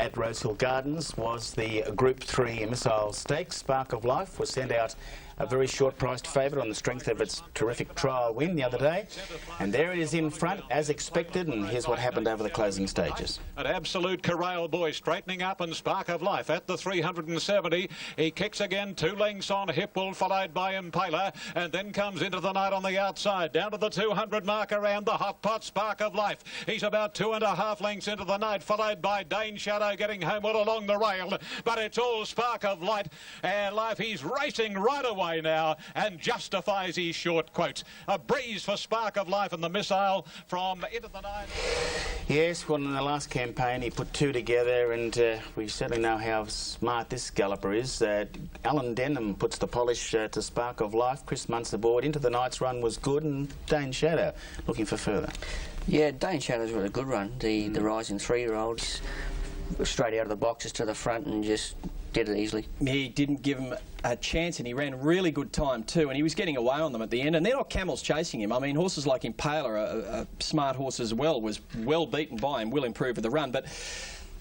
at Rosehill Gardens was the Group 3 Missile Stakes. Spark of Life was sent out a very short-priced favourite on the strength of its terrific trial win the other day. And there it is in front, as expected, and here's what happened over the closing stages. An absolute corral boy straightening up, and Spark of Life at the 370. He kicks again, 2 lengths on Hipwell, followed by Impaler, and then comes into the night on the outside, down to the 200 mark around the hot pot. Spark of Life. He's about 2.5 lengths into the night, followed by Dane Shadow getting homeward along the rail. But it's all Spark of Light and Life. He's racing right away now and justifies his short quote. A breeze for Spark of Life and the missile from into the night. Yes, well, in the last campaign he put 2 together, and we certainly know how smart this galloper is. Alan Denham puts the polish to Spark of Life. Chris Muntz aboard. Into the night's run was good, and Dane Shadow looking for further. Yeah, Dane Shadow's got a good run. The rising 3-year-old, straight out of the boxes to the front and just did it easily. He didn't give him a chance, and he ran a really good time too, and he was getting away on them at the end, and they're not camels chasing him. I mean, horses like Impaler, a smart horse as well, was well beaten by him, will improve with the run. But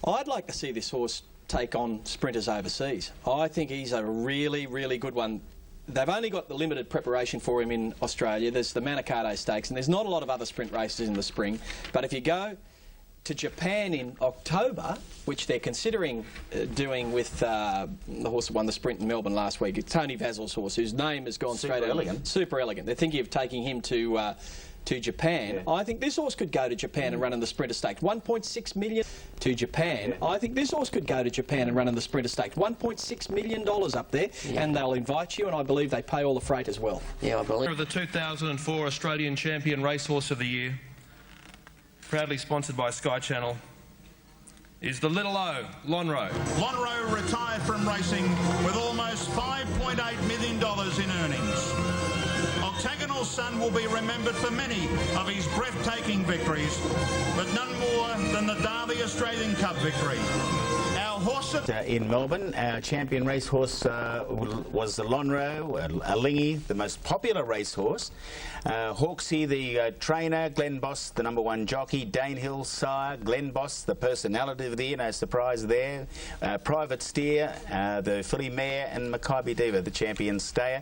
I'd like to see this horse take on sprinters overseas. I think he's a really, really good one. They've only got the limited preparation for him in Australia. There's the Manikato Stakes, and there's not a lot of other sprint races in the spring. But if you go to Japan in October, which they're considering doing with the horse that won the sprint in Melbourne last week, Tony Vazel's horse, whose name has gone straight out. Super Elegant. They're thinking of taking him to Japan. Yeah. I think this horse could go to Japan and run in the Sprinter Stakes. 1.6 million to Japan. Yeah. I think this horse could go to Japan and run in the Sprinter Stakes. $1.6 million up there, yeah. And they'll invite you, and I believe they pay all the freight as well. Yeah, I believe. The 2004 Australian Champion Racehorse of the Year, proudly sponsored by Sky Channel, is the Little O, Lonhro. Lonhro retired from racing with almost $5.8 million in earnings. Octagonal Sun will be remembered for many of his breathtaking victories, but none more than the Derby Australian Cup victory. Our horse in Melbourne, our champion racehorse was the Lonhro, Alingi, the most popular racehorse. Hawksey, the trainer, Glenn Boss, the #1 jockey, Danehill, sire, Glenn Boss, the personality of the year, no surprise there. Private Steer, the filly mare, and Maccabi Diva, the champion stayer.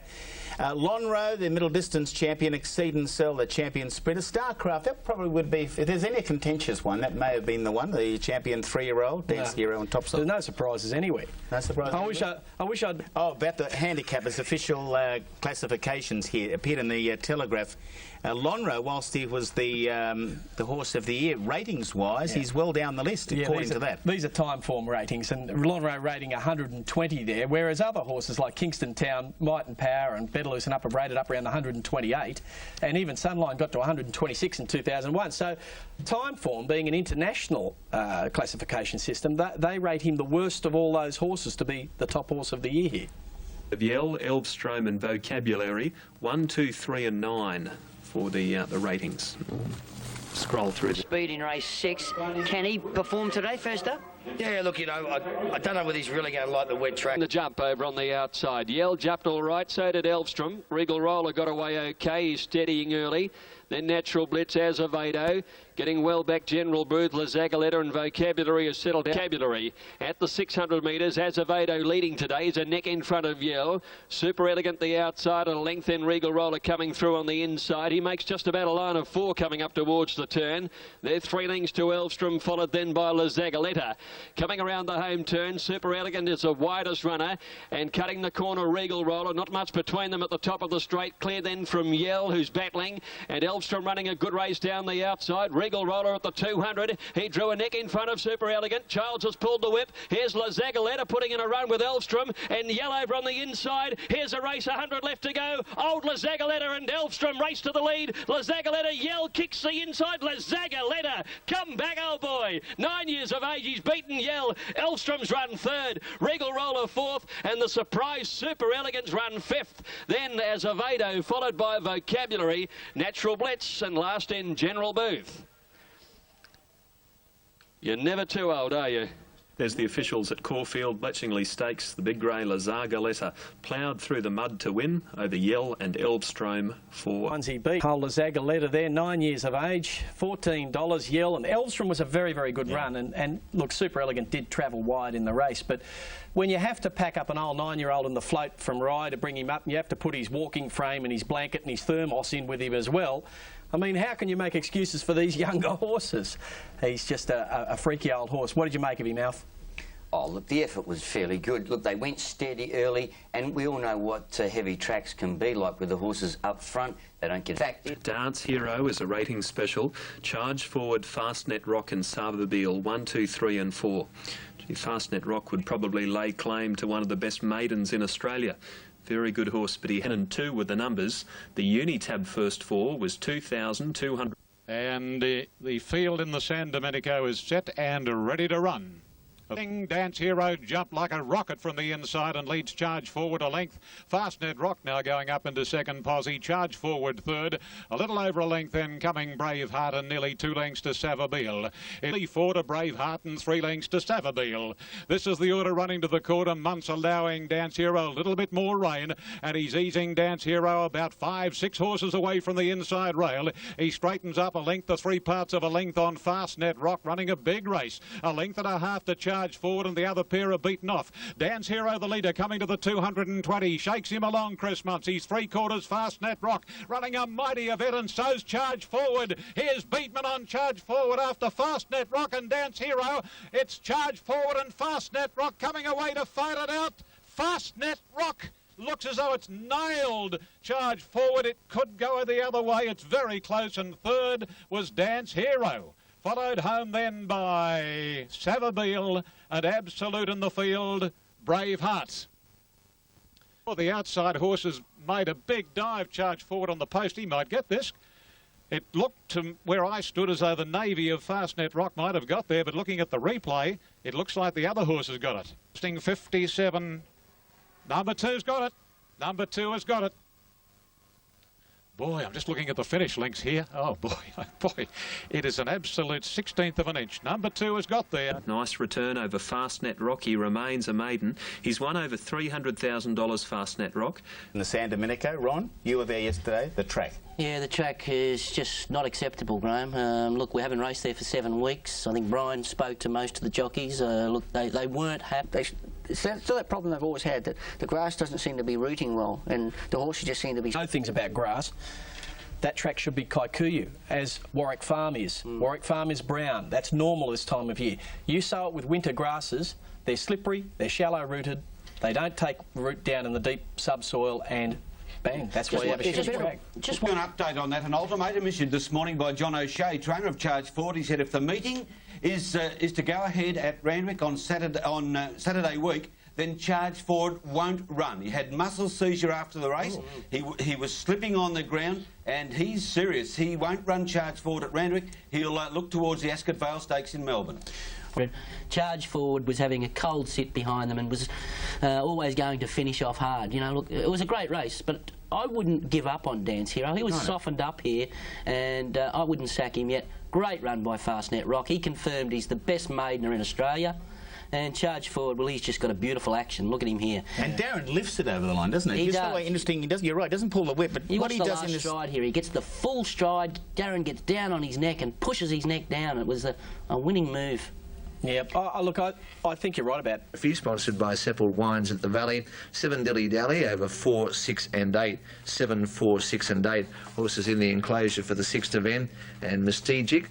Lonhro, the middle distance champion, Exceed and Sell, the champion sprinter. Starcraft, that probably would be, if there's any contentious one, that may have been the one, the champion 3-year-old, Dance Hero and Topside. There's no surprises anywhere. No surprises. I wish I'd... Oh, about the handicappers' official classifications here, appeared in the Telegraph. Lonhro, whilst he was the horse of the year, ratings-wise, he's well down the list according to that. These are time form ratings, and Lonhro rating 120 there, whereas other horses like Kingston Town, Might and Power and Better and Up have rated up around 128, and even Sunline got to 126 in 2001. So time form, being an international classification system, they rate him the worst of all those horses to be the top horse of the year here. Yell, Elvstrom and Vocabulary, 1, 2, 3 and 9 for the ratings. Scroll through. Speed in race 6. Can he perform today, first up? Yeah, look, you know, I don't know whether he's really going to like the wet track. The jump over on the outside. Yell jumped all right, so did Elvstrom. Regal Roller got away okay, he's steadying early. Then Natural Blitz, Azevedo. Getting well back, General Booth, Lazagoletta and Vocabulary has settled down. Vocabulary at the 600 metres. Azevedo leading today. He's a neck in front of Yell. Super Elegant the outside, and a length in Regal Roller coming through on the inside. He makes just about a line of 4 coming up towards the turn. They're 3 lengths to Elvstrom, followed then by Lazagoletta. Coming around the home turn, Super Elegant is the widest runner, and cutting the corner, Regal Roller. Not much between them at the top of the straight. Clear then from Yell, who's battling, and Elvstrom running a good race down the outside. Regal Roller at the 200. He drew a neck in front of Super Elegant. Childs has pulled the whip. Here's Lazagoletta putting in a run with Elvstrom, and Yell over on the inside. Here's a race, 100 left to go. Old Lazagoletta and Elvstrom race to the lead. Lazagoletta, Yell kicks the inside. Lazagoletta, come back, old boy. 9 years of age, he's beaten Yell. Elvstrom's run 3rd. Regal Roller 4th, and the surprise Super Elegant's run 5th. Then Azevedo, followed by Vocabulary, Natural Blitz, and last in General Booth. You're never too old, are you? There's the officials at Caulfield. Bletchingley Stakes, the big grey La Zagaletta ploughed through the mud to win over Yell and Elvstrom for... Ones he beat. Cole La Zagaletta there, 9 years of age, $14, Yell, and Elvstrom was a very, very good run, and look, Super Elegant did travel wide in the race, but when you have to pack up an old 9-year-old in the float from Rye to bring him up, and you have to put his walking frame and his blanket and his thermos in with him as well, I mean, how can you make excuses for these younger horses? He's just a freaky old horse. What did you make of him, Alf? Oh, look, the effort was fairly good. Look, they went steady early, and we all know what heavy tracks can be like with the horses up front. They don't get back. Dance Hero is a rating special. Charge Forward, Fastnet Rock and Savabeel, 1, 2, 3 and 4. Fastnet Rock would probably lay claim to one of the best maidens in Australia. Very good horse, but he had and 2 with the numbers. The Unitab first 4 was 2,200. And the field in the San Domenico is set and ready to run. Dance Hero jumped like a rocket from the inside and leads Charge Forward a length. Fastnet Rock now going up into second posse. Charge Forward third. A little over a length then coming Braveheart and nearly 2 lengths to Savabeel. Four to Braveheart and 3 lengths to Savabeel. This is the order running to the quarter. Muntz allowing Dance Hero a little bit more rain, and he's easing Dance Hero about 5, 6 horses away from the inside rail. He straightens up a length, the 3 parts of a length on Fastnet Rock, running a big race. A length and a half to Charge Forward, and the other pair are beaten off. Dance Hero, the leader, coming to the 220. Shakes him along, Chris Muntz. He's 3/4 Fastnet Rock, running a mighty event, and so's Charge Forward. Here's Beatman on Charge Forward after Fastnet Rock and Dance Hero. It's Charge Forward and Fastnet Rock coming away to fight it out. Fastnet Rock looks as though it's nailed Charge Forward. It could go the other way. It's very close, and third was Dance Hero. Followed home then by Savabeel and Absolute in the field, Braveheart. Well, the outside horses made a big dive. Charge Forward on the post. He might get this. It looked to where I stood as though the navy of Fastnet Rock might have got there, but looking at the replay, it looks like the other horse has got it. Sting 57. Number 2's got it. Number 2 has got it. Boy, I'm just looking at the finish links here. Oh, boy, oh, boy. It is an absolute 16th of an inch. Number 2 has got there. Nice return over Fastnet Rock. He remains a maiden. He's won over $300,000, Fastnet Rock. In the San Domenico, Ron, you were there yesterday, the track. Yeah, the track is just not acceptable, Graham. Look, we haven't raced there for 7 weeks. I think Brian spoke to most of the jockeys. Look, they weren't happy. It's still that problem they've always had, that the grass doesn't seem to be rooting well, and the horses just seem to be... No things about grass. That track should be Kikuyu, as Warwick Farm is. Warwick Farm is brown. That's normal this time of year. You sow it with winter grasses. They're slippery, they're shallow-rooted, they don't take root down in the deep subsoil, and bang, that's why you have a shitty track. Just an update on that. An ultimatum issued this morning by John O'Shea, trainer of Charge Forward. He said if the meeting is to go ahead at Randwick on Saturday week, then Charge Forward won't run. He had muscle seizure after the race. He was slipping on the ground, and he's serious. He won't run Charge Forward at Randwick. He'll look towards the Ascot Vale Stakes in Melbourne. Charge Forward was having a cold sit behind them and was always going to finish off hard. You know, look, it was a great race, but I wouldn't give up on Dance Hero. He was softened up here, and I wouldn't sack him yet. Great run by Fastnet Rock. He confirmed he's the best maidener in Australia. And Charge Forward, well, he's just got a beautiful action. Look at him here. And Darren lifts it over the line, doesn't he? He does. So interesting. He does. You're right. Doesn't pull the whip, but what he does in this stride here, he gets the full stride. Darren gets down on his neck and pushes his neck down. It was a winning move. Yep. Look, I think you're right about it. A few sponsored by Seppelt Wines at the Valley. 7 Dilly Dally over 4, 6 and 8. 7, 4, 6 and 8. Horses in the enclosure for the 6th event. And Mystigic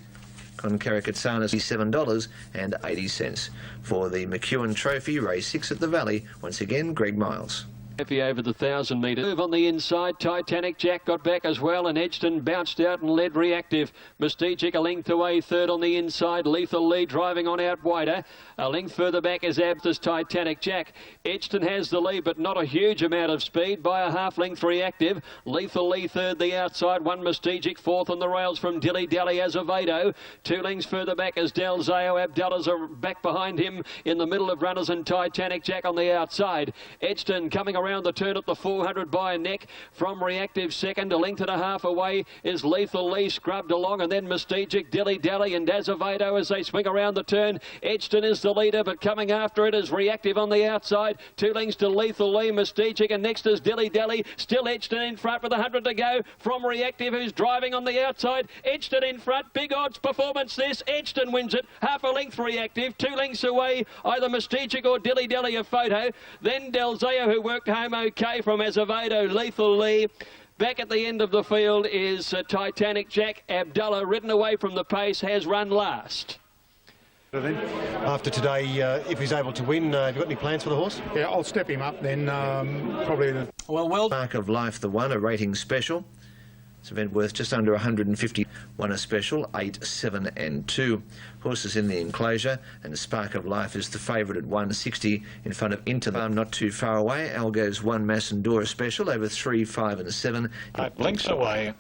on Karakatsanas, $7.80 for the McEwen Trophy, race 6 at the Valley. Once again, Greg Miles. Happy over the 1,000 metres. Move on the inside. Titanic Jack got back as well, and Edgston bounced out and led reactive. Mystigic a length away, third on the inside. Lethal lead driving on out wider. A length further back is Abthus Titanic Jack. Edgston has the lead, but not a huge amount of speed by a half length reactive. Lethal Lee third the outside. One Mystigic fourth on the rails from Dilly Dally Azevedo. 2 lengths further back is Del Zao. Abdallah's are back behind him in the middle of runners, and Titanic Jack on the outside. Edgston coming around around the turn at the 400 by a neck from Reactive second. A length and a half away is Lethal Lee scrubbed along, and then Mystegic, Dilly Dally and Azevedo as they swing around the turn. Edgston is the leader, but coming after it is Reactive on the outside. 2 lengths to Lethal Lee, Mystegic, and next is Dilly Dally. Still Edgston in front with 100 to go from Reactive, who's driving on the outside. Edgston in front, big odds performance this. Edgston wins it, half a length Reactive, 2 lengths away, either Mystegic or Dilly Dally a photo. Then Delzeo, who worked home okay from Azevedo, Lethal Lee. Back at the end of the field is Titanic Jack. Abdullah, ridden away from the pace, has run last. After today, if he's able to win, have you got any plans for the horse? Yeah, I'll step him up then, probably. Well, Spark of Life, the one, a rating special. It's event worth just under 150. Won a special, 8, 7 and 2. Horses in the enclosure, and the Spark of Life is the favourite at 160 in front of Into the Farm, not too far away. Algo's 1 Massendora special over 3, 5 and 7. Links away.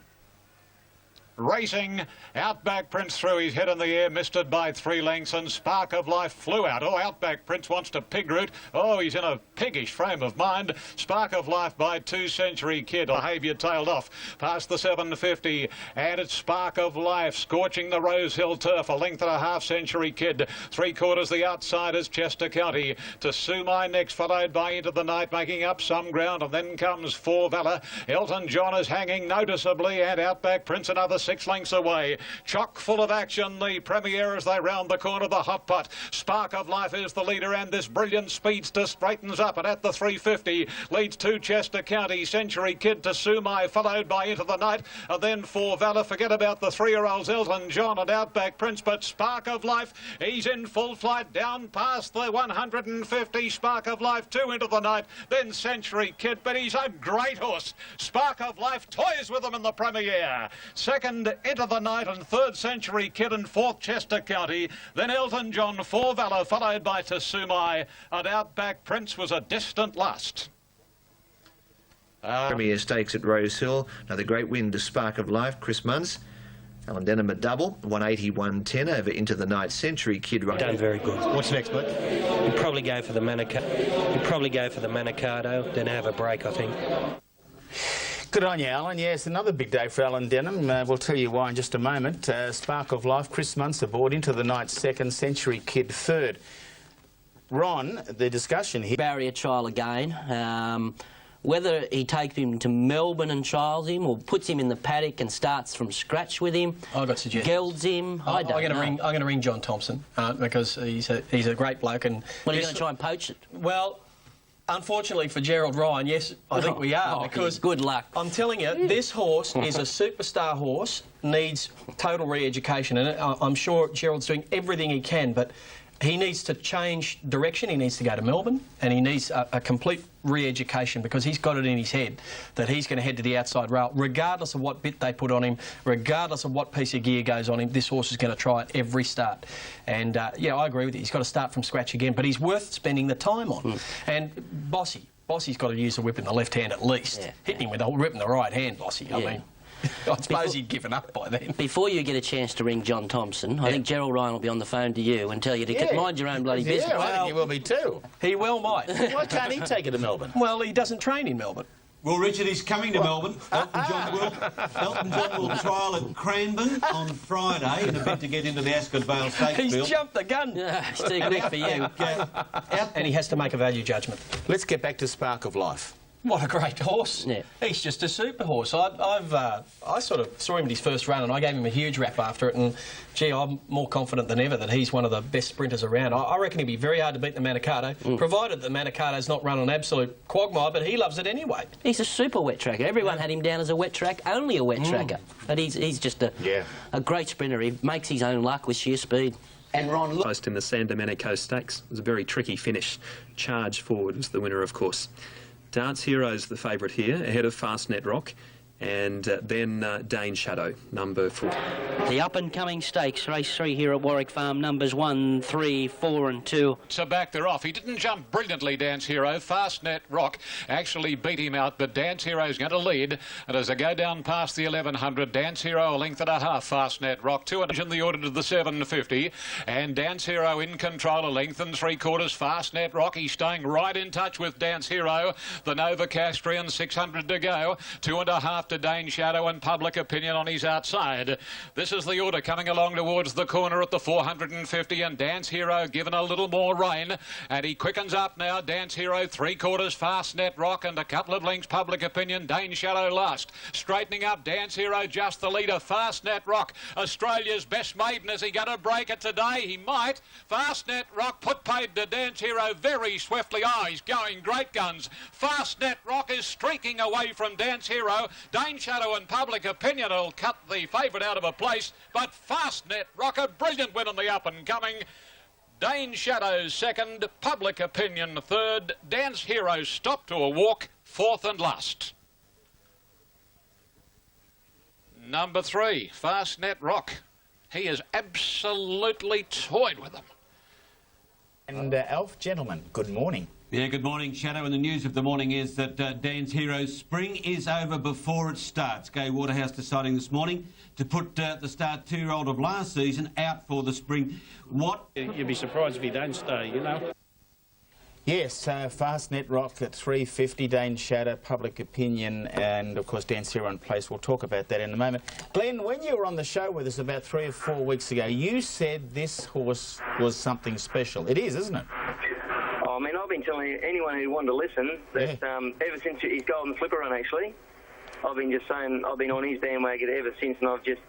Racing, Outback Prince threw his head in the air, missed it by 3 lengths, and Spark of Life flew out. Oh, Outback Prince wants to pig root. Oh, he's in a piggish frame of mind. Spark of Life by 2 Century Kid. Behaviour tailed off past the 750, and it's Spark of Life scorching the Rose Hill turf. A length and a half Century Kid. 3/4 the outside is Chester County. To Sumai next, followed by Into the Night, making up some ground, and then comes 4 Valor. Elton John is hanging noticeably, and Outback Prince another 6 lengths away. Chock full of action, the Premier as they round the corner, the hot pot. Spark of Life is the leader, and this brilliant speedster straightens up, and at the 350 leads to Chester County. Century Kid to Sumai, followed by Into the Night, and then 4 Valor. Forget about the 3-year-olds Elton John and Outback Prince, but Spark of Life, he's in full flight down past the 150. Spark of Life, 2 Into the Night, then Century Kid, but he's a great horse. Spark of Life toys with him in the Premier. Second, Into the Night, and 3rd Century Kid, and 4th Chester County. Then Elton John, 4 Valor, followed by Tasumai, and Outback Prince was a distant last. Premier Stakes at Rose Hill. Another great win to Spark of Life, Chris Munns. Alan Denham a double, 180, 110 over Into the Night. Century Kid right. Done very good. What's next, mate? You'd probably go for the Manicato, then have a break, I think. Good on you, Alan. Yes, another big day for Alan Denham. We'll tell you why in just a moment. Spark of Life, Chris Munce aboard, Into the Night 2nd, Century Kid 3rd. Ron, the discussion here... Barrier trial again. Whether he takes him to Melbourne and trials him, or puts him in the paddock and starts from scratch with him. I've got suggestions. Gelds him. I don't know. I'm going to ring John Thompson because he's a great bloke. And well, are you going to try and poach it? Well, unfortunately for Gerald Ryan, yes, I think we are, because good luck. I'm telling you, this horse is a superstar horse, needs total re-education, and I'm sure Gerald's doing everything he can, but he needs to change direction. He needs to go to Melbourne, and he needs a complete re-education, because he's got it in his head that he's going to head to the outside rail, regardless of what bit they put on him, regardless of what piece of gear goes on him. This horse is going to try it every start. And yeah, I agree with you. He's got to start from scratch again, but he's worth spending the time on. And Bossy's got to use the whip in the left hand at least. Yeah. Hitting him with the whip in the right hand, Bossy. Yeah. I mean, I suppose he'd given up by then. Before you get a chance to ring John Thompson, I think Gerald Ryan will be on the phone to you and tell you to mind your own bloody business. Yeah, I think he will be too. He well might. Why can't he take it to Melbourne? Well, he doesn't train in Melbourne. Well, Richard is coming to Melbourne. Elton John will trial at Cranbourne on Friday in a bid to get into the Ascot Vale Stakes He's field. jumped the gun. It's too quick for you. And he has to make a value judgment. Let's get back to Spark of Life. What a great horse. Yeah. He's just a super horse. I sort of saw him in his first run, and I gave him a huge rap after it, and gee, I'm more confident than ever that he's one of the best sprinters around. I reckon he'd be very hard to beat the Manicato, provided the Manicato's not run an absolute quagmire, but he loves it anyway. He's a super wet tracker. Everyone had him down as a wet track, only a wet tracker. But he's just a great sprinter. He makes his own luck with sheer speed. And Ron... Post in the San Domenico Stakes. It was a very tricky finish. Charge Forward was the winner, of course. Dance Hero's the favourite here, ahead of Fastnet Rock. and then Dane Shadow, number 4. The up-and-coming stakes, race 3 here at Warwick Farm, numbers 1, 3, 4 and 2. So back they're off. He didn't jump brilliantly, Dance Hero. Fastnet Rock actually beat him out, but Dance Hero's going to lead. And as they go down past the 1100, Dance Hero a length and a half, Fastnet Rock. 2 in the order to the 750. And Dance Hero in control, a length and 3/4, Fastnet Rock. He's staying right in touch with Dance Hero. The Nova Castrian, 600 to go. 2.5 to Dane Shadow, and Public Opinion on his outside. This is the order coming along towards the corner at the 450, and Dance Hero given a little more rein, and he quickens up now. Dance Hero 3/4, Fastnet Rock, and a couple of lengths Public Opinion. Dane Shadow last. Straightening up, Dance Hero just the leader. Fastnet Rock, Australia's best maiden. Is he going to break it today? He might. Fastnet Rock put paid to Dance Hero very swiftly. Oh, he's going great guns. Fastnet Rock is streaking away from Dance Hero. Dane Shadow and Public Opinion will cut the favourite out of a place, but Fastnet Rock, a brilliant win on the up-and-coming. Dane Shadow second, Public Opinion third, Dance Hero stopped to a walk, fourth and last. Number 3, Fastnet Rock. He has absolutely toyed with them. And Alf, gentlemen, good morning. Yeah, good morning, Shadow. And the news of the morning is that Dan's Hero's spring is over before it starts. Gay Waterhouse deciding this morning to put the star 2-year-old of last season out for the spring. What? You'd be surprised if he don't stay, you know. Yes, Fastnet Rock at 350, Dane Shadow, Public Opinion, and of course Dance Hero in place. We'll talk about that in a moment. Glenn, when you were on the show with us about 3 or 4 weeks ago, you said this horse was something special. It is, isn't it? I mean, I've been telling anyone who wanted to listen that ever since his Golden Flipper run, actually, I've been just saying I've been on his bandwagon ever since, and I've just,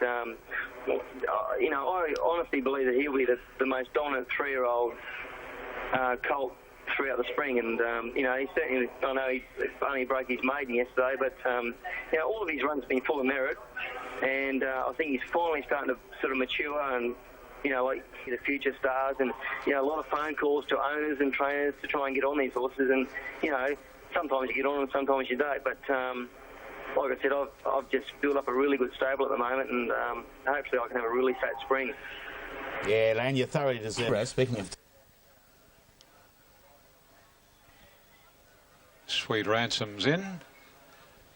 you know, I honestly believe that he'll be the most dominant 3-year-old colt throughout the spring, and you know, he certainly, I know he only broke his maiden yesterday, but you know, all of his runs have been full of merit, and I think he's finally starting to sort of mature and, you know, like the future stars, and, you know, a lot of phone calls to owners and trainers to try and get on these horses, and, you know, sometimes you get on and sometimes you don't, but like I said, I've just built up a really good stable at the moment, and hopefully I can have a really fat spring. Yeah, Lan, you thoroughly deserve it. Speaking of... Sweet Ransom's in.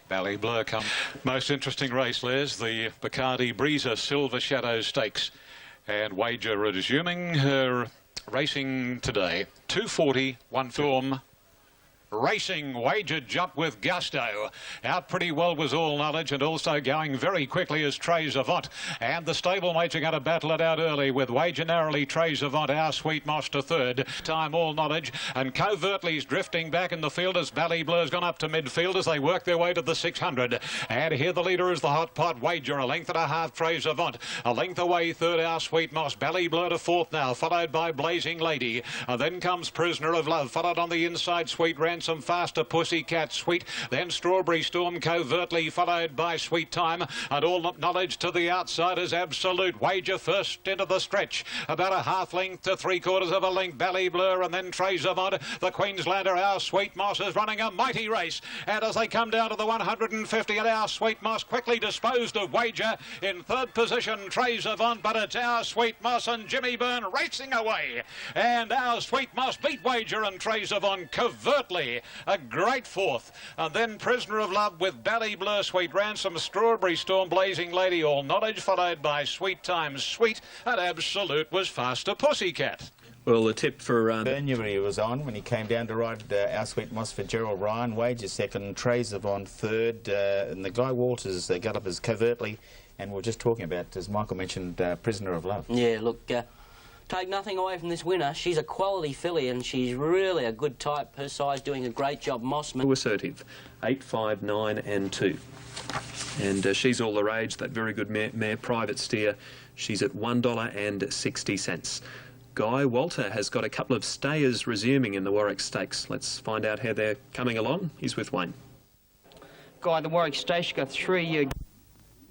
Ballyblur come. Most interesting race, Les, the Bacardi Breezer Silver Shadow Stakes. And Wager resuming her racing today. 240, 1 form. Racing, Wager jumped with gusto. Out pretty well was All Knowledge, and also going very quickly is Trays Avant. And the stablemates are going to battle it out early with Wager narrowly, Trays Avant, Our Sweet Moss to third. Time All Knowledge, and Covertly's drifting back in the field as Ballyblur's gone up to midfield as they work their way to the 600. And here the leader is the Hot Pot Wager, a length and a half, Trays Avant. A length away, third, Our Sweet Moss. Ballyblur to fourth now, followed by Blazing Lady. And then comes Prisoner of Love, followed on the inside, Sweet Ransom. Some faster Pussycat Sweet, then Strawberry Storm Covertly, followed by Sweet Time, and All Knowledge to the outside is Absolute Wager first into the stretch, about a half length to 3/4 of a length, Ballyblur, and then Trays Avant. The Queenslander, Our Sweet Moss, is running a mighty race, and as they come down to the 150, and Our Sweet Moss quickly disposed of Wager. In third position, Trays Avant, but it's Our Sweet Moss and Jimmy Byrne racing away, and Our Sweet Moss beat Wager and Trays Avant covertly. A great fourth, and then Prisoner of Love with Ballyblur, Sweet Ransom, Strawberry Storm, Blazing Lady, All Knowledge, followed by Sweet Times Sweet, and Absolute was faster Pussycat. Well, the tip for... Bernuary was on when he came down to ride Our Sweet Moss for Gerald Ryan, Wager second, Trays Avant third, and the Guy Walters got up as covertly, and we were just talking about, as Michael mentioned, Prisoner of Love. Yeah, look... take nothing away from this winner. She's a quality filly, and she's really a good type. Her size doing a great job. Mossman. Assertive, 8, 5, 9 and 2. And she's all the rage, that very good mare, Private Steer. She's at $1.60. Guy Walter has got a couple of stayers resuming in the Warwick Stakes. Let's find out how they're coming along. He's with Wayne. Guy, the Warwick Stakes got 3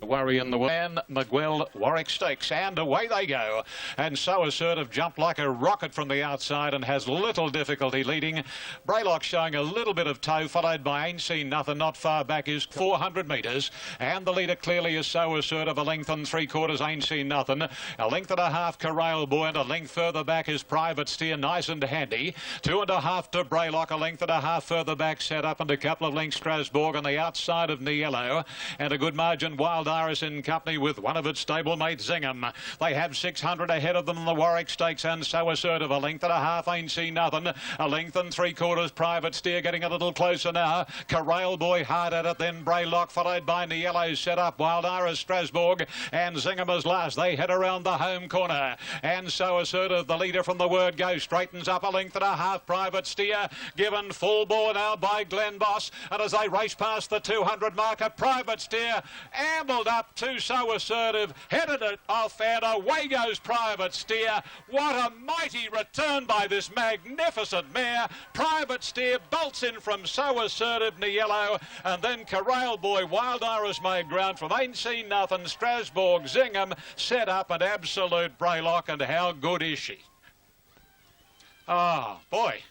Worry in the Van Miguel Warwick Stakes, and away they go. And So Assertive jumped like a rocket from the outside and has little difficulty leading. Braylock showing a little bit of toe, followed by Ain't Seen Nothing. Not far back is 400 metres, and the leader clearly is So Assertive. A length and 3/4 Ain't Seen Nothing. A length and a half Corral Boy, and a length further back is Private Steer, nice and handy. 2.5 to Braylock, a length and a half further back set up, and a couple of lengths Strasbourg on the outside of Niello, and a good margin Wild Iris in company with one of its stablemate Zingham. They have 600 ahead of them in the Warwick Stakes, and So Assertive. A length and a half Ain't Seen Nothing. A length and 3/4 Private Steer, getting a little closer now. Corral Boy hard at it, then Braylock, followed by Niello set up. Wild Iris, Strasbourg, and Zingham as last. They head around the home corner, and So Assertive, the leader from the word go, straightens up. A length and a half Private Steer, given full bore now by Glen Boss, and as they race past the 200 marker, Private Steer ambled up to So Assertive, headed it off, and away goes Private Steer. What a mighty return by this magnificent mare. Private Steer bolts in from So Assertive, Niello, and then Corral Boy, Wild Iris made ground from Ain't Seen Nothing, Strasbourg, Zingham set up an absolute Braylock, and how good is she? Oh, boy.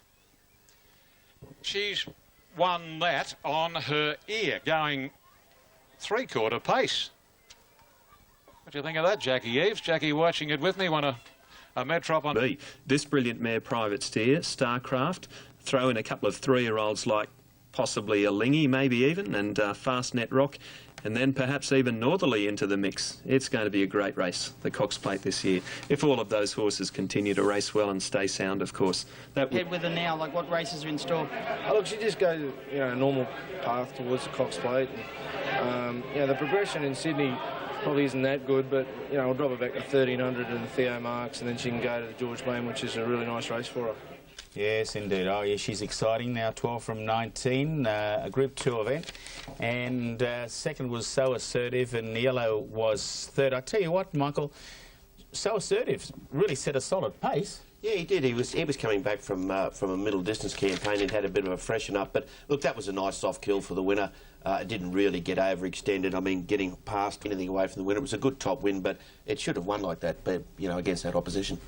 She's won that on her ear, going 3/4 pace. What do you think of that, Jackie Eves? Jackie watching it with me, won a Metrop on... This brilliant mare, Private Steer, Starcraft, throw in a couple of 3-year-olds like possibly a Lingy, maybe even, and Fast Net Rock, and then perhaps even Northerly into the mix. It's going to be a great race, the Cox Plate this year, if all of those horses continue to race well and stay sound, of course. That would... Head with her now, like what races are in store? Oh, look, she just goes, you know, a normal path towards the Cox Plate. And, you know, the progression in Sydney probably isn't that good, but, you know, we'll drop her back to 1300 and the Theo Marks, and then she can go to the George Lane, which is a really nice race for her. Yes, indeed. Oh, yeah, she's exciting now. 12 from 19, a Group 2 event. And second was So Assertive, and Yellow was third. I tell you what, Michael, So Assertive really set a solid pace. Yeah, he did. He was coming back from a middle distance campaign and had a bit of a freshen up. But look, that was a nice soft kill for the winner. It didn't really get overextended. I mean, getting past anything away from the winner. It was a good top win, but it should have won like that, but, you know, against that opposition.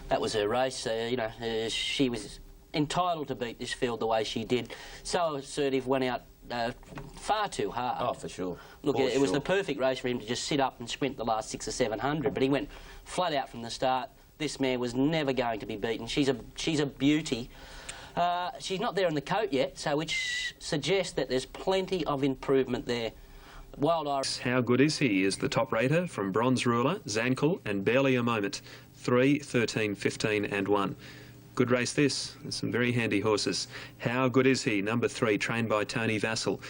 That was her race. You know, she was entitled to beat this field the way she did. So Assertive went out far too hard. Oh, for sure. Look, it was the perfect race for him to just sit up and sprint the last 600 or 700, but he went flat out from the start. This mare was never going to be beaten. She's a beauty. She's not there in the coat yet, so which suggests that there's plenty of improvement there. Wild Iris. How good is he? Is the top rater from Bronze Ruler, Zankel, and Barely a Moment. 3, 13, 15 and 1. Good race this. There's some very handy horses. How good is he? Number 3, trained by Tony Vassell.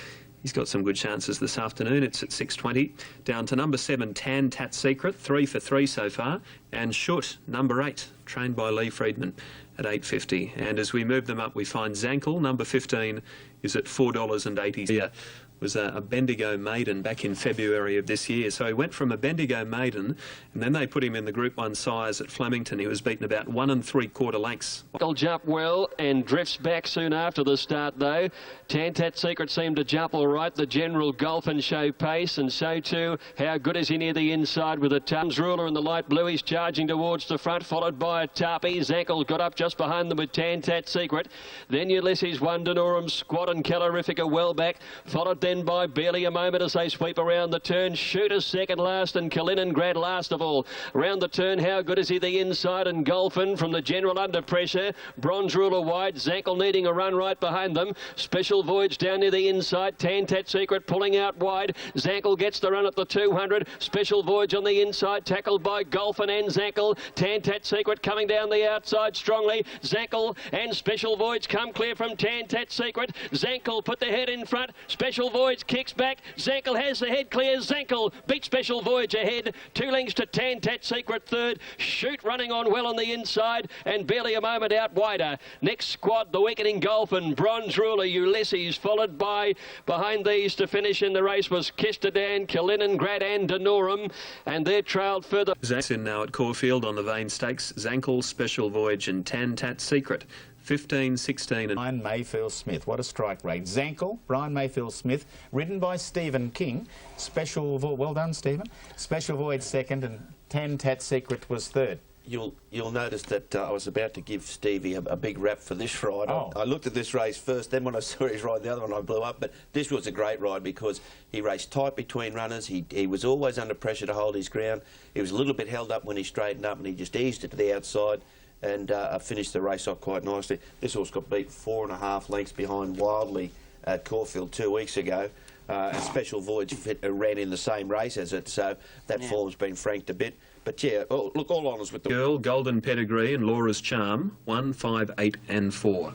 He's got some good chances this afternoon. It's at 6:20. Down to number 7, Tan Tat Secret, 3 for 3 so far. And Shoot, number 8, trained by Lee Friedman at 8.50. And as we move them up, we find Zankel, number 15, is at $4.80. Yeah. Was a Bendigo maiden back in February of this year. So he went from a Bendigo maiden, and then they put him in the Group 1 size at Flemington. He was beaten about 1 3/4 lengths. He'll jump well and drifts back soon after the start, though. Tantat Secret seemed to jump all right. The General Golf and show pace, and so too, how good is he near the inside with a Tums Ruler in the light blue. He's charging towards the front, followed by a Tarpey. Zankel got up just behind them with Tantat Secret. Then Ulysses Wondanorum, Squad and Calorifica well back, followed then by Barely a Moment as they sweep around the turn. Shooters second last and Kaliningrad last of all. Round the turn, how good is he the inside, and Golfin from the General under pressure. Bronze Ruler wide, Zankel needing a run right behind them. Special Voyage down near the inside. Tantat Secret pulling out wide. Zankel gets the run at the 200. Special Voyage on the inside, tackled by Golfin and Zankel. Tantat Secret coming down the outside strongly. Zankel and Special Voyage come clear from Tantat Secret. Zankel put the head in front. Special Voyage kicks back. Zankel has the head clear. Zankel beat Special Voyage ahead. 2 lengths to Tantat Secret third. Shoot running on well on the inside, and Barely a Moment out wider. Next squad, the Weakening Golf and Bronze Ruler Ulysses, followed by behind these to finish in the race was Kistadan, Kaliningrad and Danorum, and they're trailed further. Zank's in now at Caulfield on the Vane Stakes. Zankel, Special Voyage and Tantat Secret. 15, 16 and... Brian Mayfield-Smith, what a strike rate. Zankel, Brian Mayfield-Smith, ridden by Stephen King. Well done, Stephen. Special Void second and 10 Tat Secret was third. You'll notice that I was about to give Stevie a big rap for this ride. Oh. I looked at this race first, then when I saw his ride, the other one I blew up. But this was a great ride because he raced tight between runners. He was always under pressure to hold his ground. He was a little bit held up when he straightened up, and he just eased it to the outside and finished the race off quite nicely. This horse got beat 4.5 lengths behind Wildly at Caulfield 2 weeks ago. And Special Voyage ran in the same race as it, so that form's been franked a bit. But yeah, look, all honours with the... Girl, Golden Pedigree and Laura's Charm, 1, 5, 8 and 4.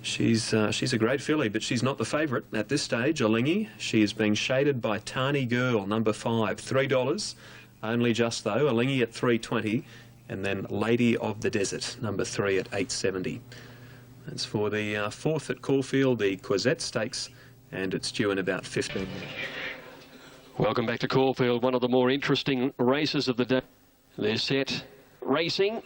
She's a great filly, but she's not the favourite at this stage, Alingi. She is being shaded by Tani Girl, number 5, $3. Only just, though. Alingi at $3.20. And then Lady of the Desert, number 3 at $8.70. That's for the fourth at Caulfield, the Quezette Stakes, and it's due in about 15 minutes. Welcome back to Caulfield, one of the more interesting races of the day. They're set racing.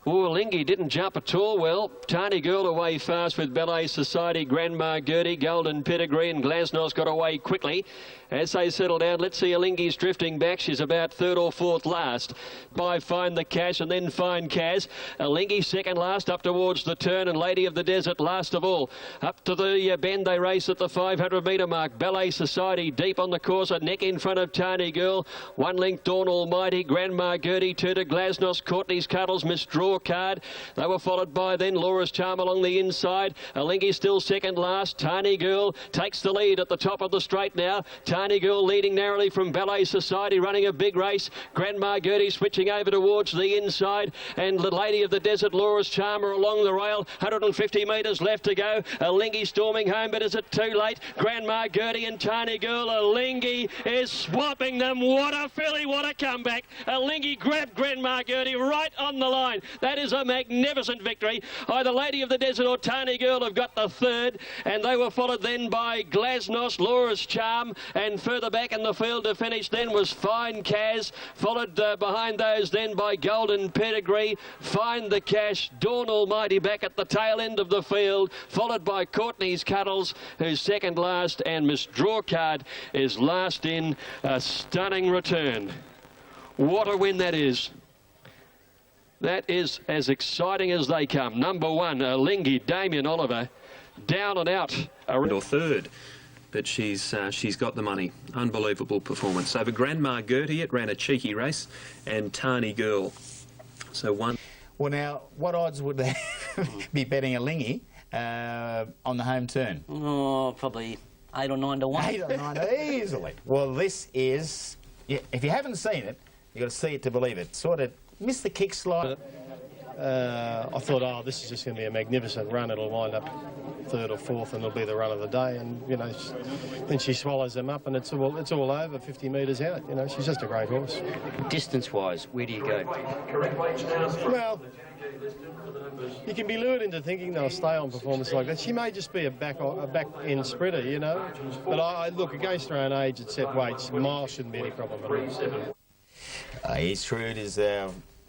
Lingy didn't jump at all well. Tani Girl away fast with Ballet Society, Grandma Gertie, Golden Pedigree and Glasnost got away quickly. As they settle down, let's see Alingi's drifting back. She's about third or fourth last by Find the Cash and then Find Kaz. Alingi second last up towards the turn and Lady of the Desert last of all. Up to the bend they race at the 500 metre mark. Ballet Society deep on the course, a neck in front of Tani Girl. 1 length Dawn Almighty, Grandma Gertie, 2 to Glasnost, Courtney's Cuddles, Miss Draw Card. They were followed by then Laura's Charm along the inside. Alingi still second last. Tani Girl takes the lead at the top of the straight now. Tani Girl leading narrowly from Ballet Society, running a big race. Grandma Gertie switching over towards the inside, and the Lady of the Desert, Laura's Charmer, along the rail. 150 metres left to go. Alingi storming home, but is it too late? Grandma Gertie and Tani Girl. Alingi is swapping them. What a filly, what a comeback. Alingi grabbed Grandma Gertie right on the line. That is a magnificent victory. Either Lady of the Desert or Tani Girl have got the third, and they were followed then by Glasnost, Laura's Charm, and further back in the field to finish then was Fine Kaz, followed behind those then by Golden Pedigree, Find the Cash, Dawn Almighty back at the tail end of the field, followed by Courtney's Cuddles, who's second last, and Miss Drawcard is last in. A stunning return. What a win that is. That is as exciting as they come. Number 1, Alingi, Damien Oliver, down and out. Or third, but she's got the money. Unbelievable performance. Over Grandma Gertie, it ran a cheeky race, and Tani Girl. So one. Well, now, what odds would they be betting Alingi on the home turn? Oh, probably 8 or 9 to 1. 8 or 9 easily. Well, this is... Yeah, if you haven't seen it, you've got to see it to believe it. Sort of missed the kick slide. I thought, oh, this is just going to be a magnificent run. It'll wind up third or fourth, and it'll be the run of the day. And you know, then she swallows them up, and it's all over 50 metres out. You know, she's just a great horse. Distance-wise, where do you go? Well, you can be lured into thinking they'll stay on performance like that. She may just be a back-end sprinter, you know. But I look, against her own age at set weights, miles shouldn't be any problem at all. He's shrewd as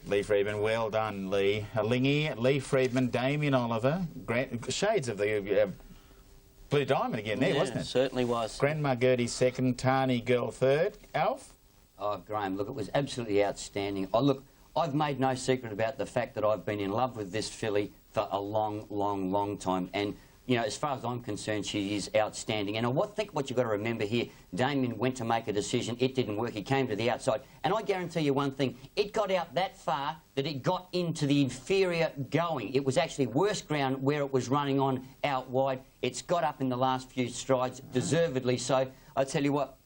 Lee Friedman. Well done, Lee. Alingi, Lee Friedman, Damien Oliver. Shades of the Blue Diamond again there, wasn't it? Certainly was. Grandma Gertie second, Tani Girl third. Alf? Oh, Graham, look, it was absolutely outstanding. Oh, look, I've made no secret about the fact that I've been in love with this filly for a long, long, long time. And, you know, as far as I'm concerned, she is outstanding. And I think what you've got to remember here, Damien went to make a decision. It didn't work. He came to the outside. And I guarantee you one thing, it got out that far that it got into the inferior going. It was actually worse ground where it was running on out wide. It's got up in the last few strides, deservedly so. I tell you what,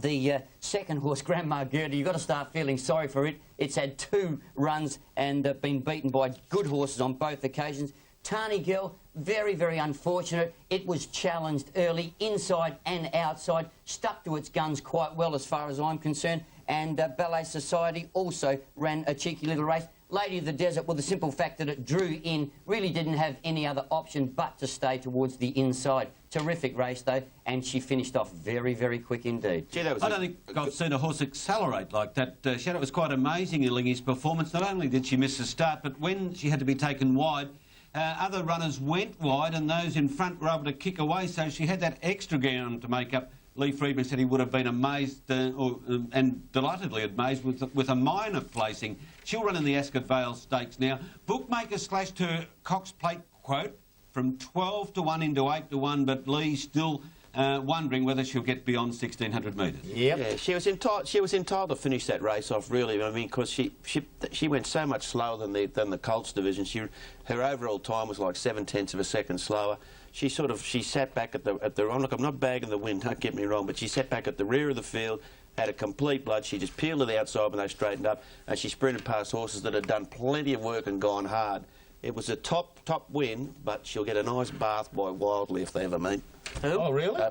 the second horse, Grandma Gertie, you've got to start feeling sorry for it. It's had 2 runs and been beaten by good horses on both occasions. Tani Girl, very, very unfortunate. It was challenged early, inside and outside, stuck to its guns quite well as far as I'm concerned, and Ballet Society also ran a cheeky little race. Lady of the Desert, well, the simple fact that it drew in, really didn't have any other option but to stay towards the inside. Terrific race, though, and she finished off very, very quick indeed. Gee, I don't think I've seen a horse accelerate like that. Shadow, it was quite amazing, Alingi's performance. Not only did she miss the start, but when she had to be taken wide, Other runners went wide and those in front were able to kick away, so she had that extra ground to make up. Lee Friedman said he would have been amazed and delightedly amazed with a minor placing. She'll run in the Ascot Vale Stakes now. Bookmakers slashed her Cox Plate quote from 12 to 1 into 8 to 1, but Lee's still wondering whether she'll get beyond 1,600 metres. Yep. Yeah, she was entitled to finish that race off, really. I mean, because she went so much slower than the Colts division. Her overall time was like 7/10 of a second slower. She sat back at the look, I'm not bagging the win, don't get me wrong, but she sat back at the rear of the field, had a complete blood. She just peeled to the outside when they straightened up, and she sprinted past horses that had done plenty of work and gone hard. It was a top win, but she'll get a nice bath by Wildly if they ever meet. Who? Oh, really?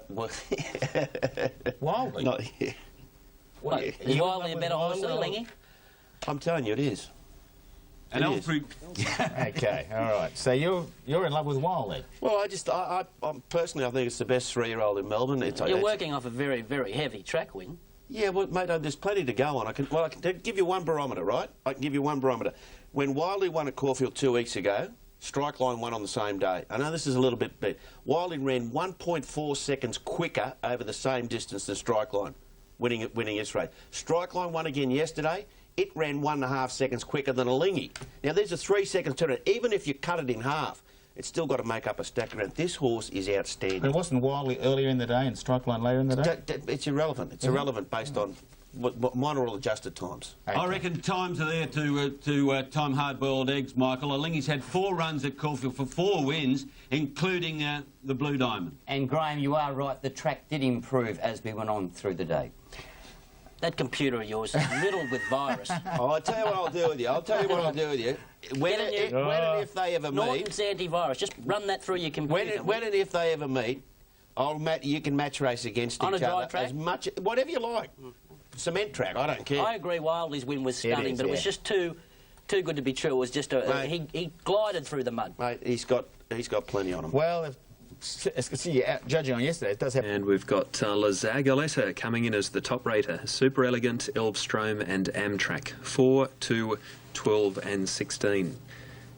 Wildly? Not here. What, is Wildly a better horse than Lingy? I'm telling you, it is. And Alfred. Okay, all right. So you're in love with Wildly? Well, I personally, I think it's the best 3-year-old in Melbourne. You're working off a very, very heavy track win. Yeah, well, mate, there's plenty to go on. I can give you one barometer, right? I can give you one barometer. When Wildly won at Caulfield 2 weeks ago, Strikeline won on the same day. I know this is a little bit big. Wildly ran 1.4 seconds quicker over the same distance than Strikeline, winning its race. Strikeline won again yesterday. It ran 1.5 seconds quicker than a Lingy. Now, there's a 3 second turnaround. Even if you cut it in half, it's still got to make up a stack around. This horse is outstanding. It wasn't Wildly earlier in the day and Strikeline later in the day? It's irrelevant. It's irrelevant based on minor or adjusted times. Okay. I reckon times are there to time hard-boiled eggs, Michael. Lingy's had 4 runs at Caulfield for 4 wins, including the Blue Diamond. And, Graham, you are right. The track did improve as we went on through the day. That computer of yours is riddled with virus. Oh, I'll tell you what I'll do with you. When and if they ever meet... Norton's antivirus. Just run that through your computer. When and if they ever meet, you can match race against on each a other. dry track? As much, whatever you like. Cement track, I don't care. I agree Wildly's win was stunning, but it was just too good to be true. It was just he glided through the mud. Mate, he's got plenty on him. Well, judging on yesterday, it does have... And we've got La Zagaletta coming in as the top rater. Super Elegant, Elvstrom and Amtrak. 4, 2, 12 and 16.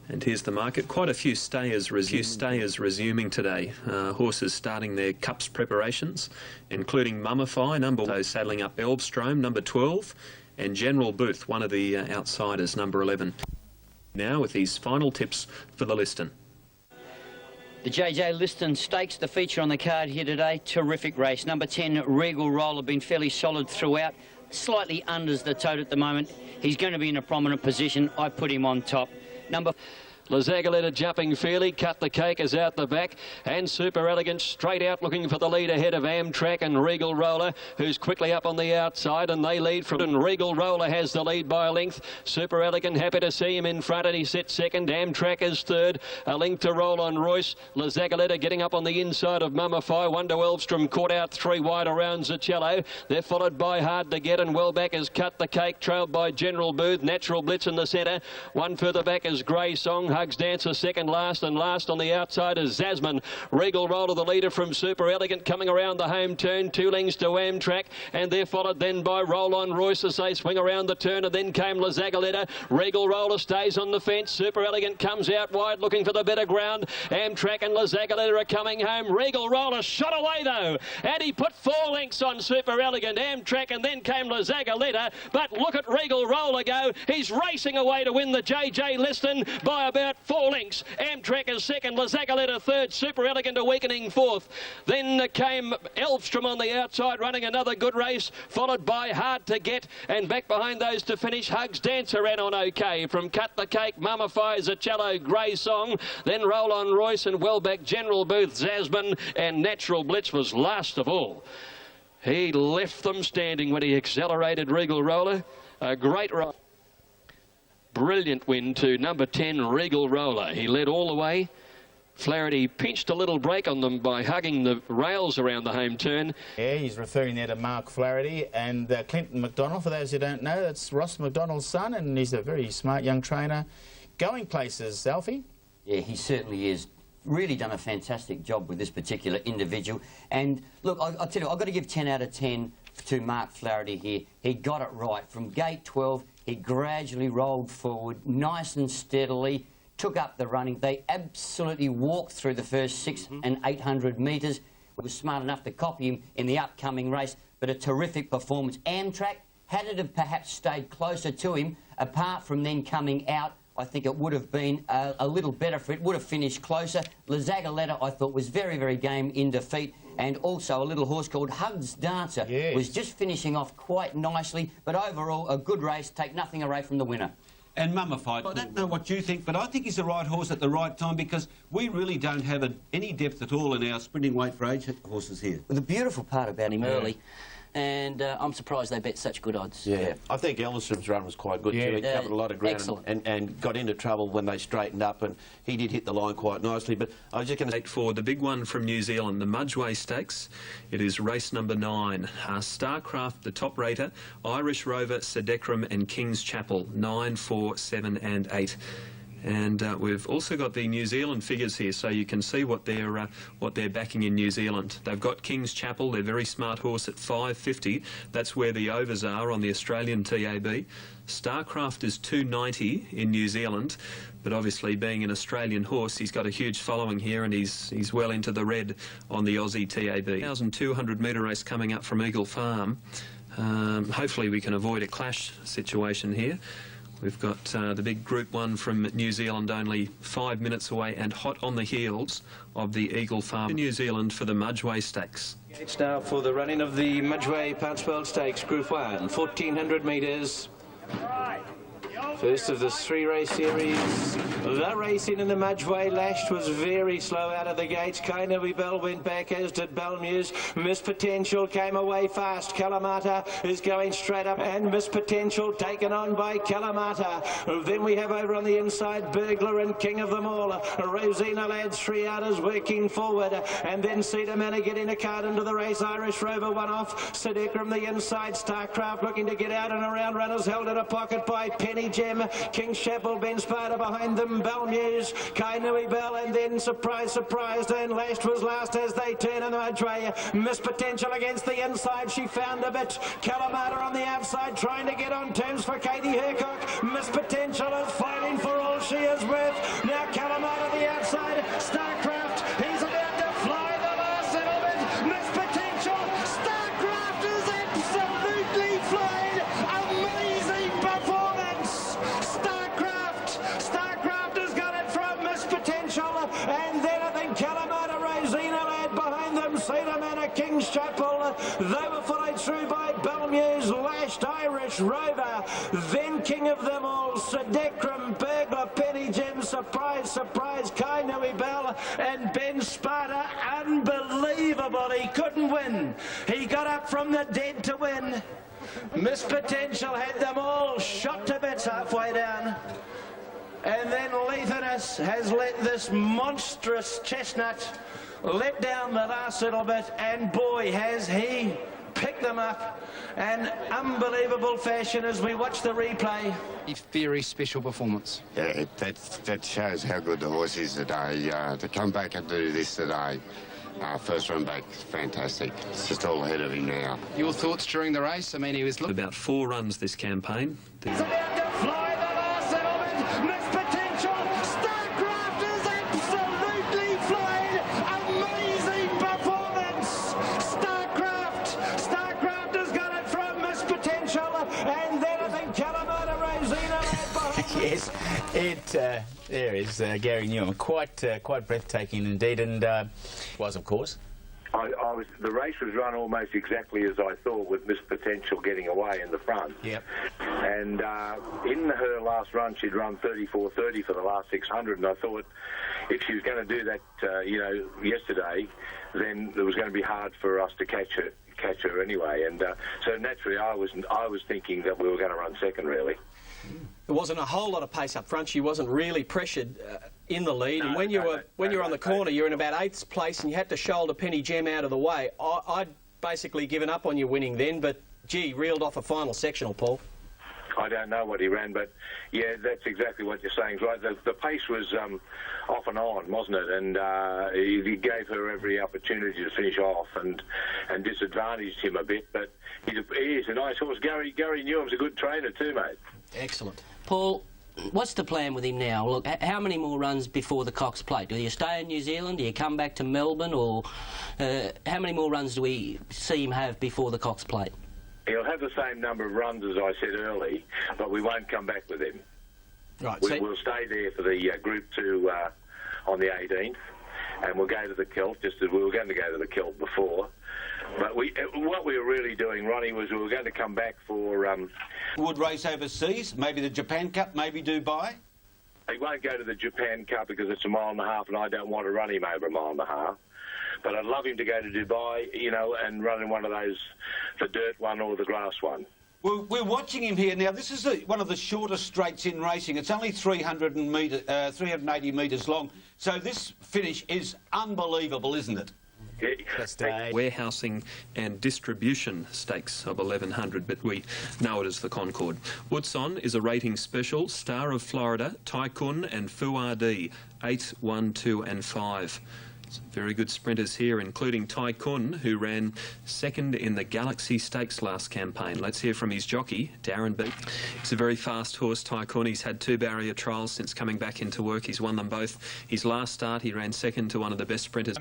And here's the market. Quite a few stayers resuming today. Horses starting their Cups preparations, including Mummify, number 1, saddling up Elvstrom, number 12, and General Booth, one of the outsiders, number 11. Now with these final tips for the Liston. The JJ Liston Stakes, the feature on the card here today. Terrific race. Number 10, Regal Roller, been fairly solid throughout. Slightly unders the tote at the moment. He's going to be in a prominent position. I put him on top. Number... La Zagaletta jumping fairly, Cut the Cake is out the back, and Super Elegant straight out looking for the lead ahead of Amtrak and Regal Roller, who's quickly up on the outside, and they lead from... And Regal Roller has the lead by a length. Super Elegant, happy to see him in front, and he sits second. Amtrak is third, a length to Roll on Royce. La Zagaletta getting up on the inside of Mummify. Wonder Elvstrom caught out 3 wide around Zachello. They're followed by Hard to Get, and well back is Cut the Cake, trailed by General Booth. Natural Blitz in the centre. One further back is Grey Song. Hugs Dancer second last, and last on the outside is Zasman. Regal Roller, the leader from Super Elegant, coming around the home turn. 2 lengths to Amtrak, and they're followed then by Roll on Royce as they swing around the turn, and then came La Zagaletta. Regal Roller stays on the fence. Super Elegant comes out wide looking for the better ground. Amtrak and La Zagaletta are coming home. Regal Roller shot away though, and he put 4 lengths on Super Elegant. Amtrak, and then came La Zagaletta, but look at Regal Roller go. He's racing away to win the JJ Liston by about 4 lengths. Amtrak is second, La Zagaletta third, Super Elegant Awakening fourth. Then came Elvstrom on the outside running another good race, followed by Hard to Get, and back behind those to finish Hugs Dancer ran on okay. From Cut the Cake, Mummify, Zachello, Grey Song, then Roll on Royce and well back General Booth, Zasman, and Natural Blitz was last of all. He left them standing when he accelerated Regal Roller. A great ride. Brilliant win to number 10, Regal Roller. He led all the way. Flaherty pinched a little break on them by hugging the rails around the home turn. Yeah, he's referring there to Mark Flaherty and Clinton McDonald. For those who don't know, that's Ross McDonald's son, and he's a very smart young trainer. Going places, Alfie? Yeah, he certainly is. Really done a fantastic job with this particular individual. And look, I'll tell you, I've got to give 10 out of 10 to Mark Flaherty here. He got it right. From gate 12, he gradually rolled forward, nice and steadily, took up the running. They absolutely walked through the first 600 and 800 metres. Was smart enough to copy him in the upcoming race, but a terrific performance. Amtrak, had it have perhaps stayed closer to him, apart from then coming out, I think it would have been a little better for it, would have finished closer. Lazagoletta, I thought, was very, very game in defeat, and also a little horse called Hugs Dancer was just finishing off quite nicely, but overall a good race, take nothing away from the winner. And Mummified, I don't know what you think, but I think he's the right horse at the right time because we really don't have any depth at all in our sprinting weight for age horses here. Well, the beautiful part about him early, and I'm surprised they bet such good odds. Yeah, I think Ellison's run was quite good too. He covered a lot of ground and got into trouble when they straightened up, and he did hit the line quite nicely. But I was just going to... For the big one from New Zealand, the Mudgeway Stakes, it is race number 9. Starcraft, the top rater, Irish Rover, Sedecrum and King's Chapel, 9, 4, 7 and 8. And we've also got the New Zealand figures here, so you can see what they're backing in New Zealand. They've got King's Chapel, their very smart horse, at 5.50. That's where the overs are on the Australian TAB. Starcraft is 2.90 in New Zealand, but obviously being an Australian horse, he's got a huge following here, and he's well into the red on the Aussie TAB. 1,200 metre race coming up from Eagle Farm. Hopefully we can avoid a clash situation here. We've got the big Group 1 from New Zealand only 5 minutes away and hot on the heels of the Eagle Farm. New Zealand for the Mudgeway Stakes. It's now for the running of the Mudgeway Partsworld Stakes Group 1, 1,400 metres. First of the 3-race series. The racing in the Mudgeway Lashed was very slow out of the gates. Kainoe Bell went back, as did Belmuse. Miss Potential came away fast. Kalamata is going straight up, and Miss Potential taken on by Kalamata. Then we have over on the inside Burglar and King of them All. Rosina Lads, 3 outers working forward, and then Cedar Manor getting a card into the race. Irish Rover one off. Sedecrum the inside. Starcraft looking to get out and around. Runners held in a pocket by Penny Gem. King's Chapel, Ben Sparta behind them, Belmuse, Kainoe Bell, and then Surprised, and Lashed was last as they turn in the Mudgeway. Miss Potential against the inside, she found a bit. Kalamata on the outside, trying to get on terms for Katie Hercock. Miss Potential is fighting for all she is worth. Now Kalamata the outside, Starcraft, he's about to fly the last little bit. Miss Potential, Starcraft is absolutely flying. Amazing performance. Starcraft has got it from Miss Potential, and then I think Kalamata, Rosina Lad behind them, Cedar Manor, King's Chapel. They were followed through by Belmuse, Lashed, Irish Rover, then King of them All, Sedecrum, Burglar, Penny Gem, Surprise, Kainoe Bell, and Ben Sparta. Unbelievable, he couldn't win. He got up from the dead to win. Miss Potential had them all shot to bits halfway down. And then Lethanus has let this monstrous chestnut let down the last little bit, and boy has he picked them up in unbelievable fashion as we watch the replay. A very special performance. Yeah, that shows how good the horse is today. To come back and do this today, first run back, fantastic. It's just all ahead of him now. Your thoughts during the race? I mean, he was... About 4 runs this campaign. He's about to fly the last little bit. Miss Potential, Starcraft is absolutely flying. Amazing performance. Starcraft has got it from Miss Potential, and then I think Kalamata, Rosina behind. Yes, there is Gary Newham. Quite breathtaking indeed, and was, of course. The race was run almost exactly as I thought, with Miss Potential getting away in the front. Yep. And in her last run, she'd run 34.30 for the last 600, and I thought if she was going to do that, yesterday, then it was going to be hard for us to catch her anyway. And so naturally, I was thinking that we were going to run second, really. There wasn't a whole lot of pace up front. She wasn't really pressured in the lead. No, and when you were on the corner, you're in about 8th place, and you had to shoulder Penny Gem out of the way. I'd basically given up on your winning then, but gee, reeled off a final sectional, Paul. I don't know what he ran, but yeah, that's exactly what you're saying, right? The pace was off and on, wasn't it? And he gave her every opportunity to finish off and disadvantaged him a bit. But he is a nice horse. Gary Newham's a good trainer too, mate. Excellent. Paul, what's the plan with him now? Look, how many more runs before the Cox Plate? Do you stay in New Zealand? Do you come back to Melbourne? Or how many more runs do we see him have before the Cox Plate? He'll have the same number of runs as I said early, but we won't come back with him. Right. We'll stay there for the Group 2 on the 18th, and we'll go to the Kilt, just as we were going to go to the Kilt before. But what we were really doing, Ronnie, was we were going to come back for... Would race overseas, maybe the Japan Cup, maybe Dubai? He won't go to the Japan Cup because it's a mile and a half, and I don't want to run him over a mile and a half. But I'd love him to go to Dubai, you know, and run in one of those, the dirt one or the grass one. We're watching him here now. This is one of the shortest straights in racing. It's only 380 metres long. So this finish is unbelievable, isn't it? Warehousing and distribution stakes of 1100, but we know it as the Concord. Woodson is a rating special. Star of Florida, Tycoon and Fuadi, 8, 1, 2 and 5. Some very good sprinters here, including Tycoon, who ran second in the Galaxy Stakes last campaign. Let's hear from his jockey, Darren B. He's a very fast horse, Tycoon. He's had 2 barrier trials since coming back into work. He's won them both. His last start, he ran second to one of the best sprinters.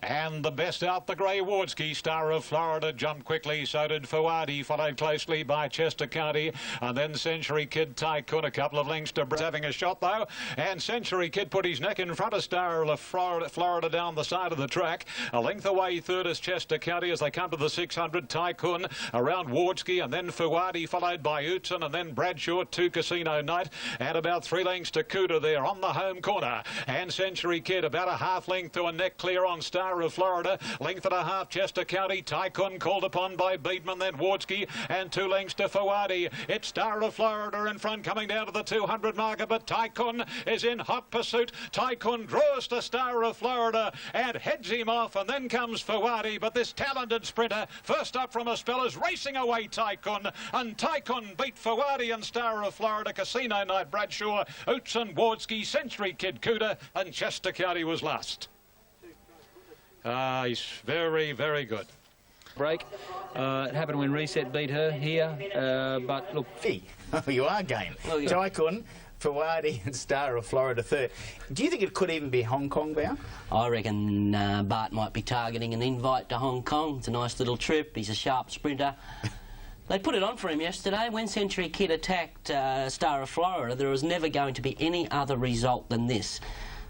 And the best out, the grey Wardski. Star of Florida jumped quickly, so did Fuadi, followed closely by Chester County, and then Century Kid, Tycoon, a couple of lengths to having a shot though, and Century Kid put his neck in front of Star of Florida down the side of the track. A length away third is Chester County as they come to the 600. Tycoon around Wardski, and then Fuadi followed by Utzon, and then Bradshaw to Casino Night, and about 3 lengths to Cuda there on the home corner. And Century Kid about a half length to a neck clear on Star of Florida. Length and a half Chester County. Tycoon called upon by Beedman, then Wardski, and 2 lengths to Fuadi. It's Star of Florida in front coming down to the 200 marker, but Tycoon is in hot pursuit. Tycoon draws to Star of Florida and heads him off, and then comes Fuadi, but this talented sprinter, first up from a spell, is racing away Tycoon, and Tycoon beat Fuadi and Star of Florida, Casino Night, Bradshaw, Utzon, Wardski, Century Kid, Cuda, and Chester County was last. He's very, very good. Break. It happened when Reset beat her here, but look... You are game. Well, Tycoon, Fuadi and Star of Florida third. Do you think it could even be Hong Kong bound? I reckon Bart might be targeting an invite to Hong Kong. It's a nice little trip. He's a sharp sprinter. They put it on for him yesterday. When Century Kid attacked Star of Florida, there was never going to be any other result than this.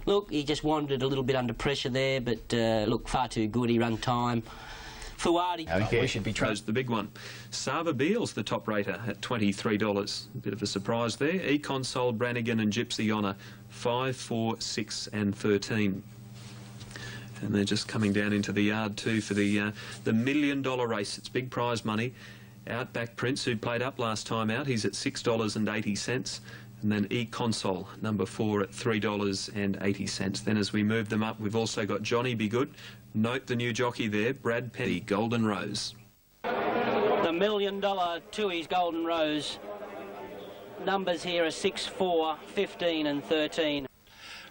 Look, he just wandered a little bit under pressure there, but look, far too good. He run time. Fuadi. We should be trusted. The big one. Sava Beale's the top rater at $23. A bit of a surprise there. E-Console, Brannigan and Gypsy Honor, 5, 4, 6 and 13. And they're just coming down into the yard too for the $1 million race. It's big prize money. Outback Prince, who played up last time out, he's at $6.80. And then E-Console, number 4 at $3.80. Then as we move them up, we've also got Johnny Be Good. Note the new jockey there, Brad Penny, Golden Rose. The $1 million Tui's Golden Rose. Numbers here are 6, 4, 15 and 13.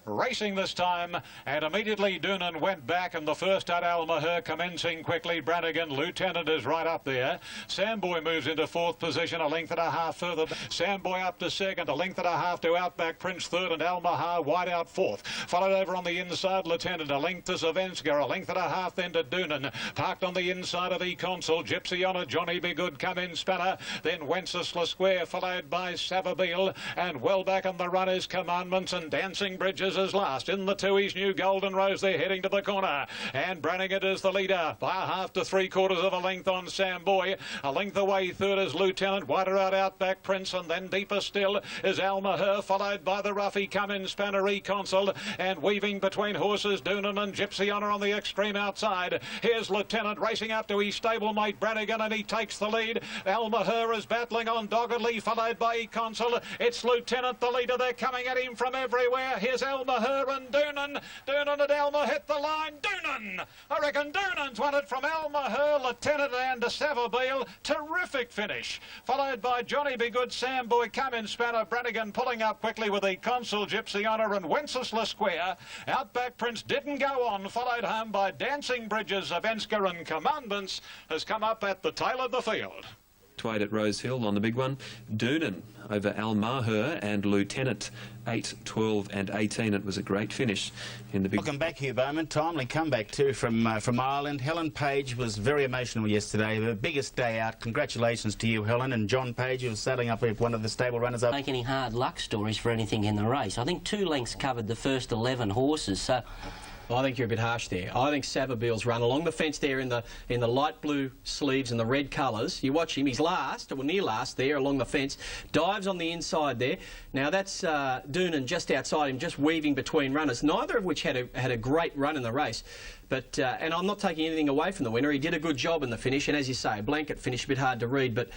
Racing this time, and immediately Doonan went back, and the first at Almaher commencing quickly. Brannigan, Lieutenant, is right up there. Samboy moves into 4th position, a length and a half further. Samboy up to 2nd, a length and a half to Outback Prince 3rd, and Almaher wide out 4th. Followed over on the inside, Lieutenant, a length to Zavenska, a length and a half then to Doonan. Parked on the inside of E-Consul, Gypsy Honor, Johnny Be Good, come in Spanner, then Wenceslas Square, followed by Savabeel, and well back on the run is Commandments, and Dancing Bridges is last. In the Tui's new Golden Rose, they're heading to the corner, and Brannigan is the leader by a half to 3/4 of a length on Samboy. A length away third is Lieutenant, wider out Outback Prince, and then deeper still is Almaher, followed by the roughie come in Spanner, E-Consul, and weaving between horses Doonan and Gypsy Honor on the extreme outside. Here's Lieutenant racing up to his stablemate Brannigan, and he takes the lead. Almaher is battling on doggedly, followed by E-Consul. It's Lieutenant the leader. They're coming at him from everywhere. Here's Almaher and Doonan. Doonan and Alma hit the line. Doonan! I reckon Doonan's won it from Almaher, Lieutenant and Savabeel. Terrific finish. Followed by Johnny Be Good, Samboy, come in Spanner, Brannigan pulling up quickly with E-Consul, Gypsy Honor and Wenceslas Square. Outback Prince didn't go on, followed home by Dancing Bridges, Zavenska and Commandments, has come up at the tail of the field. Twade at Rosehill on the big one. Doonan over Al Maher and Lieutenant 8, 12 and 18. It was a great finish in the big... Welcome back, Hugh Bowman. Timely comeback too from Ireland. Helen Page was very emotional yesterday. The biggest day out. Congratulations to you, Helen. And John Page, who was saddling up with one of the stable runners up. Make any hard luck stories for anything in the race. I think 2 lengths covered the first 11 horses, so... I think you're a bit harsh there. I think Savabeel's run along the fence there in the light blue sleeves and the red colours. You watch him, he's last, or near last there along the fence, dives on the inside there. Now that's Doonan just outside him, just weaving between runners, neither of which had a great run in the race. But and I'm not taking anything away from the winner. He did a good job in the finish, and as you say, a blanket finish, a bit hard to read, but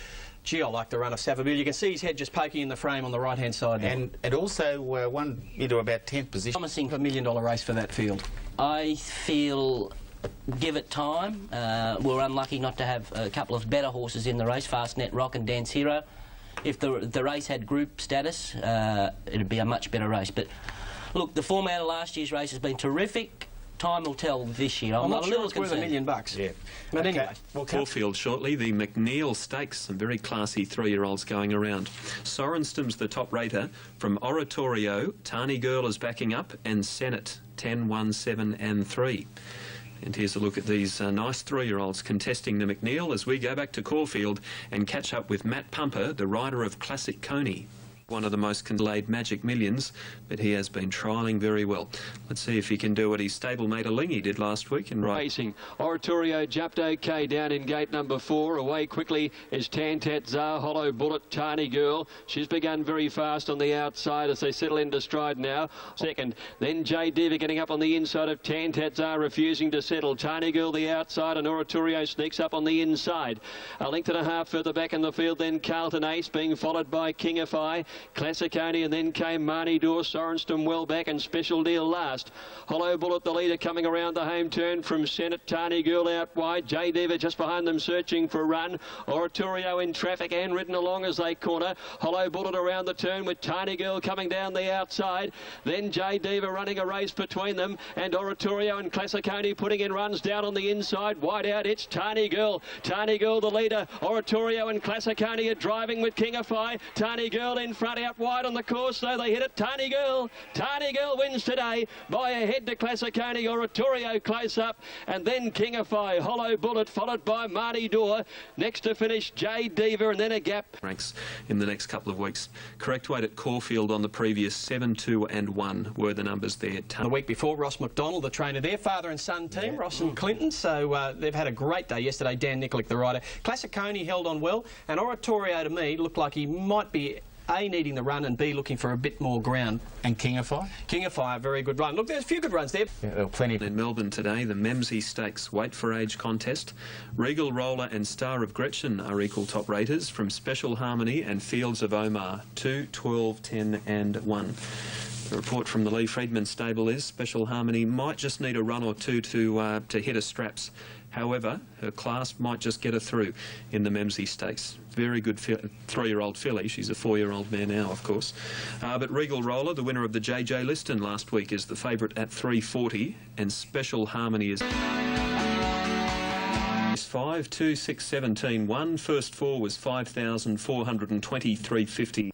gee, I like the run of Savabeel. You can see his head just poking in the frame on the right-hand side there. And it also won into about 10th position. Promising $1 million race for that field. I feel, give it time. We're unlucky not to have a couple of better horses in the race, Fastnet Rock and Dance Hero. If the race had group status, it'd be a much better race. But look, the format of last year's race has been terrific. Time will tell this year. I'm not sure it's worth $1 million. Yeah. But anyway. Well, Caulfield shortly. The McNeil Stakes, some very classy 3-year-olds going around. Sorenstam's the top rater. From Oratorio, Tani Girl is backing up, and Senate 10, 1, 7 and 3. And here's a look at these nice 3-year-olds contesting the McNeil as we go back to Caulfield and catch up with Matt Pumper, the rider of Classic Coney. One of the most condelayed Magic Millions, but he has been trialling very well. Let's see if he can do what his stablemate Alingi did last week in racing. Oratorio jumped okay down in gate number 4. Away quickly is Tantat Zar, Hollow Bullet, Tani Girl. She's begun very fast on the outside as they settle into stride now. Second, then J Diva getting up on the inside of Tantat Zar, refusing to settle. Tani Girl the outside, and Oratorio sneaks up on the inside. A length and a half further back in the field, then Carlton Ace being followed by Kingify, Classiconi, and then came Marnie Dore, Sorenstam well back, and Special Deal last. Hollow Bullet the leader coming around the home turn from Senate. Tani Girl out wide. J Diva just behind them searching for a run. Oratorio in traffic and ridden along as they corner. Hollow Bullet around the turn with Tani Girl coming down the outside. Then J Diva running a race between them, and Oratorio and Classiconi putting in runs down on the inside. Wide out, it's Tani Girl. Tani Girl the leader. Oratorio and Classiconi are driving with Kingify. Tani Girl in front out wide on the course, so they hit it. Tani Girl wins today by a head to Classiconi. Oratorio close up, and then Kingify. Hollow Bullet followed by Marty Dore. Next to finish J Diva, and then a gap. Ranks in the next couple of weeks. Correct weight at Caulfield on the previous 7, 2 and 1 were the numbers there. The week before, Ross McDonald, the trainer there, father and son team, Ross and Clinton, so they've had a great day yesterday. Dan Nikolic, the rider. Classiconi held on well, and Oratorio to me looked like he might be A, needing the run, and B, looking for a bit more ground. And Kingify? Kingify, a very good run. Look, there's a few good runs there. Yeah, there were plenty. In Melbourne today, the Memsey Stakes Weight for Age contest. Regal Roller and Star of Gretchen are equal top raters from Special Harmony and Fields of Omar, 2, 12, 10 and 1. The report from the Lee Friedman stable is Special Harmony might just need a run or two to hit her straps. However, her class might just get her through in the Memsey Stakes. Very good 3-year-old filly. She's a 4-year-old mare now, of course. But Regal Roller, the winner of the JJ Liston last week, is the favourite at 340, and Special Harmony is 5, 2, 6, 17, 1. First 4 was 5,423.50.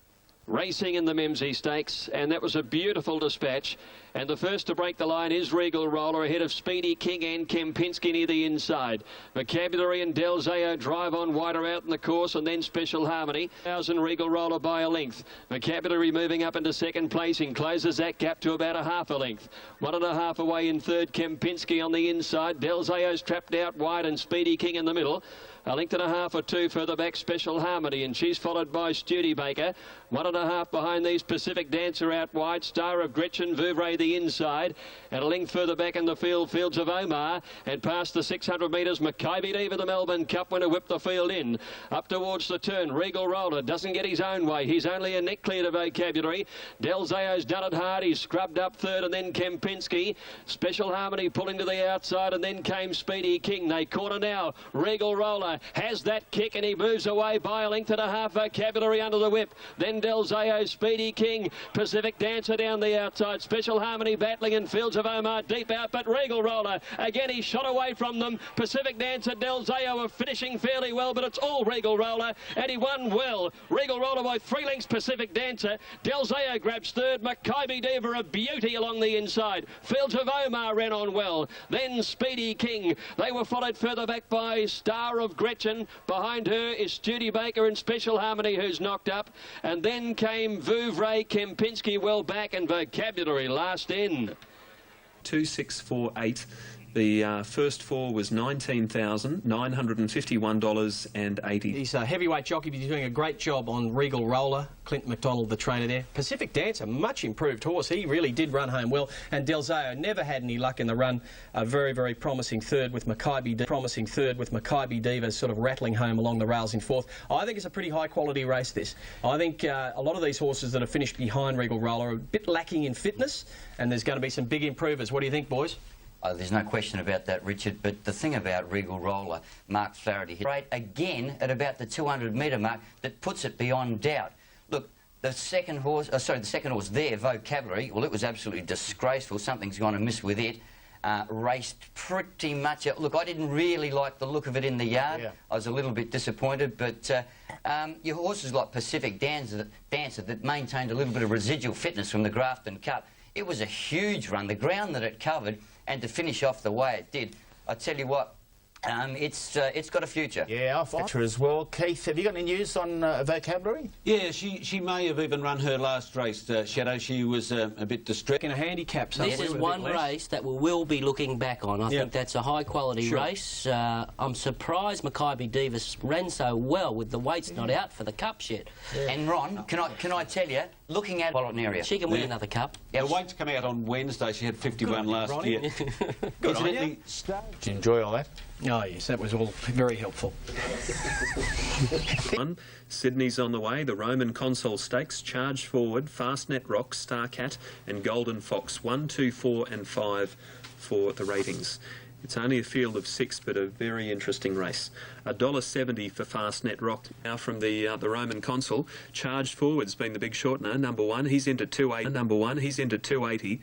Racing in the Memsey Stakes, and that was a beautiful dispatch. And the first to break the line is Regal Roller, ahead of Speedy King and Kempinski near the inside. Vocabulary and Del Zao drive on wider out in the course, and then Special Harmony. 1,000 Regal Roller by a length. Vocabulary moving up into second placing, closes that gap to about a half a length. 1.5 away in third, Kempinski on the inside. Del Zao's trapped out wide, and Speedy King in the middle. 1.5 or 2 further back, Special Harmony, and she's followed by Studebaker. 1.5 behind these, Pacific Dancer out wide. Star of Gretchen, Vouvray the inside, and a length further back in the field, Fields of Omar, and past the 600 metres, Makybe Diva, the Melbourne Cup winner, whipped the field in. Up towards the turn, Regal Roller doesn't get his own way. He's only a neck clear to Vocabulary. Del Zao's done it hard. He's scrubbed up third, and then Kempinski. Special Harmony pulling to the outside, and then came Speedy King. They corner now. Regal Roller has that kick, and he moves away by a length and a half. Vocabulary under the whip. Then Del Zao, Speedy King, Pacific Dancer down the outside. Special Harmony Harmony battling in Fields of Omar deep out, but Regal Roller, again he shot away from them. Pacific Dancer, Del Zeo are finishing fairly well, but it's all Regal Roller, and he won well. Regal Roller by 3 lengths, Pacific Dancer. Del Zeo grabs third, Mackay Diva a beauty along the inside. Fields of Omar ran on well. Then Speedy King. They were followed further back by Star of Gretchen. Behind her is Studebaker and Special Harmony, who's knocked up. And then came Vouvray, Kempinski well back, and Vocabulary last in. 2648. The first 4 was $19,951.80. He's a heavyweight jockey, but he's doing a great job on Regal Roller. Clint McDonald, the trainer there. Pacific Dancer, much improved horse. He really did run home well. And Del Zeo never had any luck in the run. A very, very promising third with Mackay Diva sort of rattling home along the rails in fourth. I think it's a pretty high-quality race, this. I think a lot of these horses that have finished behind Regal Roller are a bit lacking in fitness, and there's going to be some big improvers. What do you think, boys? There's no question about that, Richard, but the thing about Regal Roller, Mark Flaherty hit right again at about the 200-metre mark that puts it beyond doubt. Look, the second horse there, Vocabulary, well, it was absolutely disgraceful. Something's gone amiss with it. Raced pretty much... Look, I didn't really like the look of it in the yard. Yeah. I was a little bit disappointed, but your horses like Pacific Dancer that maintained a little bit of residual fitness from the Grafton Cup, it was a huge run. The ground that it covered, and to finish off the way it did, I tell you what, it's got a future. Yeah, I'll feature as well. Keith, have you got any news on Vocabulary? Yeah, she may have even run her last race, Shadow. She was a bit distressed. In a handicap somewhere. This is one race that we will be looking back on. I think that's a high-quality race. I'm surprised Mackay Davis ran so well with the weights not out for the cups yet. Yeah. And Ron, can I tell you, looking at Bolton area, she can win another cup. The weights come out on Wednesday. She had 51 last year. Good on you. Did you enjoy all that? Oh, yes, that was all very helpful. Sydney's on the way. The Roman Consul Stakes, Charge Forward, Fastnet Rock, Starcat and Golden Fox. 1, 2, 4 and 5 for the ratings. It's only a field of 6, but a very interesting race. $1.70 for Fastnet Rock. Now from the Roman Consul, Charged Forward's been the big shortener. Number 1, he's into 280.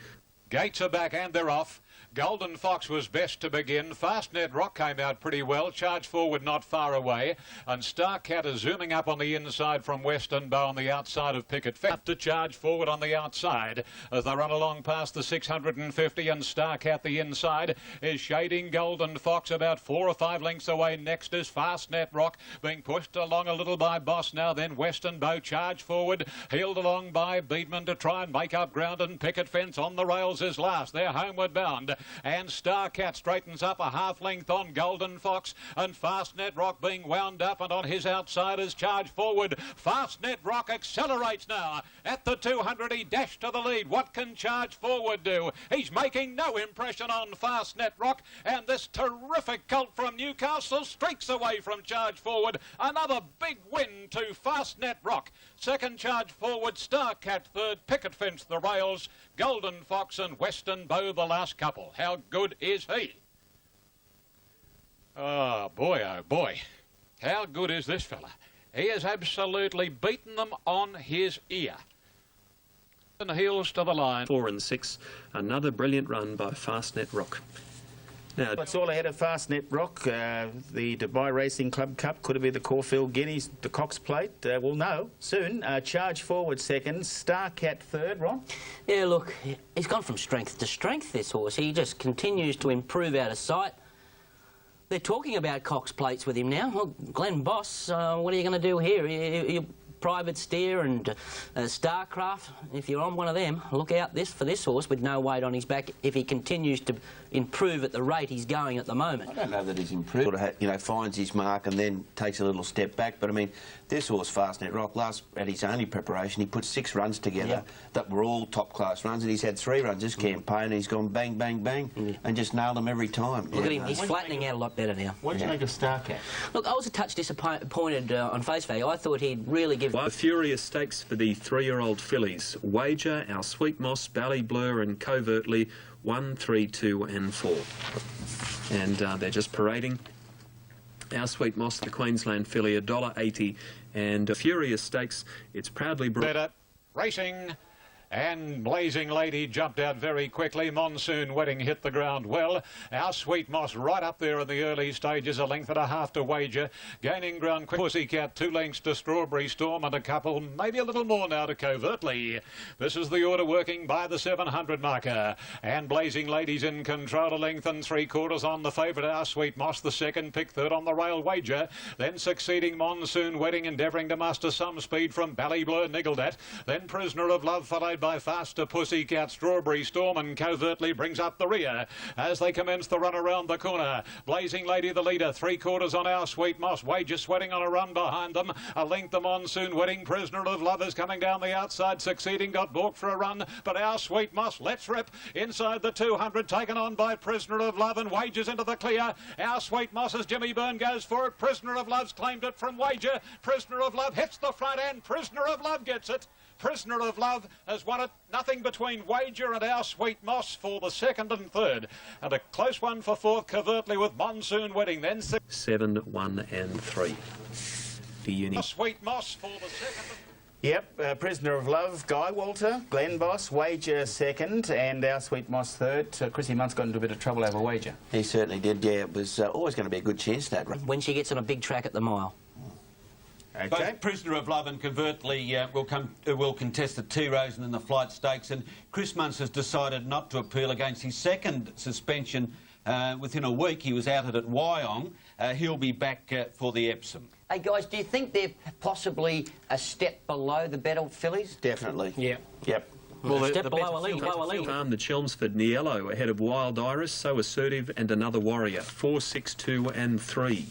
Gates are back and they're off. Golden Fox was best to begin. Fastnet Rock came out pretty well. Charge Forward not far away. And Starcat is zooming up on the inside from Western Bow on the outside of Picket Fence. To Charge Forward on the outside as they run along past the 650, and Starcat the inside is shading Golden Fox about 4 or 5 lengths away. Next is Fastnet Rock being pushed along a little by Boss now. Then Western Bow, Charge Forward, heeled along by Beedman to try and make up ground, and Picket Fence on the rails is last. They're homeward bound. And Starcat straightens up a half length on Golden Fox, and Fastnet Rock being wound up, and on his outside is Charge Forward. Fastnet Rock accelerates now. At the 200 he dashed to the lead. What can Charge Forward do? He's making no impression on Fastnet Rock, and this terrific colt from Newcastle streaks away from Charge Forward. Another big win to Fastnet Rock. Second, Charge Forward, Starcat third, Picket Fence the rails, Golden Fox and Western Bow the last couple. How good is he? Oh boy. How good is this fella? He has absolutely beaten them on his ear. And heels to the line. 4 and 6. Another brilliant run by Fastnet Rock. Now, it's all ahead of Fastnet Rock. The Dubai Racing Club Cup, could it be the Caulfield Guineas, the Cox Plate? We'll know soon. Charge Forward second, Starcat third, Ron? Yeah, look, he's gone from strength to strength, this horse. He just continues to improve out of sight. They're talking about Cox Plates with him now. Well, Glenn Boss, what are you going to do here? You Private Steer and Starcraft, if you're on one of them, look out for this horse with no weight on his back if he continues to improve at the rate he's going at the moment. I don't know that he's improved. Sort of, finds his mark and then takes a little step back. But, I mean, this horse, Fastnet Rock, at his only preparation, he put 6 runs together that were all top-class runs, and he's had 3 runs this campaign, and he's gone bang, bang, bang, and just nailed them every time. Look at him, he's flattening out a lot better now. What did you make of Starcat? Look, I was a touch disappointed on face value. I thought he'd really give... The Furious Stakes for the 3-year-old fillies. Wager, Our Sweet Moss, Bally Blur and Covertly, 1, 3, 2 and 4. And they're just parading. Our Sweet Moss, the Queensland filly, $1.80. And Furious Stakes, it's proudly brought... Better racing. And Blazing Lady jumped out very quickly. Monsoon Wedding hit the ground well. Our Sweet Moss right up there in the early stages, a length and a half to Wager. Gaining ground quick. Pussycat 2 lengths to Strawberry Storm and a couple, maybe a little more now to Covertly. This is the order working by the 700 marker. And Blazing Lady's in control, a length and 3/4 on the favourite, Our Sweet Moss. The second pick, third on the rail, Wager. Then succeeding Monsoon Wedding, endeavouring to muster some speed from Ballyblur, niggled at. Then Prisoner of Love, followed by Faster Pussycat, Strawberry Storm, and Covertly brings up the rear as they commence the run around the corner. Blazing Lady the leader, 3/4 on Our Sweet Moss. Wager sweating on a run behind them. A length the Monsoon Wedding. Prisoner of Love is coming down the outside, succeeding, got balked for a run, but Our Sweet Moss, let's rip inside the 200, taken on by Prisoner of Love, and Wagers into the clear. Our Sweet Moss as Jimmy Byrne goes for it. Prisoner of Love's claimed it from Wager. Prisoner of Love hits the front end. Prisoner of Love gets it. Prisoner of Love has won it. Nothing between Wager and Our Sweet Moss for the second and third. And a close one for fourth, Covertly with Monsoon Wedding. Then 7, 1 and 3. The uni. Sweet Moss for the second. Yep, Prisoner of Love, Guy Walter, Glenn Boss, Wager second, and Our Sweet Moss third. Chrissy Muntz got into a bit of trouble over Wager. He certainly did, yeah. It was always going to be a good chance, that run. When she gets on a big track at the mile. Okay. Both Prisoner of Love and Covertly will contest the T-Rose and then the Flight Stakes, and Chris Muntz has decided not to appeal against his second suspension within a week. He was outed at Wyong. He'll be back for the Epsom. Hey, guys, do you think they're possibly a step below the Battle Fillies? Definitely. Yeah. Yep. Well, a step below elite. Farm, the Chelmsford Niello ahead of Wild Iris, So Assertive and Another Warrior. 4, 6, 2 and 3.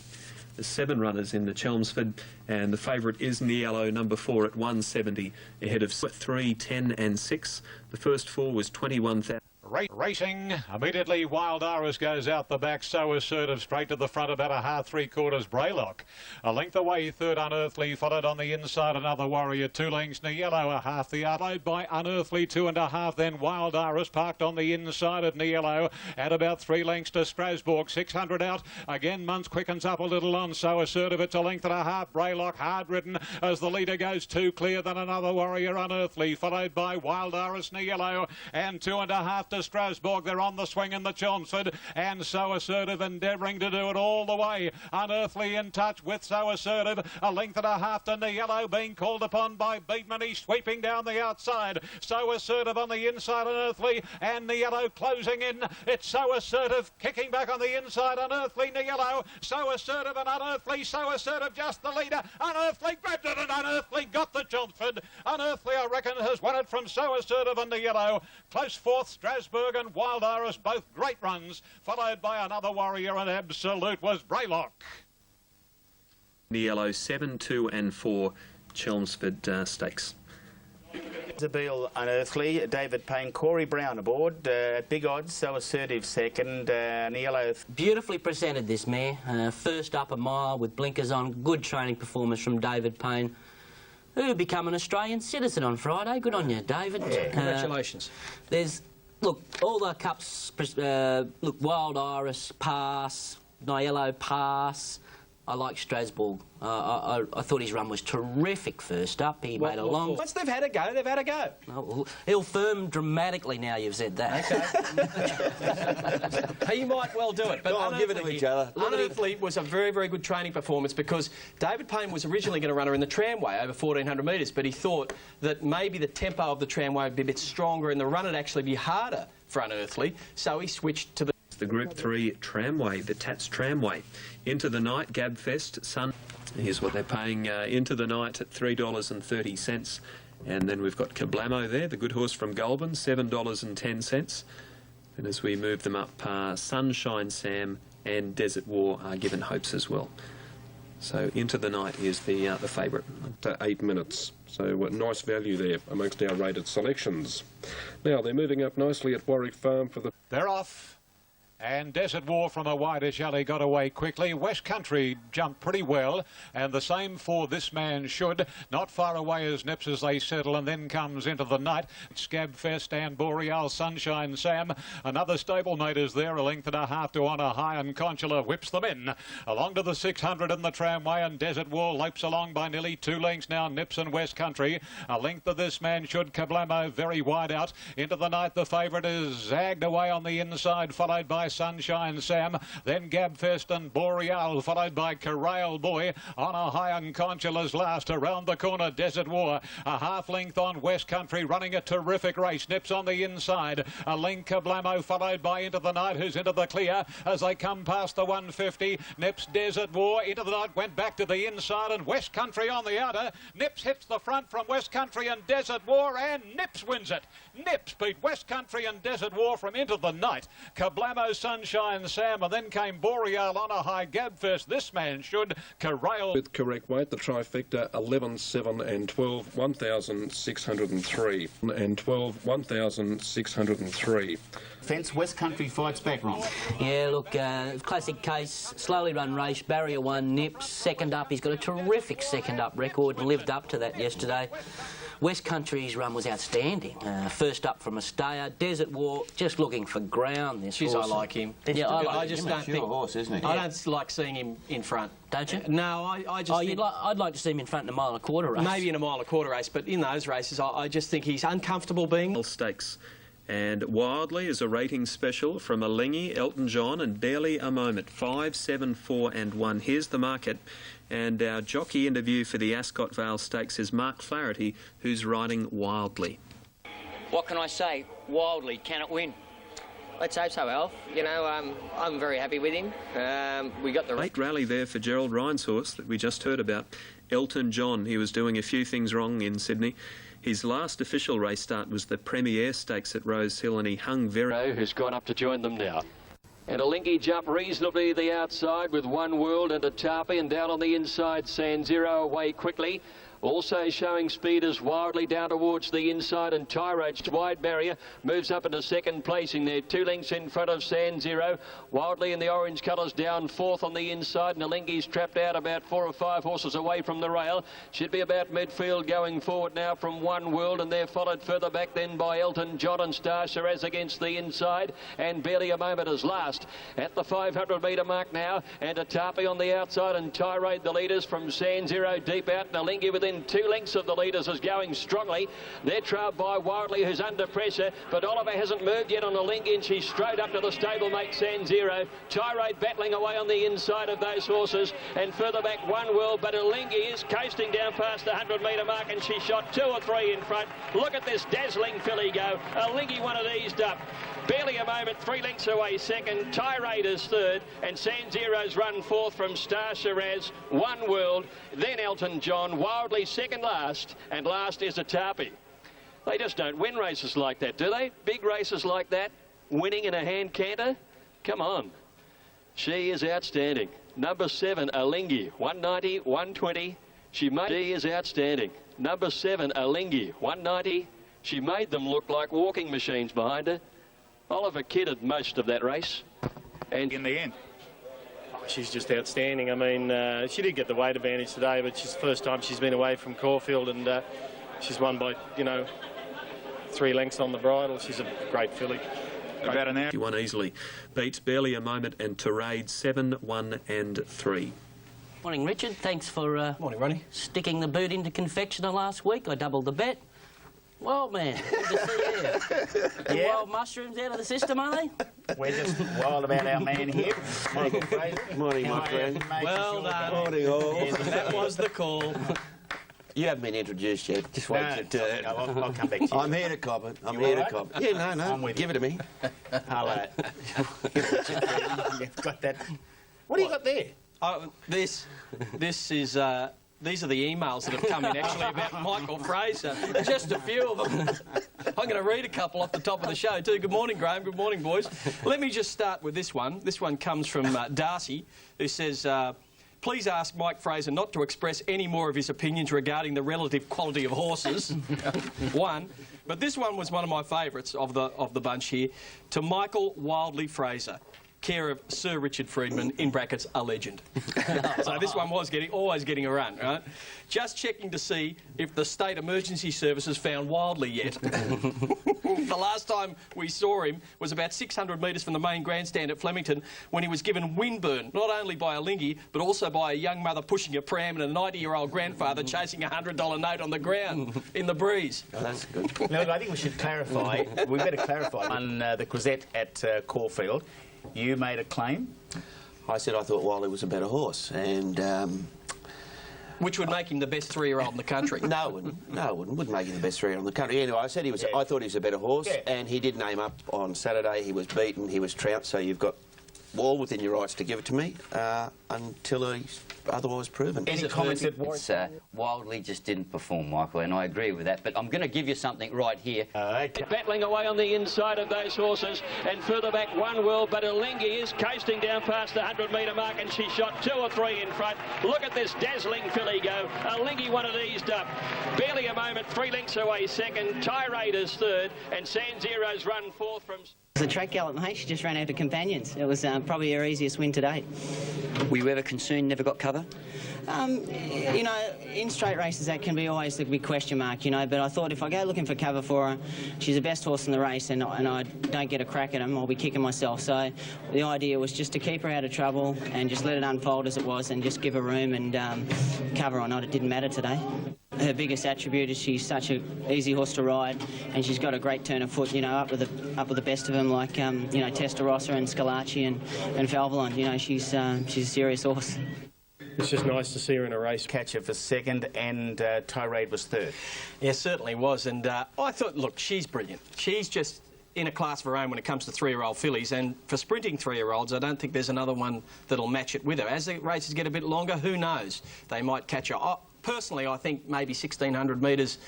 The 7 runners in the Chelmsford, and the favourite is Niello, number 4 at 170, ahead of 3, 10 and 6. The first 4 was 21,000. Racing, immediately Wild Iris goes out the back, So Assertive straight to the front, about a half, 3/4 Braylock. A length away, third Unearthly, followed on the inside Another Warrior, 2 lengths, Niello a half the yard, followed by Unearthly 2 1/2, then Wild Iris parked on the inside of Niello at about 3 lengths to Strasbourg, 600 out, again Muntz quickens up a little on So Assertive, it's a length and a half, Braylock hard ridden as the leader goes 2 clear, then Another Warrior Unearthly, followed by Wild Iris, Niello, and 2 1/2 to Strasbourg. They're on the swing in the Chelmsford, and So Assertive endeavouring to do it all the way. Unearthly in touch with So Assertive, a length and a half to Niello, being called upon by Beatman. He's sweeping down the outside. So Assertive on the inside, Unearthly, and Niello closing in. It's So Assertive kicking back on the inside, Unearthly, Niello, So Assertive and Unearthly. So Assertive just the leader. Unearthly grabbed it, and Unearthly got the Chelmsford. Unearthly, I reckon, has won it from So Assertive and Niello. Close fourth, Strasbourg and Wild Iris, both great runs, followed by Another Warrior, and Absolute was Braylock. Niello 7, 2 and 4 Chelmsford Stakes. Zabeel Unearthly, David Payne, Corey Brown aboard, big odds, So Assertive second, Niello. Beautifully presented, this mare. First up a mile with blinkers on. Good training performance from David Payne, who become an Australian citizen on Friday. Good on you, David. Yeah, congratulations. Look, all the cups, look, Wild Iris, pass, Niello, pass. I like Strasbourg. I thought his run was terrific first up. He made a long... Once they've had a go, they've had a go. Oh, well, he'll firm dramatically now you've said that. Okay. He might well do it. But Go on, give it to each other. Unearthly was a very, very good training performance, because David Payne was originally going to run her in the tramway over 1,400 metres, but he thought that maybe the tempo of the tramway would be a bit stronger and the run would actually be harder for Unearthly, so he switched to the Group 3 Tramway, the Tats Tramway. Into the Night, Gabfest, Sun. Here's what they're paying Into the Night at $3.30. And then we've got Kablamo there, the good horse from Goulburn, $7.10. And as we move them up, Sunshine Sam and Desert War are given hopes as well. So Into the Night is the favourite. 8 minutes. So nice value there amongst our rated selections. Now they're moving up nicely at Warwick Farm for the... They're off. And Desert War from a wider alley got away quickly. West Country jumped pretty well, and the same for This Man Should. Not far away as Nips as they settle, and then comes into the night. Scabfest and Boreal Sunshine Sam. Another stablemate is there, a length and a half to Honour High, and Conchula whips them in. Along to the 600 in the tramway, and Desert War lopes along by nearly 2 lengths now. Nips and West Country. A length of This Man Should. Kablamo very wide out. Into the night, the favourite is zagged away on the inside, followed by Sunshine Sam, then Gabfest and Boreal, followed by Corral Boy. Honour High and Conchula's last. Around the corner, Desert War, a half length on West Country, running a terrific race. Nips on the inside, a length Kablamo, followed by Into the Night, who's into the clear as they come past the 150. Nips, Desert War, Into the Night went back to the inside, and West Country on the outer. Nips hits the front from West Country and Desert War, and Nips wins it. Nips beat West Country and Desert War from Into the Night. Kablamo, Sunshine Sam, and then came Boreal, Honour High, Gabfest, This Man Should, Corral. With correct weight, the trifecta 11, 7 and 12, 1,603. And 12, 1,603. Fence, West Country fights back, wrong. Yeah, look, classic case, slowly run race, barrier 1, Nips, second up. He's got a terrific second up record and lived up to that yesterday. West Country's run was outstanding. First up from a stayer. Desert War just looking for ground. This Jeez, horse. I like him. Yeah, I just don't think. horse, isn't he? I don't like seeing him in front. Don't you? No, I just. Oh, think I'd like to see him in front in a mile and a quarter race. maybe in a mile and a quarter race, but in those races, I just think he's uncomfortable being. Stakes. And Wildly is a rating special from Alinghi, Elton John, and Barely a Moment. 5, 7, 4 and 1. Here's the market. And our jockey interview for the Ascot Vale Stakes is Mark Flaherty, who's riding Wildly. What can I say? Wildly, can it win? Let's hope so, Alf. You know, I'm very happy with him. We got the... Late rally there for Gerald Ryan's horse that we just heard about. Elton John, he was doing a few things wrong in Sydney. His last official race start was the Premier Stakes at Rose Hill, and he hung very... Who's gone up to join them now. And Alinghi jump reasonably to the outside with One World and a Tarpy, and down on the inside, San Zero away quickly. Also showing speed is Wildly down towards the inside, and Tirage, wide barrier, moves up into second placing there. 2 lengths in front of San Zero. Wildly in the orange colours down fourth on the inside, and Alinghi's trapped out about 4 or 5 horses away from the rail. Should be about midfield going forward now from One World, and they're followed further back then by Elton John and Star Shiraz against the inside, and Barely a Moment is last. At the 500 metre mark now, and a Tarpy on the outside, and Tirade the leaders from San Zero deep out, and Alinghi within 2 lengths of the leaders is going strongly. They're trailed by Wildly, who's under pressure, but Oliver hasn't moved yet on Alinghi, and she's straight up to the stablemate San Zero. Tirade battling away on the inside of those horses, and further back One World, but Alinghi is coasting down past the 100 metre mark, and she shot 2 or 3 in front. Look at this dazzling filly go. Alinghi one of eased up. Barely a Moment, 3 lengths away second. Tirade is third, and San Zero's run fourth from Star Shiraz, One World, then Elton John. Wildly second last, and last is a Tarpy. They just don't win races like that, do they? Big races like that, winning in a hand canter? Come on. She is outstanding. Number 7, Alinghi, 190, 120. She is outstanding. Number 7, Alinghi, 190. She made them look like walking machines behind her. Oliver kidded most of that race. And in the end, she's just outstanding. I mean, she did get the weight advantage today, but it's the first time she's been away from Caulfield, and she's won by, 3 lengths on the bridle. She's a great filly. About an hour. She won easily. Beats Barely a Moment and Tirade 7, 1 and 3. Morning, Richard. Thanks for morning, Ronnie. Sticking the boot into confectioner last week. I doubled the bet. Well, man, good to see you. The wild mushrooms out of the system, are they? We're just wild about our man here. Michael Fraser. Morning, my friend. Well done. Morning, all. That was the call. You haven't been introduced yet. Just wait. I'll come back to you. I'm here to cop it. I'm here to cop it. Yeah, no. I'm with Give it to me. I'll, you've got that. What do you got there? This is... These are the emails that have come in, actually, about Michael Fraser. Just a few of them. I'm going to read a couple off the top of the show, too. Good morning, Graham. Good morning, boys. Let me just start with this one. This one comes from Darcy, who says, please ask Mike Fraser not to express any more of his opinions regarding the relative quality of horses. One. But this one was one of my favourites of the bunch here. To Michael Wildly Fraser. care of Sir Richard Freedman, in brackets, a legend. So this one was always getting a run, right? Just checking to see if the State Emergency Services found Wildly yet. The last time we saw him was about 600 metres from the main grandstand at Flemington, when he was given windburn, not only by a lingy, but also by a young mother pushing a pram and a 90-year-old grandfather chasing a $100 note on the ground in the breeze. Oh, that's good. No, I think we should clarify. We better clarify on the Crozette at Caulfield. You made a claim. I said I thought Wildly was a better horse, and which would make him the best 3-year-old in the country. No, it wouldn't. No, it wouldn't make him the best 3-year-old in the country. Anyway, I said he was. I thought he was a better horse, and he did name up on Saturday. He was beaten. He was trounced. So you've got all within your rights to give it to me until he's otherwise proven. Any comments that Wildly just didn't perform, Michael, and I agree with that. But I'm going to give you something right here. Battling away on the inside of those horses, and further back One World, but Alingi is coasting down past the 100-metre mark, and she shot 2 or 3 in front. Look at this dazzling filly go. Alingi won it eased up. Barely a moment, 3 lengths away second. Tirade is third, and Sanzero's run fourth from... The track gallop, mate, she just ran out of companions. It was probably her easiest win to date. Were you ever concerned, never got cover? You know, in straight races that can be always the big question mark, you know, but I thought if I go looking for cover for her, she's the best horse in the race, and I don't get a crack at him, I'll be kicking myself. So the idea was just to keep her out of trouble and just let it unfold as it was and just give her room and cover or not, it didn't matter today. Her biggest attribute is she's such an easy horse to ride, and she's got a great turn of foot, you know, up with the best of them, like, you know, Testarossa and Scalacci and Valvalon. You know, she's a serious horse. It's just nice to see her in a race. Catcher for second, and Tirade was third. Yeah, certainly was. And I thought, look, she's brilliant. She's just in a class of her own when it comes to 3-year-old fillies, and for sprinting 3-year-olds, I don't think there's another one that'll match it with her. As the races get a bit longer, who knows? They might catch her. Personally, I think maybe 1,600 metres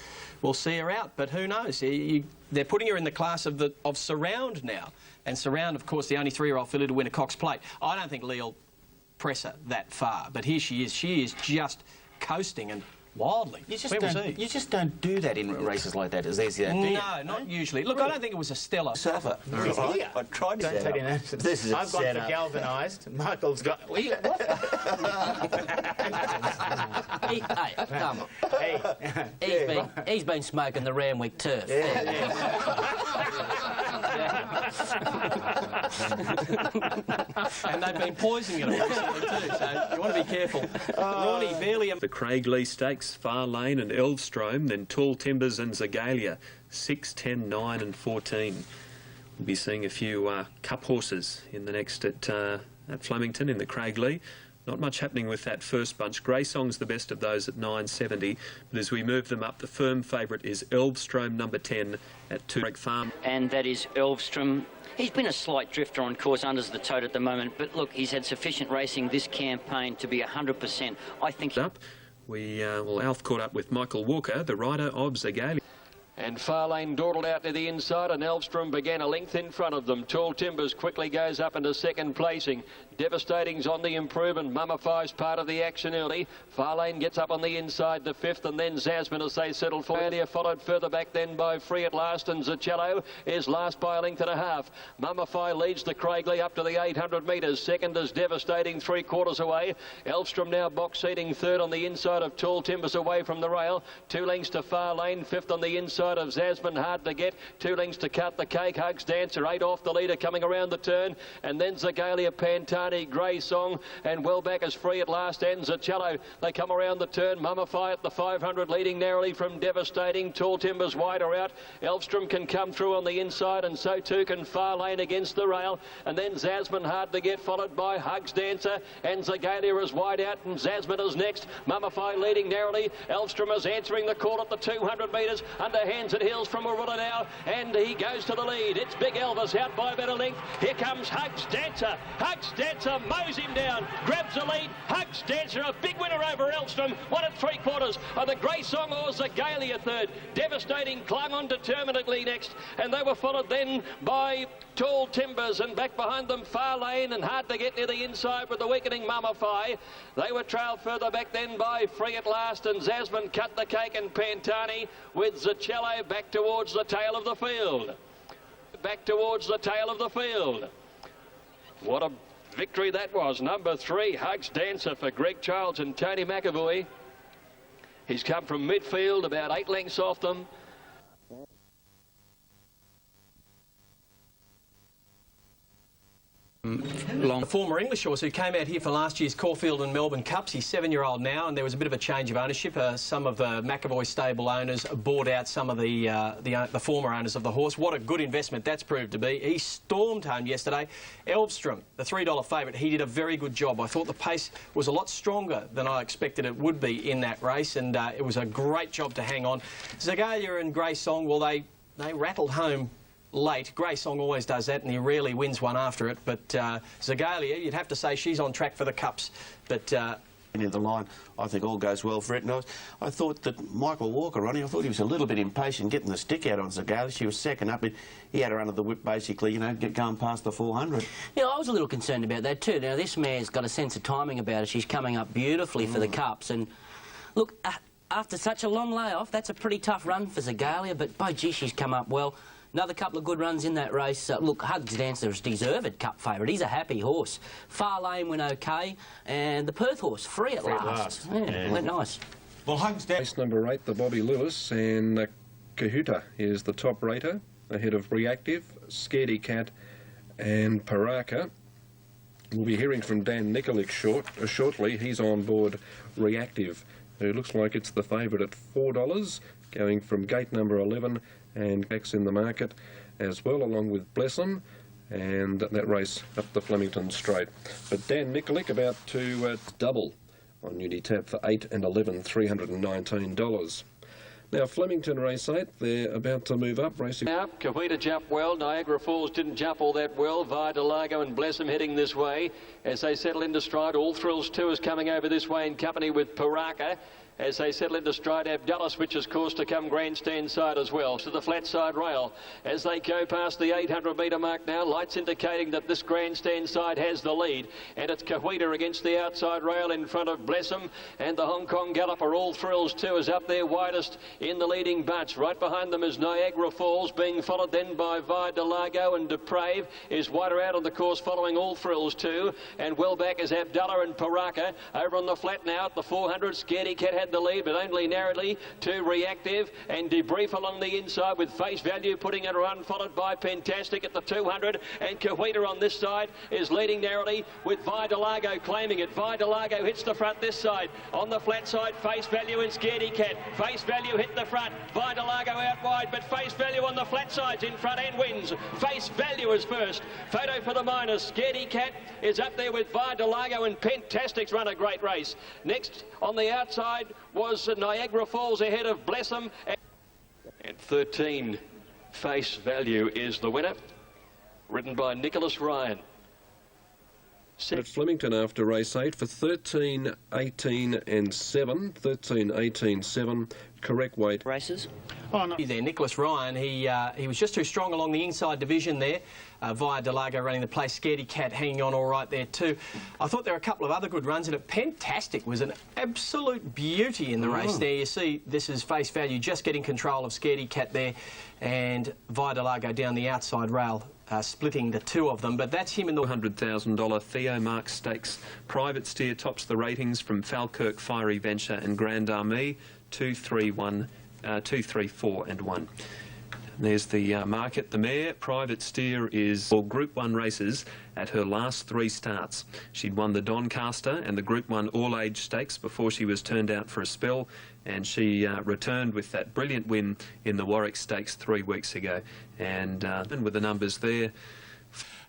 will see her out, but who knows? They're putting her in the class of Surround now, and Surround, of course, the only 3-year-old filly to win a Cox Plate. I don't think Lee'll press her that far, but here she is. She is just coasting and Wildly. You just don't do that in races like that as easy as that, do you? No, not usually. Look, I don't think it was a stellar surfer. I tried to set up. This is I've gone for galvanised. Michael's got... What? Hey, come on. Hey. He's been smoking the Randwick turf. And they've been poisoning it recently too, so you want to be careful. Ronnie barely... The Craigley Stakes, Far Lane and Elvstrom, then Tall Timbers and Zagalia, 6, 10, 9 and 14. We'll be seeing a few cup horses in the next at Flemington in the Craigley. Not much happening with that first bunch. Grey Song's the best of those at 9.70, but as we move them up, the firm favourite is Elvstrom, number 10, at 2 Farm. And that is Elvstrom. He's been a slight drifter on course under the tote at the moment, but look, he's had sufficient racing this campaign to be 100%. I think... Alf caught up with Michael Walker, the rider of Zagalia. And Far Lane dawdled out to the inside, and Elvstrom began a length in front of them. Tall Timbers quickly goes up into second placing. Devastating's on the improvement. Mummify's part of the action early. Far Lane gets up on the inside, the fifth, and then Zasmin as they settle for earlier, followed further back then by Free at Last, and Zacello is last by a length and a half. Mummify leads the Craigley up to the 800 metres. Second is Devastating, 3/4 away. Elvstrom now box seating third on the inside of Tall Timbers away from the rail. 2 lengths to Far Lane, fifth on the inside of Zasmin, hard to get. 2 lengths to Cut the Cake. Hugs Dancer, 8 off the leader coming around the turn, and then Zagalia, Pantani, Grey Song, and well back is Free at Last and Zacello. They come around the turn. Mummify at the 500 leading narrowly from Devastating. Tall Timbers wider out. Elvstrom can come through on the inside, and so too can Far Lane against the rail, and then Zasmin hard to get, followed by Hugs Dancer, and Zagalia is wide out, and Zasmin is next. Mummify leading narrowly. Elvstrom is answering the call at the 200 metres under hands and heels from Arula now, and he goes to the lead. It's Big Elvis out by a better length. Here comes Hugs Dancer. Hugs Dancer mows him down, grabs the lead. Hugs Dancer, a big winner over Elvstrom, 1 3/4. The Grey Song or Zagalia third. Devastating clung on determinedly next, and they were followed then by Tall Timbers, and back behind them Far Lane, and hard to get near the inside with the weakening Mummify. They were trailed further back then by Free at Last, and Zasmin, Cut the Cake, and Pantani, with Zacello back towards the tail of the field. Back towards the tail of the field. What a victory that was. Number 3, Hugs Dancer for Greg Childs and Tony McAvoy. He's come from midfield, about 8 lengths off them. The former English horse who came out here for last year's Caulfield and Melbourne Cups. He's 7-year-old now, and there was a bit of a change of ownership. Some of the McAvoy stable owners bought out some of the former owners of the horse. What a good investment that's proved to be. He stormed home yesterday. Elvstrom, the $3 favourite, he did a very good job. I thought the pace was a lot stronger than I expected it would be in that race, and it was a great job to hang on. Zagalia and Grey Song, well, they rattled home late. Grey Song always does that, and he rarely wins one after it. But Zagalia, you'd have to say she's on track for the Cups. But in the line, I think all goes well for it. And I thought that Michael Walker, Ronnie, I thought he was a little bit impatient getting the stick out on Zagalia. She was second up, but he had her under the whip basically, you know, going past the 400. Yeah, I was a little concerned about that too. Now, this mare's got a sense of timing about her. She's coming up beautifully for the Cups. And look, after such a long layoff, that's a pretty tough run for Zagalia, but by gee, she's come up well. Another couple of good runs in that race. Look, Hugs Dancer is deserved Cup favourite. He's a happy horse. Far Lane went OK, and the Perth horse, free at last. Yeah, went nice. Well, Hugs Dancer. Race number 8, the Bobby Lewis, and Kahuta is the top rater, ahead of Reactive, Scaredy Cat, and Paraka. We'll be hearing from Dan Nikolic shortly. He's on board Reactive, who looks like it's the favourite at $4, going from gate number 11. And backs in the market as well, along with Blessem, and that race up the Flemington Straight. But Dan Nikolic about to double on Unitab for 8 and 11, $319. Now, Flemington race 8, they're about to move up. Racing. Now, Kawita jumped well. Niagara Falls didn't jump all that well. Via Delago and Blessem heading this way as they settle into stride. All Thrills 2 is coming over this way in company with Paraka. As they settle into stride, Abdallah switches course to come grandstand side as well. To the flat side rail. As they go past the 800-metre mark now, lights indicating that this grandstand side has the lead. And it's Kawita against the outside rail in front of Blessem. And the Hong Kong galloper, All Thrills 2, is up there widest in the leading bunch. Right behind them is Niagara Falls, being followed then by Via Delago, and Deprave is wider out on the course following All Thrills 2. And well back is Abdallah and Paraka. Over on the flat now at the 400, Scaredy Cat had the lead, but only narrowly to Reactive, and Debrief along the inside with Face Value putting it run, followed by Fantastic at the 200, and Kawita on this side is leading narrowly with Via Delago claiming it. Via Delago hits the front this side. On the flat side, Face Value and Scaredy Cat. Face Value hit the front. Via Delago out wide, but Face Value on the flat sides in front and wins. Face Value is first. Photo for the minors. Scaredy Cat is up there with Via Delago, and Fantastic's run a great race. Next on the outside was Niagara Falls ahead of Blessem. And 13, Face Value is the winner, ridden by Nicholas Ryan. At Flemington after race 8 for 13, 18 and 7. 13, 18, 7. Correct weight. Races. Oh, no. There, Nicholas Ryan, he was just too strong along the inside division there. Via Delago running the place, Scaredy Cat hanging on all right there too. I thought there were a couple of other good runs, and Fantastic was an absolute beauty in the race there. You see, this is Face Value just getting control of Scaredy Cat there, and Via Delago down the outside rail, splitting the two of them. But that's him in the $100,000 Theo Mark Stakes. Private Steer tops the ratings from Falkirk, Fiery Venture and Grand Army. 2, 3, 1, 2, 3, 4 and 1. There's the market. The mare, Private Steer, is for Group 1 races at her last 3 starts. She'd won the Doncaster and the Group 1 All-Age Stakes before she was turned out for a spell, and she returned with that brilliant win in the Warwick Stakes 3 weeks ago. And with the numbers there.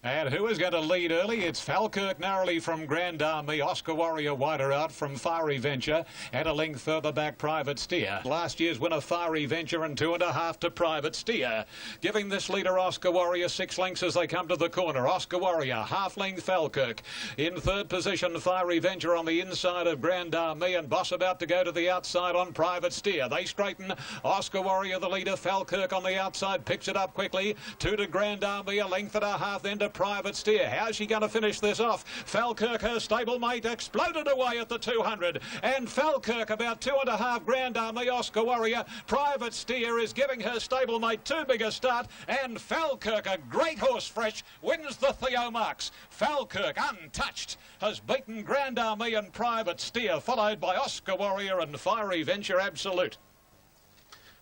And who is going to lead early? It's Falkirk narrowly from Grand Army. Oscar Warrior wider out from Fiery Venture. And a length further back, Private Steer. Last year's winner, Fiery Venture, and 2.5 to Private Steer. Giving this leader, Oscar Warrior, 6 lengths as they come to the corner. Oscar Warrior, half length Falkirk. In third position, Fiery Venture on the inside of Grand Army. And Boss about to go to the outside on Private Steer. They straighten. Oscar Warrior, the leader. Falkirk on the outside, picks it up quickly. 2 to Grand Army, a length and a half then to to Private Steer. How's she going to finish this off? Falkirk, her stablemate, exploded away at the 200. And Falkirk about 2.5 Grand Army, Oscar Warrior. Private Steer is giving her stablemate too big a start. And Falkirk, a great horse fresh, wins the Theo Marks. Falkirk, untouched, has beaten Grand Army and Private Steer, followed by Oscar Warrior and Fiery Venture Absolute.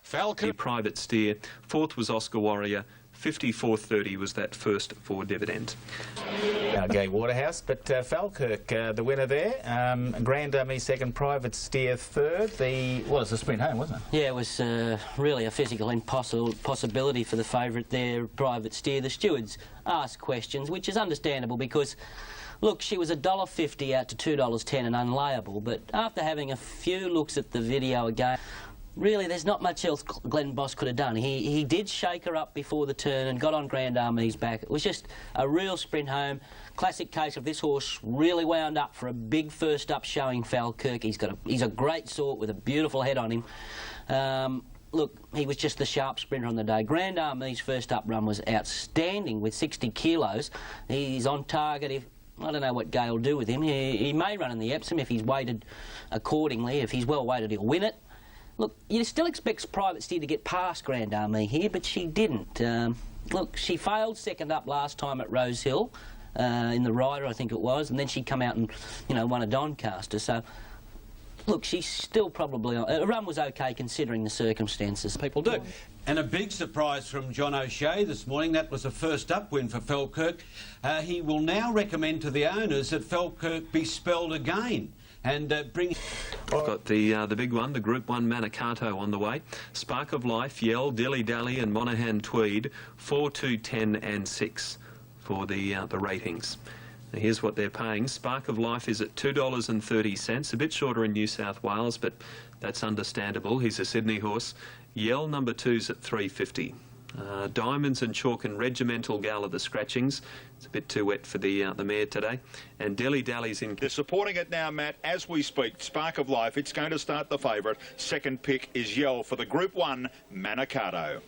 Falkirk. Private Steer. Fourth was Oscar Warrior. 54.30 was that first for dividend. Gay Waterhouse, but Falkirk, the winner there. Grand Army second, Private Steer third. Well, it's a sprint home, wasn't it? Yeah, it was really a physical possibility for the favourite there, Private Steer. The stewards asked questions, which is understandable because, look, she was $1.50 out to $2.10 and unlayable, but after having a few looks at the video again, really, there's not much else Glenn Boss could have done. He did shake her up before the turn and got on Grand Army's back. It was just a real sprint home. Classic case of this horse really wound up for a big first up showing. Falkirk. He's a great sort with a beautiful head on him. Look, he was just the sharp sprinter on the day. Grand Army's first up run was outstanding with 60 kilos. He's on target. I don't know what Gay will do with him. He may run in the Epsom if he's weighted accordingly. If he's well weighted, he'll win it. Look, you still expect Private Steer to get past Grand Army here, but she didn't. Look, she failed second up last time at Rose Hill, in the Rider, I think it was, and then she come out and, won a Doncaster. So, look, she's still probably... Her run was OK considering the circumstances. People do. And a big surprise from John O'Shea this morning. That was a first up win for Falkirk. He will now recommend to the owners that Falkirk be spelled again. And bring... We've got the big one, the Group 1 Manicato on the way. Spark of Life, Yell, Dilly Dally and Monaghan Tweed, 4, 2, 10 and 6 for the ratings. Now here's what they're paying. Spark of Life is at $2.30, a bit shorter in New South Wales, but that's understandable. He's a Sydney horse. Yell, number 2's at $3.50. Diamonds and Chalk and Regimental Gal are the scratchings. It's a bit too wet for the mare today. And Dilly Dally's in... They're supporting it now, Matt, as we speak. Spark of Life, it's going to start the favourite. Second pick is Yell for the Group 1 Manicato.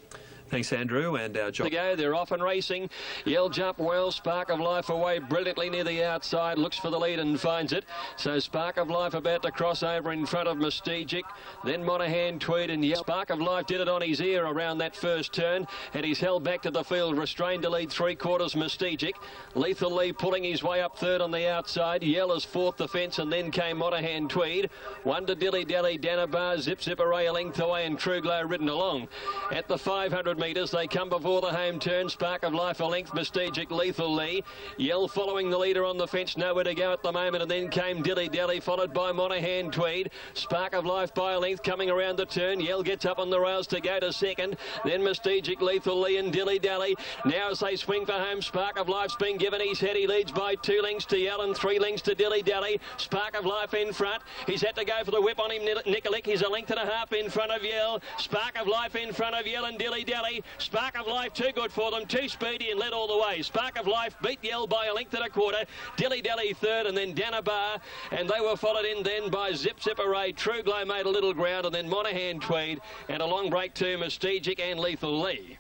Thanks, Andrew, and our job. To go, they're off and racing. Yell jump well, Spark of Life away brilliantly near the outside, looks for the lead and finds it. So Spark of Life about to cross over in front of Mystegic. Then Monaghan Tweed and Yell. Spark of Life did it on his ear around that first turn, and he's held back to the field, restrained to lead 3/4 Mystegic. Lethal Lee pulling his way up third on the outside. Yell is fourth the fence, and then came Monaghan Tweed. One to Dilly Dally, Danabar, Zip Zip Array a length away, and True Glow ridden along. At the 500 metres, they come before the home turn. Spark of Life a length, Mystegic, Lethal Lee. Yell following the leader on the fence, nowhere to go at the moment, and then came Dilly Dally, followed by Monaghan Tweed. Spark of Life by a length coming around the turn. Yell gets up on the rails to go to second. Then Mystegic, Lethal Lee and Dilly Dally. Now as they swing for home, Spark of Life's been given his head. He leads by 2 lengths to Yell and 3 lengths to Dilly Dally. Spark of Life in front. He's had to go for the whip on him, Nikolic. He's a length and a half in front of Yell. Spark of Life in front of Yell and Dilly Dally. Spark of Life too good for them, too speedy and led all the way. Spark of Life beat Yell by a length and a quarter. Dilly Dally third, and then Danabar, and they were followed in then by Zip Zip Array. True Glow made a little ground, and then Monaghan Tweed, and a long break to Mystegic and Lethal Lee.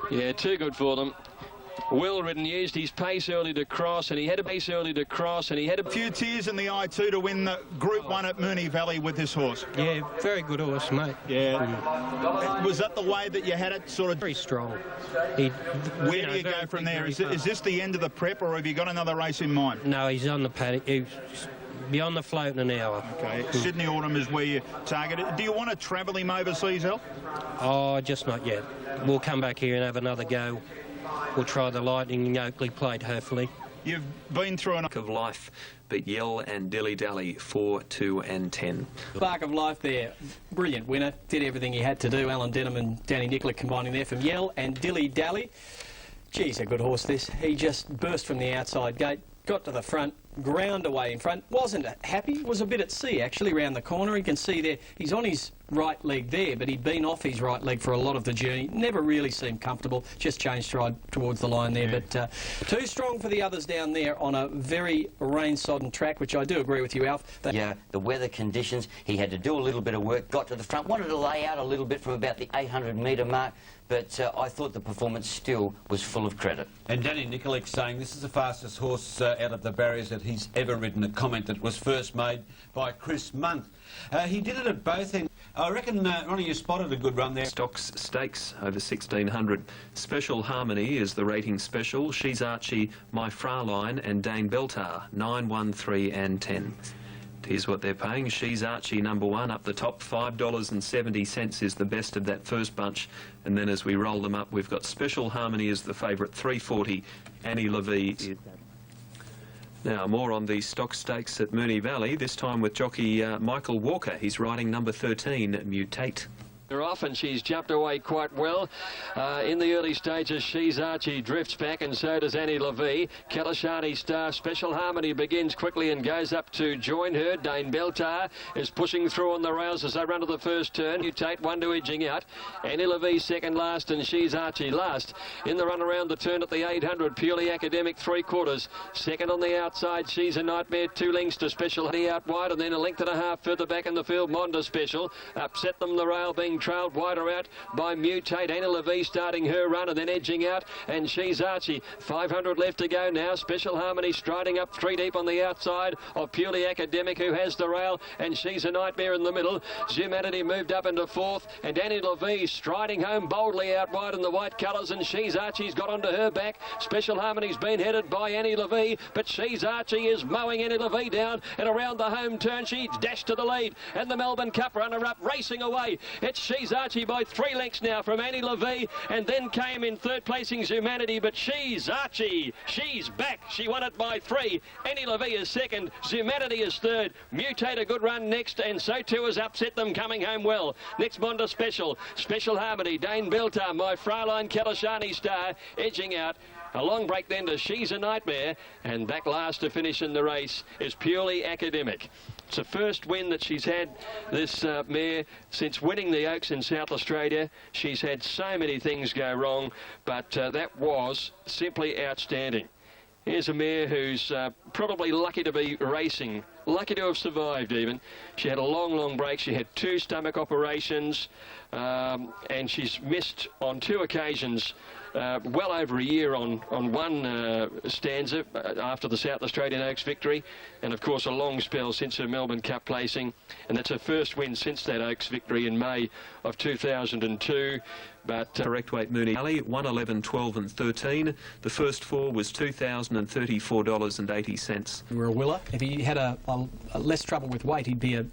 Yeah, too good for them. Well ridden, used his pace early to cross, and he had a pace early to cross, and he had a few tears in the eye too to win the Group 1 at Moonee Valley with this horse. Yeah, very good horse, mate. Yeah. Was that the way that you had it, sort of? Very strong. Where do you go from there? Is this the end of the prep, or have you got another race in mind? No, he's on the paddock. He's beyond the float in an hour. Okay. Sydney Autumn is where you target it. Do you want to travel him overseas, Al? Oh, just not yet. We'll come back here and have another go. We'll try the Lightning Oakley plate, hopefully. You've been through an... of Life, beat Yell and Dilly Dally 4, 2 and 10. Spark of Life there, brilliant winner. Did everything he had to do. Alan Denham and Danny Nikolic combining there from Yell and Dilly Dally. Geez, a good horse this. He just burst from the outside gate, got to the front, ground away in front. Wasn't happy, was a bit at sea actually round the corner. You can see there, he's on his right leg there, but he'd been off his right leg for a lot of the journey. Never really seemed comfortable, just changed stride towards the line there. But too strong for the others down there on a very rain-sodden track, which I do agree with you, Alf. Yeah, the weather conditions, he had to do a little bit of work, got to the front, wanted to lay out a little bit from about the 800-metre mark, but I thought the performance still was full of credit. And Danny Nikolic saying this is the fastest horse out of the barriers that he's ever ridden, a comment that was first made by Chris Munt. He did it at both ends. I reckon, Ronnie, you spotted a good run there. Stocks Stakes over 1600. Special Harmony is the rating special. She's Archie, My Fraulein and Dane Beltar, 9, 1, 3 and 10. Here's what they're paying. She's Archie, number 1, up the top, $5.70 is the best of that first bunch. And then as we roll them up, we've got Special Harmony as the favourite, $3.40. Annie Levy. Now, more on the stock stakes at Moonee Valley, this time with jockey Michael Walker. He's riding number 13, Mutate. They're off and she's jumped away quite well. In the early stages, She's Archie drifts back and so does Annie Levy. Kalashani Star, Special Harmony begins quickly and goes up to join her. Dane Beltar is pushing through on the rails as they run to the first turn. Mutate, 1 to edging out. Annie Levy second last and She's Archie last. In the run around the turn at the 800, Purely Academic 3/4. Second on the outside, She's a Nightmare, 2 lengths to Special Harmony out wide, and then a length and a half further back in the field, Monda Special. Upset them the rail, being trailed wider out by Mutate. Anna Levy starting her run and then edging out, and She's Archie. 500 left to go now. Special Harmony striding up 3 deep on the outside of Purely Academic, who has the rail, and She's a Nightmare in the middle. Humanity moved up into 4th, and Annie Levy striding home boldly out wide in the white colours, and She's Archie's got onto her back. Special Harmony's been headed by Annie Levy, but She's Archie is mowing Annie Levy down, and around the home turn she dashed to the lead, and the Melbourne Cup runner-up racing away. It's She's Archie by 3 lengths now from Annie Levy, and then came in third placing's Humanity, but She's Archie, she's back. She won it by 3. Annie Levy is second, Humanity is third. Mutate a good run next, and so too has Upset Them coming home well. Next Monda Special, Special Harmony, Dane Beltar, My Fraulein, Kalashani Star, edging out. A long break then to She's a Nightmare, and back last to finish in the race is Purely Academic. It's the first win that she's had, this mare, since winning the Oaks in South Australia. She's had so many things go wrong, but that was simply outstanding. Here's a mare who's probably lucky to be racing, lucky to have survived even. She had a long break. She had 2 stomach operations, and she's missed on 2 occasions well over a year on one stanza after the South Australian Oaks victory, and of course a long spell since her Melbourne Cup placing, and that's her first win since that Oaks victory in May of 2002. But correct weight Moonee Valley, 1, 11, 12 and 13. The first 4 was $2,034.80. We're a Willer. If he had a less trouble with weight, he'd be a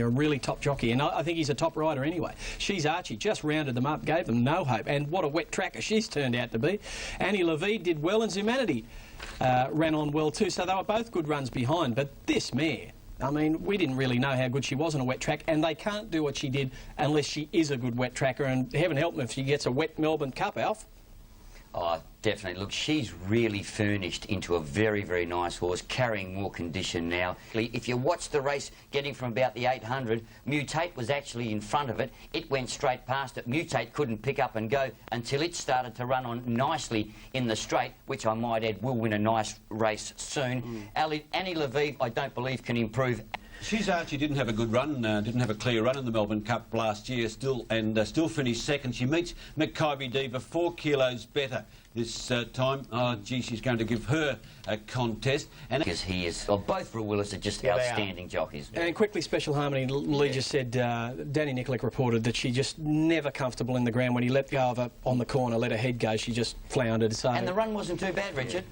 really top jockey, and I think he's a top rider anyway. She's Archie just rounded them up, gave them no hope, and what a wet tracker she's turned out to be. Annie Levy did well, and Humanity ran on well too, so they were both good runs behind. But this mare, I mean, we didn't really know how good she was on a wet track, and they can't do what she did unless she is a good wet tracker, and heaven help them if she gets a wet Melbourne Cup, Alf. Oh, definitely. Look, she's really furnished into a very nice horse, carrying more condition now. If you watch the race getting from about the 800, Mutate was actually in front of it. It went straight past it. Mutate couldn't pick up and go until it started to run on nicely in the straight, which I might add will win a nice race soon. Annie Levy, I don't believe, can improve. She's Archie didn't have a good run, didn't have a clear run in the Melbourne Cup last year, still finished second. She meets Makybe Diva 4 kilos better this time. Oh, gee, she's going to give her a contest. And because he is, well, both Willis are just outstanding jockeys. And quickly, Special Harmony, Lee just said, Danny Nikolic reported that she just never comfortable in the ground. When he let go of her on the corner, let her head go, she just floundered. So. And the run wasn't too bad, Richard.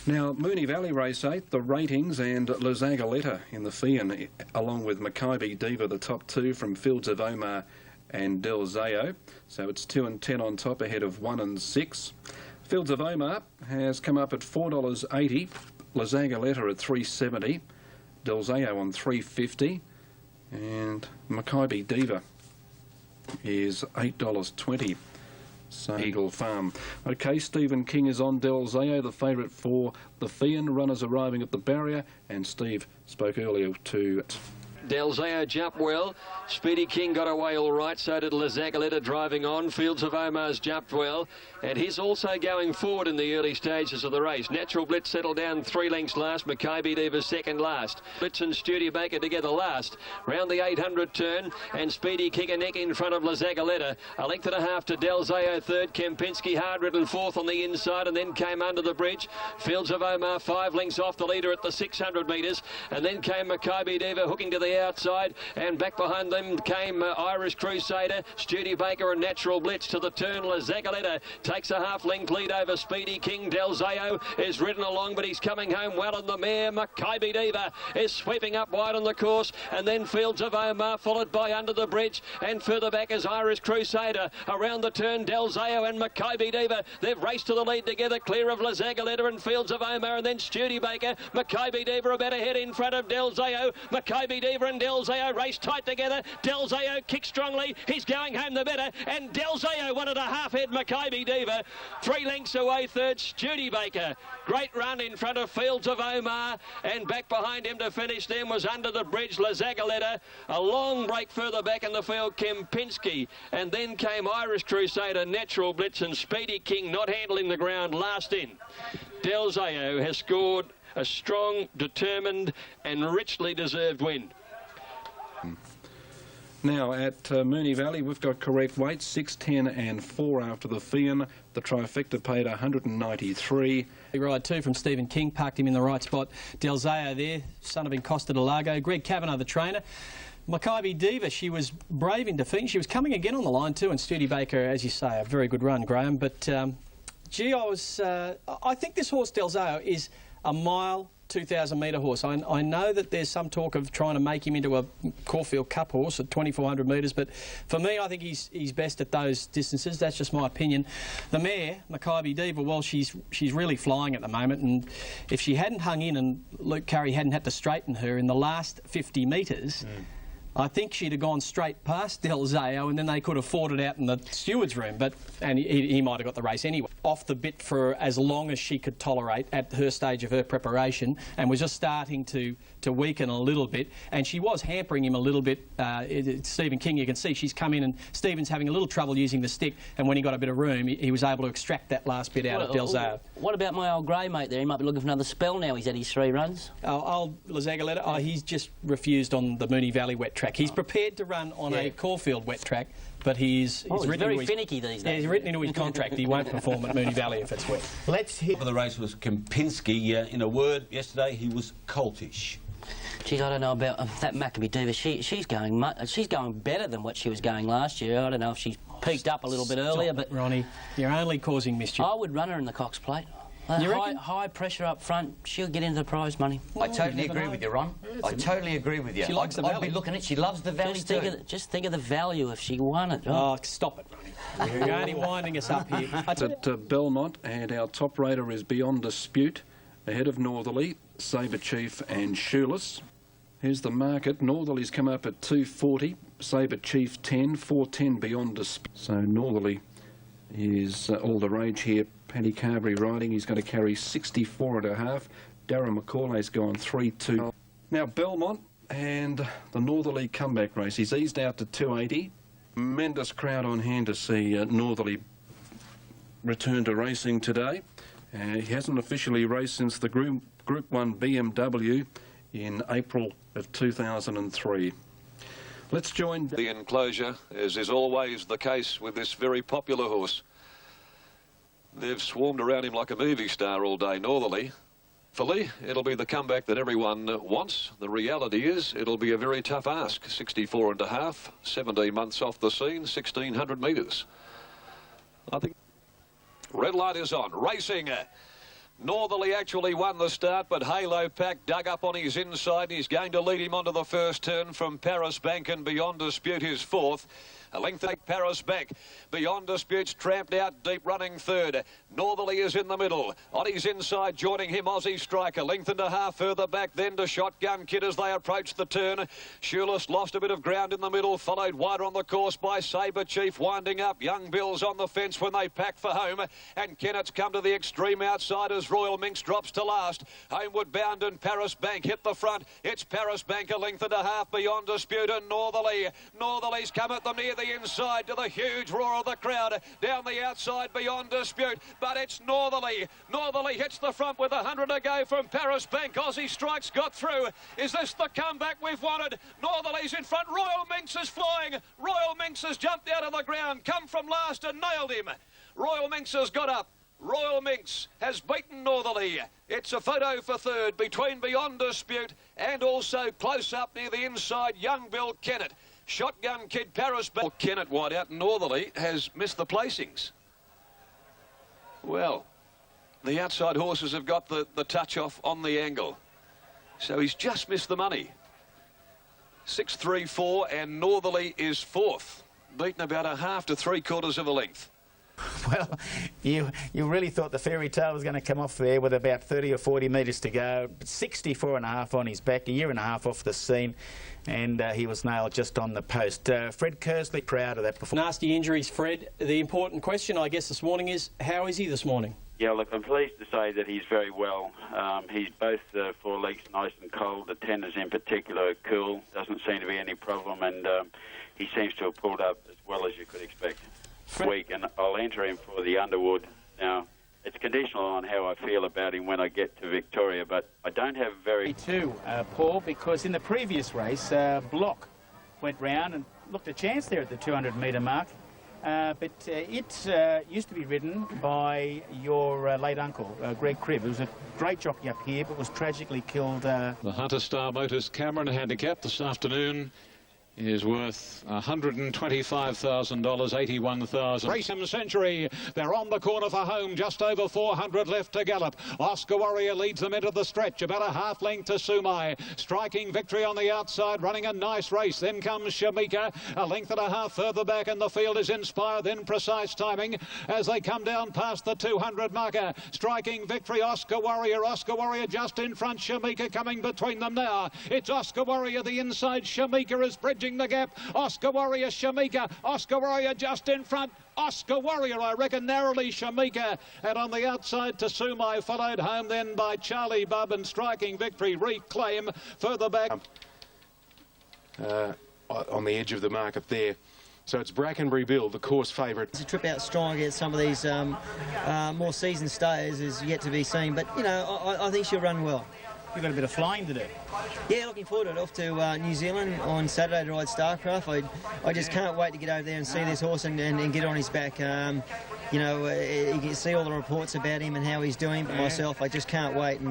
Now, Moonee Valley Race 8, the ratings, and La Zagaletta in the Fian, along with Makybe Diva, the top 2 from Fields of Omar and Del Zayo. So it's 2 and 10 on top ahead of 1 and 6. Fields of Omar has come up at $4.80, La Zagaletta at $3.70, Del Zayo on $3.50, and Makybe Diva is $8.20. Eagle Farm. OK, Stephen King is on. Del Zayo, the favourite for the Fian. Runners arriving at the barrier, and Steve spoke earlier to... Del Zayo jumped well. Speedy King got away all right, so did Zagaleta driving on. Fields of Omar's jumped well, and he's also going forward in the early stages of the race. Natural Blitz settled down 3 lengths last. Maccabi Diva second last. Blitz and Studebaker together last. Round the 800 turn, and Speedy King a neck in front of Zagaleta. A length and a half to Del Zayo third. Kempinski hard-ridden fourth on the inside, and then came under the bridge. Fields of Omar 5 lengths off the leader at the 600 metres, and then came Maccabi Diva hooking to the outside, and back behind them came Irish Crusader, Studebaker and Natural Blitz to the turn. Zagaleta takes a half-length lead over Speedy King. Del Zayo is ridden along, but he's coming home well, and the mare Maccabi Diva is sweeping up wide on the course, and then Fields of Omar followed by Under the Bridge, and further back is Irish Crusader. Around the turn, Del Zayo and Maccabi Diva, they've raced to the lead together, clear of Zagaleta and Fields of Omar, and then Studebaker. Maccabi Diva about ahead in front of Del Zayo. Maccabi Diva and Del Zayo race tight together. Del Zayo kicks strongly. He's going home the better, and Del Zayo 1.5 head Maccabi Diva. 3 lengths away third, Studebaker. Great run in front of Fields of Omar, and back behind him to finish them was Under the Bridge Zagaleta. A long break further back in the field, Kempinski, and then came Irish Crusader, Natural Blitz and Speedy King not handling the ground last in. Del Zayo has scored a strong, determined and richly deserved win. Now at Moonee Valley, we've got correct weights, 6, 10 and 4 after the Fian. The trifecta paid 193. Ride 2 from Stephen King, parked him in the right spot. Del Zayo there, son of Encosta de Lago. Greg Kavanagh, the trainer. Maccabi Diva, she was brave in defeat. She was coming again on the line too, and Studebaker, as you say, a very good run, Graham. But, gee, I think this horse, Del Zayo, is a mile 2,000 metre horse. I know that there's some talk of trying to make him into a Caulfield Cup horse at 2,400 metres, but for me, I think he's best at those distances. That's just my opinion. The mare, Maccabi Diva, well, she's really flying at the moment, and if she hadn't hung in and Luke Curry hadn't had to straighten her in the last 50 metres, I think she'd have gone straight past Del Zayo, and then they could have fought it out in the steward's room, and he might have got the race anyway. Off the bit for as long as she could tolerate at her stage of her preparation, and was just starting to weaken a little bit, and she was hampering him a little bit. Stephen King, you can see she's come in, and Stephen's having a little trouble using the stick, and when he got a bit of room, he was able to extract that last bit out of Del Zayo. What about my old grey mate there? He might be looking for another spell now. He's had his 3 runs. Old Zagaleta, he's just refused on the Moonee Valley wet track. He's prepared to run on a Caulfield wet track, but he's very finicky these days. Yeah, he's written into his contract he won't perform at Moonee Valley if it's wet. Let's hear. The race was Kempinski. In a word, yesterday he was coltish. Geez, I don't know about that Maccabi Diva. She's going better than what she was going last year. I don't know if she's peaked up a little bit earlier, but Ronnie, you're only causing mischief. I would run her in the Cox Plate. High pressure up front, she'll get into the prize money. I totally agree with you, Ron. I totally agree with you. She likes the Valley. I'd be looking at it. She loves the Valley just think of the value if she won it. Oh, stop it, Ronnie. You're only winding us up here. At Belmont, and our top raider is Beyond Dispute, ahead of Northerly, Sabre Chief and Shoeless. Here's the market. Northerly's come up at 240, Sabre Chief 10, 410 Beyond Dispute. So Northerly is all the rage here. Paddy Carberry riding. He's going to carry 64.5. Darren McCauley's gone 3-2. Now Belmont and the Northerly comeback race. He's eased out to 280. Tremendous crowd on hand to see Northerly return to racing today. He hasn't officially raced since the Group 1 BMW in April of 2003. Let's join the enclosure, as is always the case with this very popular horse. They've swarmed around him like a movie star all day, Northerly. Fully, it'll be the comeback that everyone wants. The reality is it'll be a very tough ask. 64.5, 17 months off the scene, 1,600 metres. I think red light is on. Racing. Northerly actually won the start, but Halo Pack dug up on his inside. He's going to lead him onto the first turn from Paris Bank, and Beyond Dispute his fourth. A length to take Paris back. Beyond Dispute's tramped out deep, running third. Northerly is in the middle. On his inside, joining him, Aussie Striker. Length and a half further back, then to Shotgun Kid as they approach the turn. Shoeless lost a bit of ground in the middle, followed wider on the course by Sabre Chief, winding up. Young Bill's on the fence when they pack for home. And Kennett's come to the extreme outside as Royal Minx drops to last. Homeward Bound and Paris Bank hit the front. It's Paris Bank, a length and a half Beyond Dispute, and Northerly. Northerly's come at them near the inside to the huge roar of the crowd. Down the outside, Beyond Dispute, but it's Northerly. Northerly hits the front with 100 to go from Paris Bank. Aussie Strikes got through. Is this the comeback we've wanted? Northerly's in front. Royal Minx is flying. Royal Minx has jumped out of the ground, come from last and nailed him. Royal Minx has got up. Royal Minx has beaten Northerly. It's a photo for third between Beyond Dispute and also close up near the inside, Young Bill Kennett. Shotgun Kid, Paris Bank. Kennett wide out. Northerly has missed the placings. Well, the outside horses have got the touch off on the angle. So he's just missed the money. 6-3-4, and Northerly is fourth. Beaten about a half to 3/4 of a length. Well, you really thought the fairy tale was going to come off there with about 30 or 40 metres to go. 64.5 on his back, a year and a half off the scene, and he was nailed just on the post. Fred Kersley, proud of that performance. Nasty injuries, Fred. The important question, I guess, this morning is, how is he this morning? Yeah, look, I'm pleased to say that he's very well. He's both forelegs nice and cold. The tendons in particular are cool. Doesn't seem to be any problem, and he seems to have pulled up as well as you could expect. Week, and I'll enter him for the Underwood. Now, it's conditional on how I feel about him when I get to Victoria, but I don't have very... Too, Paul, because in the previous race, Block went round and looked a chance there at the 200-metre mark, but it used to be ridden by your late uncle, Greg Cribb. It was a great jockey up here, but was tragically killed. The Hunter Star Motors Cameron handicap this afternoon is worth $125,000, 81,000. Racing Century, they're on the corner for home, just over 400 left to gallop. Oscar Warrior leads them into the stretch, about a half length to Sumai. Striking Victory on the outside, running a nice race. Then comes Shamika, a length and a half further back, and the field is Inspire, then Precise Timing as they come down past the 200 marker. Striking Victory, Oscar Warrior just in front, Shamika coming between them now. It's Oscar Warrior, the inside, Shamika is bridging the gap. Oscar Warrior, Shamika. Oscar Warrior just in front. Oscar Warrior, I reckon, narrowly Shamika. And on the outside to Sumai, followed home then by Charlie Bub, and Striking Victory Reclaim further back. On the edge of the market there. So it's Brackenbury Bill, the course favourite. To trip out strong against some of these more seasoned stayers is yet to be seen, but, you know, I think she'll run well. You've got a bit of flying to do. Yeah, looking forward to it. Off to New Zealand on Saturday to ride Starcraft. I just can't wait to get over there and see this horse and get on his back. You know, you can see all the reports about him and how he's doing, but myself, I just can't wait.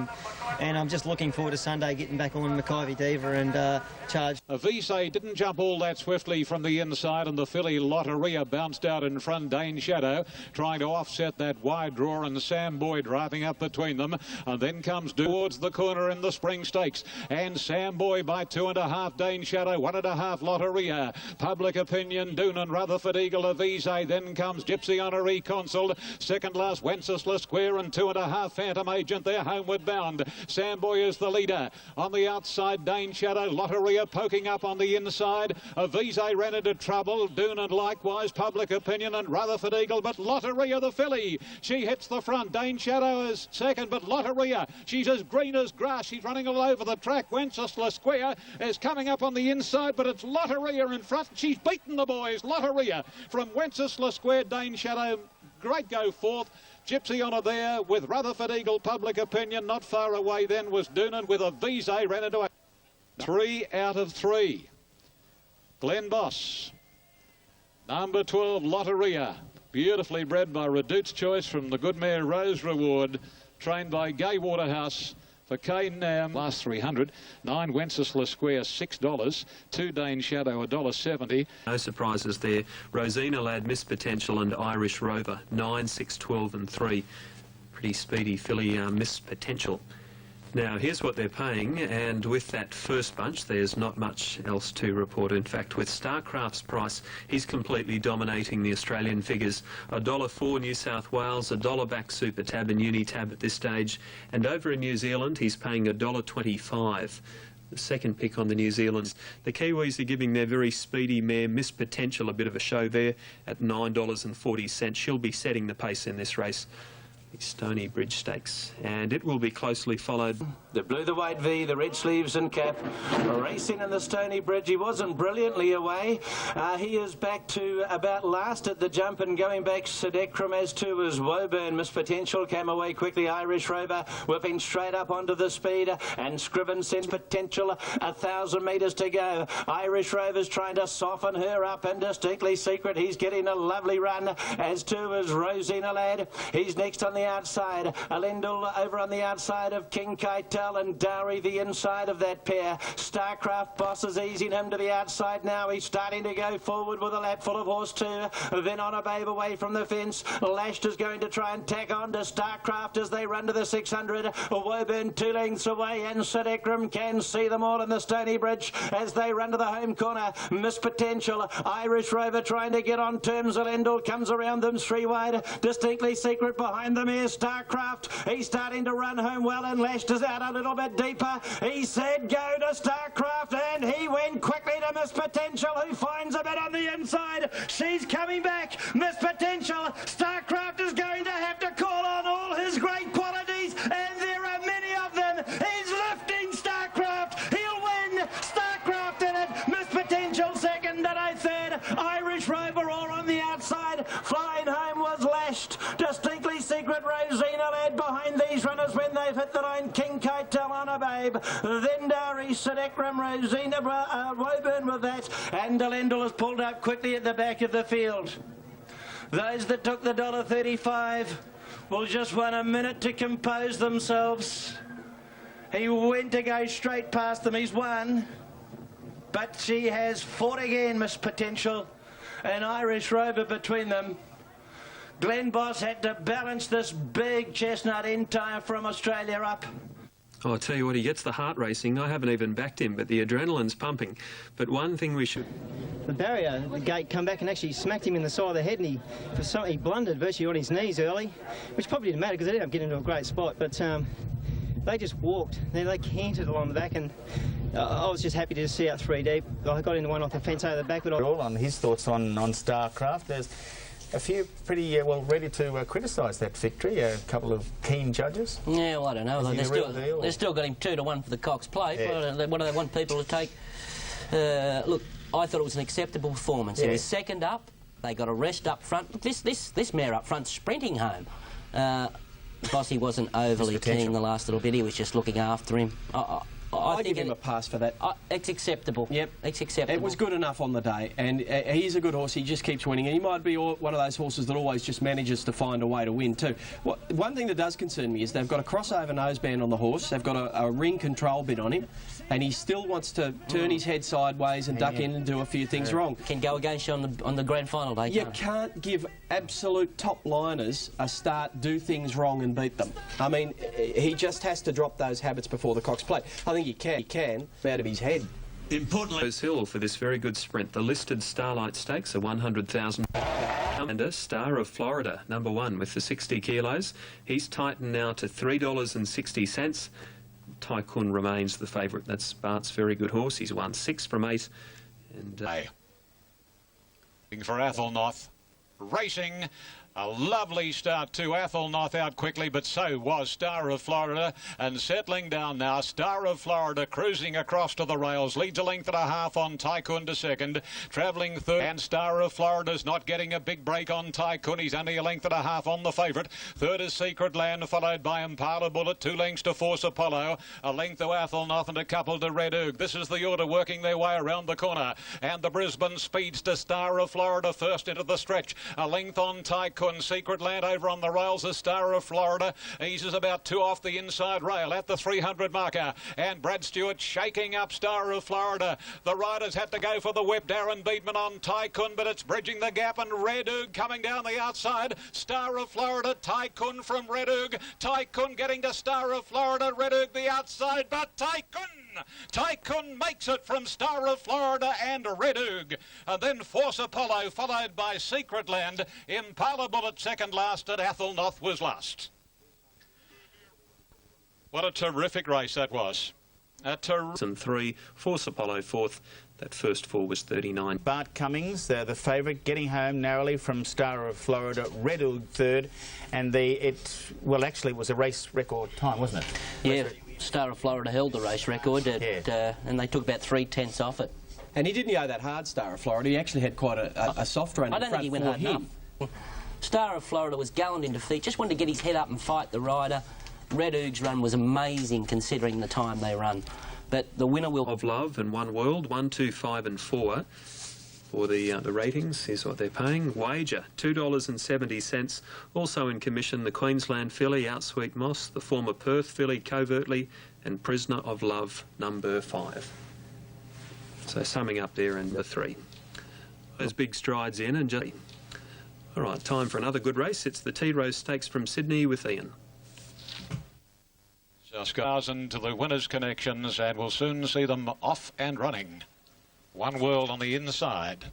And I'm just looking forward to Sunday getting back on Mackivy Diva and charge. Avise didn't jump all that swiftly from the inside, and the filly Lotteria bounced out in front. Dane Shadow trying to offset that wide draw, and Sam Boy driving up between them. And then comes towards the corner in the Spring Stakes. And Sam Boy by 2.5, Dane Shadow, 1.5 Lotteria. Public Opinion, Doonan, Rutherford Eagle, Avise. Then comes Gypsy Honoree Consul. Second last, Wenceslas Square, and 2.5 Phantom Agent. They're homeward bound. Sam Boy is the leader. On the outside, Dane Shadow, Lotteria poking up on the inside. Avise ran into trouble. Doonan likewise, Public Opinion and Rutherford Eagle, but Lotteria the filly. She hits the front. Dane Shadow is second, but Lotteria, she's as green as grass. She's running all over the track. Wenceslas Square is coming up on the inside, but it's Lotteria in front. She's beaten the boys. Lotteria from Wenceslas Square. Dane Shadow, great go fourth. Gypsy Honour there with Rutherford Eagle. Public Opinion not far away then was Doonan with Avise ran into a 3 out of 3. Glen Boss. Number 12 Lotteria, beautifully bred by Redute's Choice from the good mare Rose Reward, trained by Gay Waterhouse for Kane Nam. Last 300. 9 Wenceslas Square, $6. 2 Dane Shadow, $1.70. No surprises there. Rosina Lad, Miss Potential, and Irish Rover, 9, 6, 12 and 3. Pretty speedy filly, Miss Potential. Now, here's what they're paying, and with that first bunch, there's not much else to report. In fact, with Starcraft's price, he's completely dominating the Australian figures. $1.04 New South Wales, $1 back Super Tab and Unitab at this stage, and over in New Zealand, he's paying $1.25. The second pick on the New Zealanders. The Kiwis are giving their very speedy mare Miss Potential a bit of a show there at $9.40. She'll be setting the pace in this race. Stony Bridge Stakes, and it will be closely followed. The blue, the white V, the red sleeves and cap, racing in the Stony Bridge. He wasn't brilliantly away. He is back to about last at the jump and going back Sedekram, as to was Woburn. Miss Potential came away quickly. Irish Rover whipping straight up onto the speed, and Scriven sends Potential 1,000 metres to go. Irish Rover's trying to soften her up, and Distinctly Secret, he's getting a lovely run, as to is Rosina Lad. He's next on the outside. Alendal over on the outside of King Keitel, and Dowry the inside of that pair. Starcraft Boss is easing him to the outside now. He's starting to go forward with a lap full of horse two. Then on a babe away from the fence. Lashed is going to try and tack on to Starcraft as they run to the 600. Woburn 2 lengths away, and Sedekram can see them all in the Stony Bridge as they run to the home corner. Miss Potential, Irish Rover trying to get on terms. Alendal comes around them 3 wide. Distinctly Secret behind them. Here's Starcraft. He's starting to run home well, and Lashed is out a little bit deeper. He said go to Starcraft, and he went quickly to Miss Potential, who finds a bit on the inside. She's coming back. Miss Potential. Starcraft is going to have to call on all his great qualities, and there are many of them. He's lifting Starcraft. He'll win. Starcraft in it. Miss Potential second, and I third. Irish Rover all on the outside. Flying home was Lashed. Distinctly Secret, Rosina led behind these runners when they've hit the line. King Keitel on a babe. Then Dowry, Sedekram, Rosina, Woburn with that. And Alendal has pulled up quickly at the back of the field. Those that took the $1.35 will just want a minute to compose themselves. He went to go straight past them. He's won. But she has fought again, Miss Potential. An Irish Rover between them. Glenn Boss had to balance this big chestnut entire from Australia up. Oh, I'll tell you what, he gets the heart racing. I haven't even backed him, but the adrenaline's pumping. But one thing we should... The barrier, the gate come back and actually smacked him in the side of the head, and he blundered virtually on his knees early, which probably didn't matter because they ended up getting into a great spot. But they just walked. They cantered along the back, and I was just happy to see out 3 deep. I got into one off the fence over the back. But all on his thoughts on Starcraft. There's a few pretty well ready to criticise that victory. A couple of keen judges. Yeah, well, I don't know. They've still got him 2-1 for the Cox Plate. Yeah. What do they want people to take? Look, I thought it was an acceptable performance. Yeah. He was second up. They got a rest up front. Look, this mare up front sprinting home. Bossy wasn't overly keen the last little bit. He was just looking after him. I give him a pass for that. It's acceptable. Yep. It's acceptable. It was good enough on the day, and he's a good horse. He just keeps winning, and he might be one of those horses that always just manages to find a way to win too. One thing that does concern me is they've got a crossover noseband on the horse. They've got a ring control bit on him, and he still wants to turn his head sideways and duck in and do a few things wrong. Can go against you on the grand final day. You can't give absolute top liners a start, do things wrong and beat them. I mean, he just has to drop those habits before the Cox Plate. I think he can out of his head. Importantly, Hill for this very good sprint. The listed Starlight Stakes are 100,000. And a Star of Florida, number 1 with the 60 kilos. He's tightened now to $3.60. Tycoon remains the favourite. That's Bart's very good horse. He's won 6 from 8. And for Athelnoth, racing. A lovely start to Athelnoth out quickly, but so was Star of Florida. And settling down now, Star of Florida cruising across to the rails. Leads a length and a half on Tycoon to second. Travelling third. And Star of Florida's not getting a big break on Tycoon. He's only a length and a half on the favourite. Third is Secret Land, followed by Impala Bullet. 2 lengths to Force Apollo. A length to Athelnoth and a couple to Red Oog. This is the order working their way around the corner. And the Brisbane Speedster, Star of Florida first into the stretch. A length on Tycoon. Tycoon. Secret Land over on the rails. The Star of Florida eases about 2 off the inside rail at the 300 marker. And Brad Stewart shaking up Star of Florida. The riders had to go for the whip. Darren Beedman on Tycoon, but it's bridging the gap, and Red Oog coming down the outside. Star of Florida, Tycoon from Red Oog. Tycoon getting to Star of Florida. Red Oog the outside, but Tycoon makes it from Star of Florida and Red Oog. And then Force Apollo, followed by Secret Land. Impala Bullet second last, and Athelnoth was last. What a terrific race that was. And 3, Force Apollo 4th. That first 4 was 39. Bart Cummings, the favourite, getting home narrowly from Star of Florida. Red Oog third, and actually it was a race record time, wasn't it? Yeah, Star of Florida held the race record, and they took about 3/10 off it. And he didn't go that hard, Star of Florida. He actually had quite a soft run. I don't think he went hard enough. Star of Florida was gallant in defeat, just wanted to get his head up and fight the rider. Red Oog's run was amazing considering the time they run. But the winner will... Of Love and One World, 1, 2, 5 and 4 for the ratings. Here's what they're paying. Wager, $2.70. Also in commission, the Queensland filly, Outsweet Moss, the former Perth filly, Covertly, and Prisoner of Love, number 5. So summing up there in the 3. Those big strides in and just... All right, time for another good race. It's the Tea Rose Stakes from Sydney with Ian. Scars into the winners' connections, and we'll soon see them off and running. One World on the inside.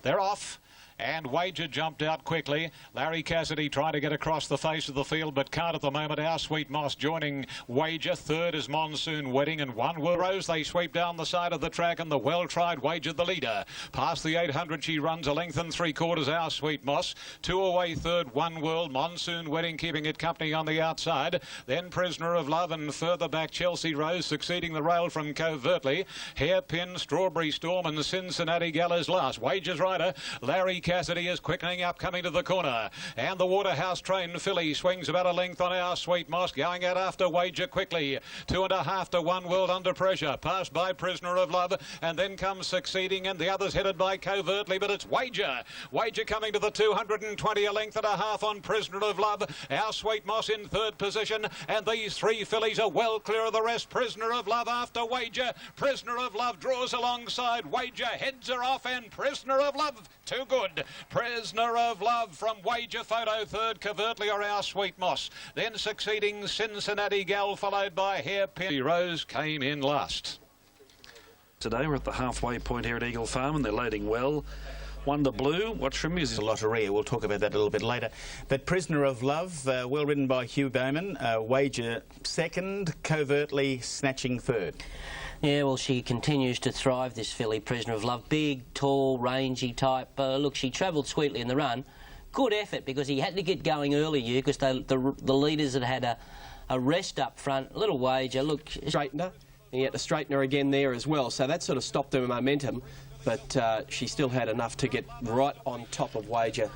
They're off. And Wager jumped out quickly. Larry Cassidy trying to get across the face of the field, but can't at the moment. Our Sweet Moss joining Wager. Third is Monsoon Wedding, and One World Rose. They sweep down the side of the track, and the well-tried Wager the leader. Past the 800, she runs a length and 3/4. Our Sweet Moss. 2 away third, One World. Monsoon Wedding keeping it company on the outside. Then Prisoner of Love, and further back Chelsea Rose succeeding the rail from Covertly. Hairpin, Strawberry Storm, and Cincinnati Gallows last. Wager's rider, Larry Cassidy, is quickening up, coming to the corner. And the Waterhouse Train filly swings about a length on Our Sweet Moss, going out after Wager quickly. 2.5 to One World under pressure. Passed by Prisoner of Love, and then comes Succeeding, and the others headed by Covertly, but it's Wager. Wager coming to the 220, a length and a half on Prisoner of Love. Our Sweet Moss in third position, and these 3 fillies are well clear of the rest. Prisoner of Love after Wager. Prisoner of Love draws alongside Wager, heads are off, and Prisoner of Love too good. Prisoner of Love from Wager photo third, Covertly or Our Sweet Moss. Then Succeeding Cincinnati Gal, followed by Hairpin. Rose came in last. Today we're at the halfway point here at Eagle Farm, and they're loading well. Wonder Blue, what's from music? Lotteria, we'll talk about that a little bit later. But Prisoner of Love, well ridden by Hugh Bowman. Wager second, Covertly snatching third. Yeah, well, she continues to thrive, this filly, Prisoner of Love. Big, tall, rangy type. Look, she travelled sweetly in the run. Good effort, because he had to get going early, because the leaders had a rest up front. A little Wager, look. Straightened her, and he had to straighten her again there as well. So that sort of stopped her momentum, but she still had enough to get right on top of Wager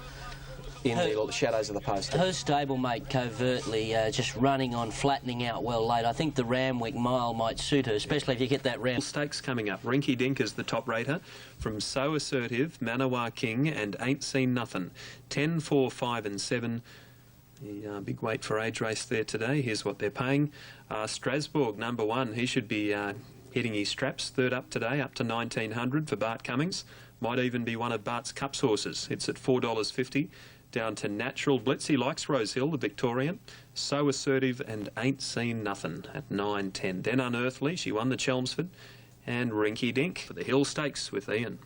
in the shadows of the post. Her stablemate Covertly just running on, flattening out well late. I think the Ramwick Mile might suit her, especially if you get that round. Stakes coming up. Rinky Dink is the top rater from So Assertive, Manawa King, and Ain't Seen Nothing. 10, 4, 5 and 7. The big weight for age race there today. Here's what they're paying. Strasbourg, number 1. He should be hitting his straps. Third up today, up to 1900 for Bart Cummings. Might even be one of Bart's Cups horses. It's at $4.50. Down to Natural Blitz. He likes Rosehill, the Victorian. So Assertive and Ain't Seen Nothing at 9.10. Then Unearthly, she won the Chelmsford. And Rinky Dink for the Hill Stakes with Ian.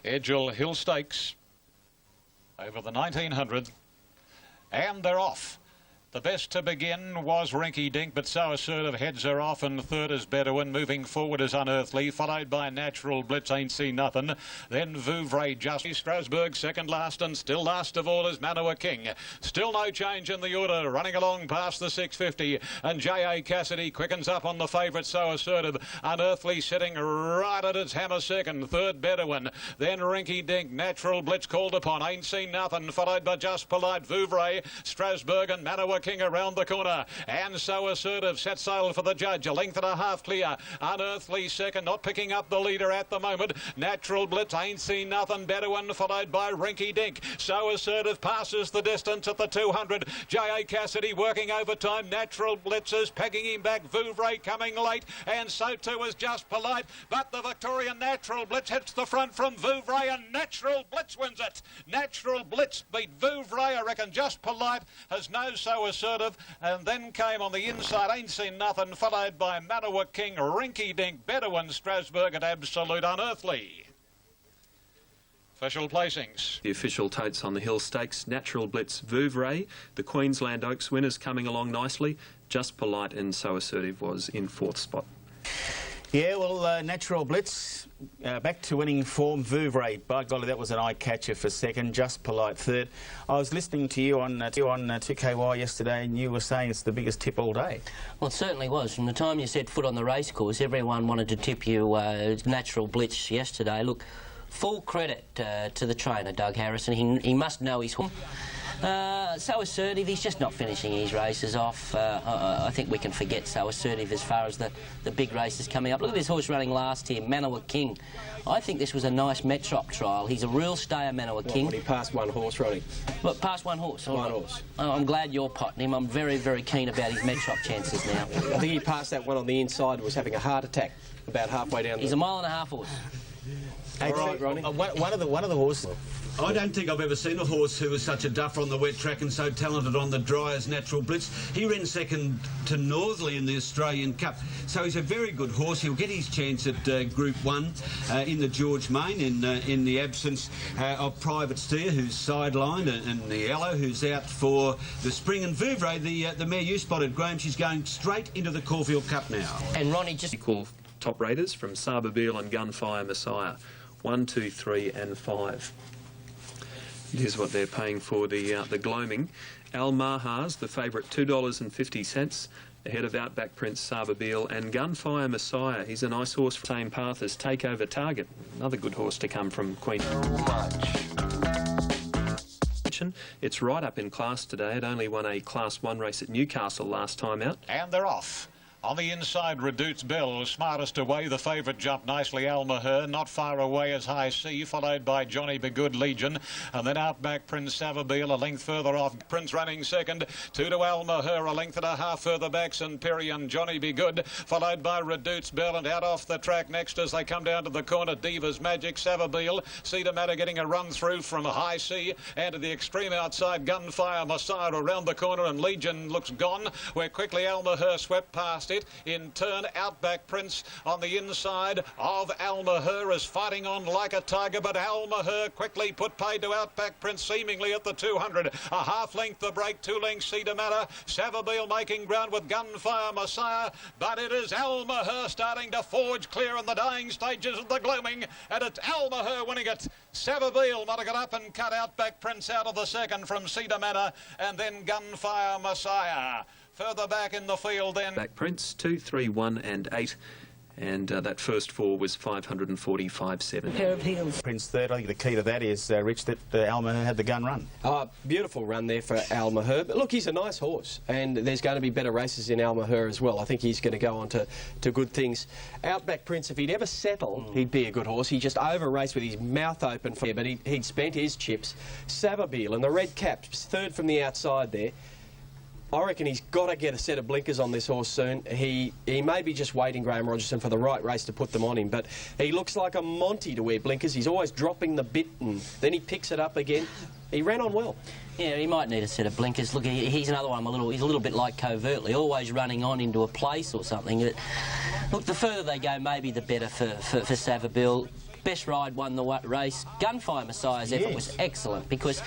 Edgell Hill Stakes over the 1900. And they're off. The best to begin was Rinky Dink, but So Assertive heads her off, and third is Bedouin. Moving forward is Unearthly, followed by Natural Blitz, Ain't Seen Nothing. Then Vouvray, Just Strasbourg, second last, and still last of all is Manawa King. Still no change in the order, running along past the 650, and J.A. Cassidy quickens up on the favourite So Assertive. Unearthly sitting right at its hammer second, third Bedouin. Then Rinky Dink, Natural Blitz called upon, Ain't Seen Nothing, followed by Just Polite, Vouvray, Strasbourg and Manawa Manawa King around the corner. And So Assertive set sail for the judge. A length and a half clear. Unearthly second, not picking up the leader at the moment. Natural Blitz, Ain't Seen Nothing, Bedouin, followed by Rinky Dink. So Assertive passes the distance at the 200. J.A. Cassidy working overtime. Natural Blitz is pegging him back. Vouvray coming late, and so too is Just Polite. But the Victorian Natural Blitz hits the front from Vouvray, and Natural Blitz wins it. Natural Blitz beat Vouvray. I reckon Just Polite has no So Assertive, and then came on the inside Ain't Seen Nothing, followed by Manawa King, Rinky Dink, Bedouin, Strasbourg, and Absolute Unearthly. Official placings. The official totes on the Hill Stakes, Natural Blitz, Vouvray. The Queensland Oaks winners coming along nicely. Just Polite and So Assertive was in 4th spot. Yeah, well, Natural Blitz, back to winning form. Vouvray, by golly, that was an eye-catcher for second. Just Polite third. I was listening to you on 2KY yesterday, and you were saying it's the biggest tip all day. Well, it certainly was. From the time you set foot on the racecourse, everyone wanted to tip you Natural Blitz yesterday. Look, full credit to the trainer, Doug Harrison. He must know his horse. So Assertive, he's just not finishing his races off. I think we can forget So Assertive as far as the big races coming up. Look at this horse running last here, Manawa King. I think this was a nice Metrop trial. He's a real stayer, Manawa King. Well, he passed one horse, Ronnie. Look, past one horse. One horse. Oh, I'm glad you're potting him. I'm very, very keen about his Metrop chances now. I think he passed that one on the inside, was having a heart attack about halfway down. He's a mile and a half horse. All right, Ronnie. One of the horses. I don't think I've ever seen a horse who was such a duffer on the wet track and so talented on the dry as Natural Blitz. He ran second to Northerly in the Australian Cup. So he's a very good horse. He'll get his chance at Group 1 in the George Main in the absence of Private Steer, who's sidelined, and the Yellow, who's out for the spring. And Vouvray, the mare you spotted, Graham, she's going straight into the Caulfield Cup now. And Ronnie just... Equal top raters from Sababil and Gunfire Messiah. 1, 2, 3 and 5. Here's what they're paying for the gloaming. Al Mahars, the favourite, $2.50. Ahead of Outback Prince, Sababil, and Gunfire Messiah. He's a nice horse for the same path as Takeover Target. Another good horse to come from Queen. It's right up in class today. It only won a Class 1 race at Newcastle last time out. And they're off. On the inside, Redute's Bell, smartest away. The favourite jumped nicely, Almaher. Not far away as High C, followed by Johnny Be Good Legion. And then Outback Prince Sababil, a length further off. Prince running second. 2 to Almaher, a length and a half further back. Centurion, Johnny Be Good, followed by Redute's Bell. And out off the track next as they come down to the corner, Diva's Magic, Sababil. Cedar Matter getting a run through from High C. And to the extreme outside, Gunfire Messiah around the corner. And Legion looks gone, where quickly Almaher swept past it. In turn, Outback Prince on the inside of Almaher is fighting on like a tiger, but Almaher quickly put paid to Outback Prince, seemingly at the 200. A half length the break, 2 lengths Cedar Matter. Sababil making ground with Gunfire Messiah, but it is Almaher starting to forge clear in the dying stages of the gloaming, and it's Almaher winning it. Sababil might have got up and cut Outback Prince out of the second from Cedar Manor, and then Gunfire Messiah. Further back in the field then. Back Prince, 2, 3, 1 and 8. And that first 4 was 545.7. Pair of heels. Prince third. I think the key to that is, Rich, that Almaher had the gun run. Beautiful run there for Almaher. But look, he's a nice horse, and there's going to be better races in Almaher as well. I think he's going to go on to good things. Outback Prince, if he'd ever settle, he'd be a good horse. He just over-raced with his mouth open, but he'd spent his chips. Sababil and the red caps, third from the outside there. I reckon he's got to get a set of blinkers on this horse soon. He may be just waiting, Graham Rogerson, for the right race to put them on him, but he looks like a Monty to wear blinkers. He's always dropping the bit and then he picks it up again. He ran on well. Yeah, he might need a set of blinkers. Look, he's another one. He's a little bit like Covertly, always running on into a place or something. Look, the further they go, maybe the better for Sababil. Best Ride won the race. Gunfire Messiah's effort was excellent because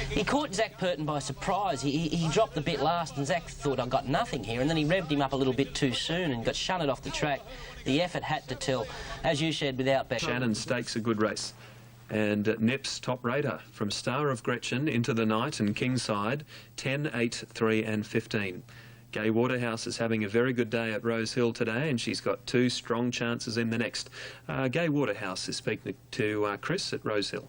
he caught Zach Purton by surprise. He dropped the bit last and Zach thought, I've got nothing here, and then he revved him up a little bit too soon and got shunted off the track. The effort had to tell. As you said, without Beck. Shannon Stakes a good race. And Nips top rater from Star of Gretchen into the night and Kingside, 10, 8, 3 and 15. Gay Waterhouse is having a very good day at Rose Hill today, and she's got 2 strong chances in the next. Gay Waterhouse is speaking to Chris at Rose Hill.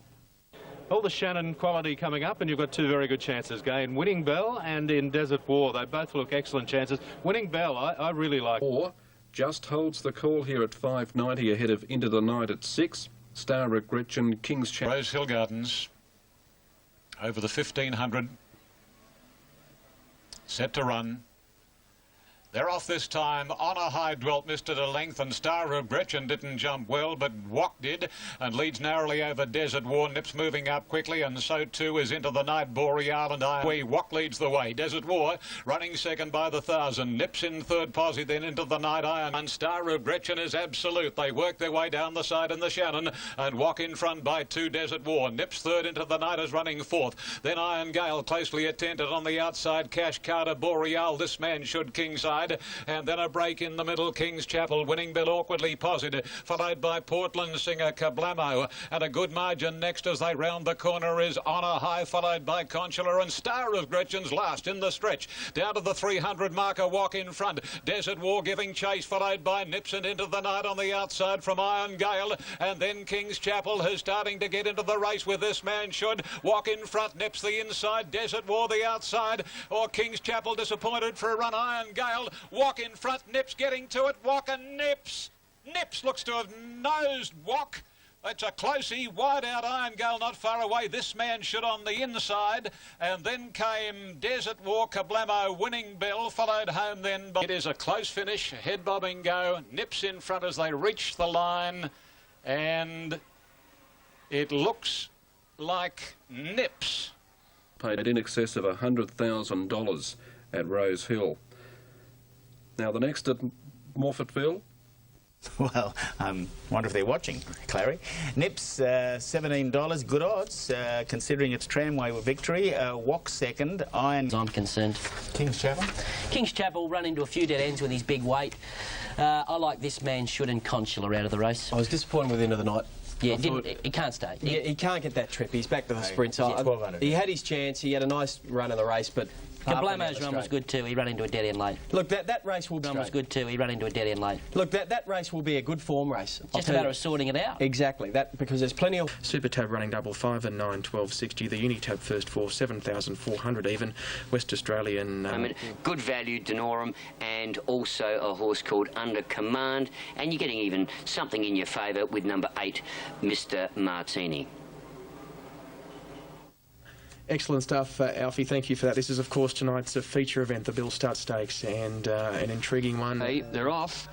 all the Shannon quality coming up, and you've got two very good chances, Gay, in Winning Bell and in Desert War. They both look excellent chances. Winning Bell, I really like. Or just holds the call here at 5.90 ahead of Into the Night at 6. Star of Gretchen, King's Chapel. Rose Hill Gardens over the 1500. Set to run. They're off this time. On a high dwelt Mr. to length, and Star of Gretchen didn't jump well, but Walk did, and leads narrowly over Desert War. Nips moving up quickly, and so too is Into the Night, Boreal and Iron. Walk leads the way. Desert War running second by the 1,000. Nips in third posse, then Into the Night, Iron. And Star of Gretchen is absolute. They work their way down the side in the Shannon, and Walk in front by 2 Desert War. Nips third, Into the Night is running fourth. Then Iron Gale closely attended on the outside. Cash Carter, Boreal. This man should kingside. And then a break in the middle. King's Chapel, Winning Bell awkwardly posited, followed by Portland Singer, Kablamo, and a good margin next as they round the corner is On a High, followed by Consular, and Star of Gretchen's last in the stretch. Down to the 300 marker, Walk in front. Desert War giving chase, followed by Nips and Into the Night on the outside from Iron Gale, and then King's Chapel, who's starting to get into the race with This Man Should. Walk in front, Nips the inside, Desert War the outside, or King's Chapel disappointed for a run. Iron Gale, Walk in front, Nips getting to it. Walk and Nips. Nips looks to have nosed Walk. It's a closey, wide out Iron Gale not far away. This Man Should on the inside. And then came Desert War, Kablamo, Winning Bell, followed home then. It is a close finish, head bobbing go. Nips in front as they reach the line. And it looks like Nips. Paid in excess of $100,000 at Rose Hill. Now the next at Morfettville. Well, wonder if they're watching, Clary. Nips, $17, good odds, considering its tramway victory. Walk second, Iron... I'm concerned. King's Chapel? King's Chapel run into a few dead ends with his big weight. I like This Man Should and Consular out of the race. I was disappointed with Into the Night. Yeah, he can't stay. Yeah, he can't get that trip. He's back to the sprint. So 1,200. he had his chance. He had a nice run of the race, but... Kablamo's run was good too. He ran into a dead end late. Look, that race will be... Run was good too. He ran into a dead end late. Look, that race will be a good form race. Just a matter of sorting it out. Exactly, because there's plenty of... Super Tab running double 5 and 9, 12.60. The Unitab first 4, 7,400 even. West Australian... good value, Denorum, and also a horse called Under Command, and you're getting even something in your favour with number 8, Mr. Martini. Excellent stuff, Alfie. Thank you for that. This is, of course, tonight's feature event, the Bill Start Stakes, and an intriguing one. Hey, they're off,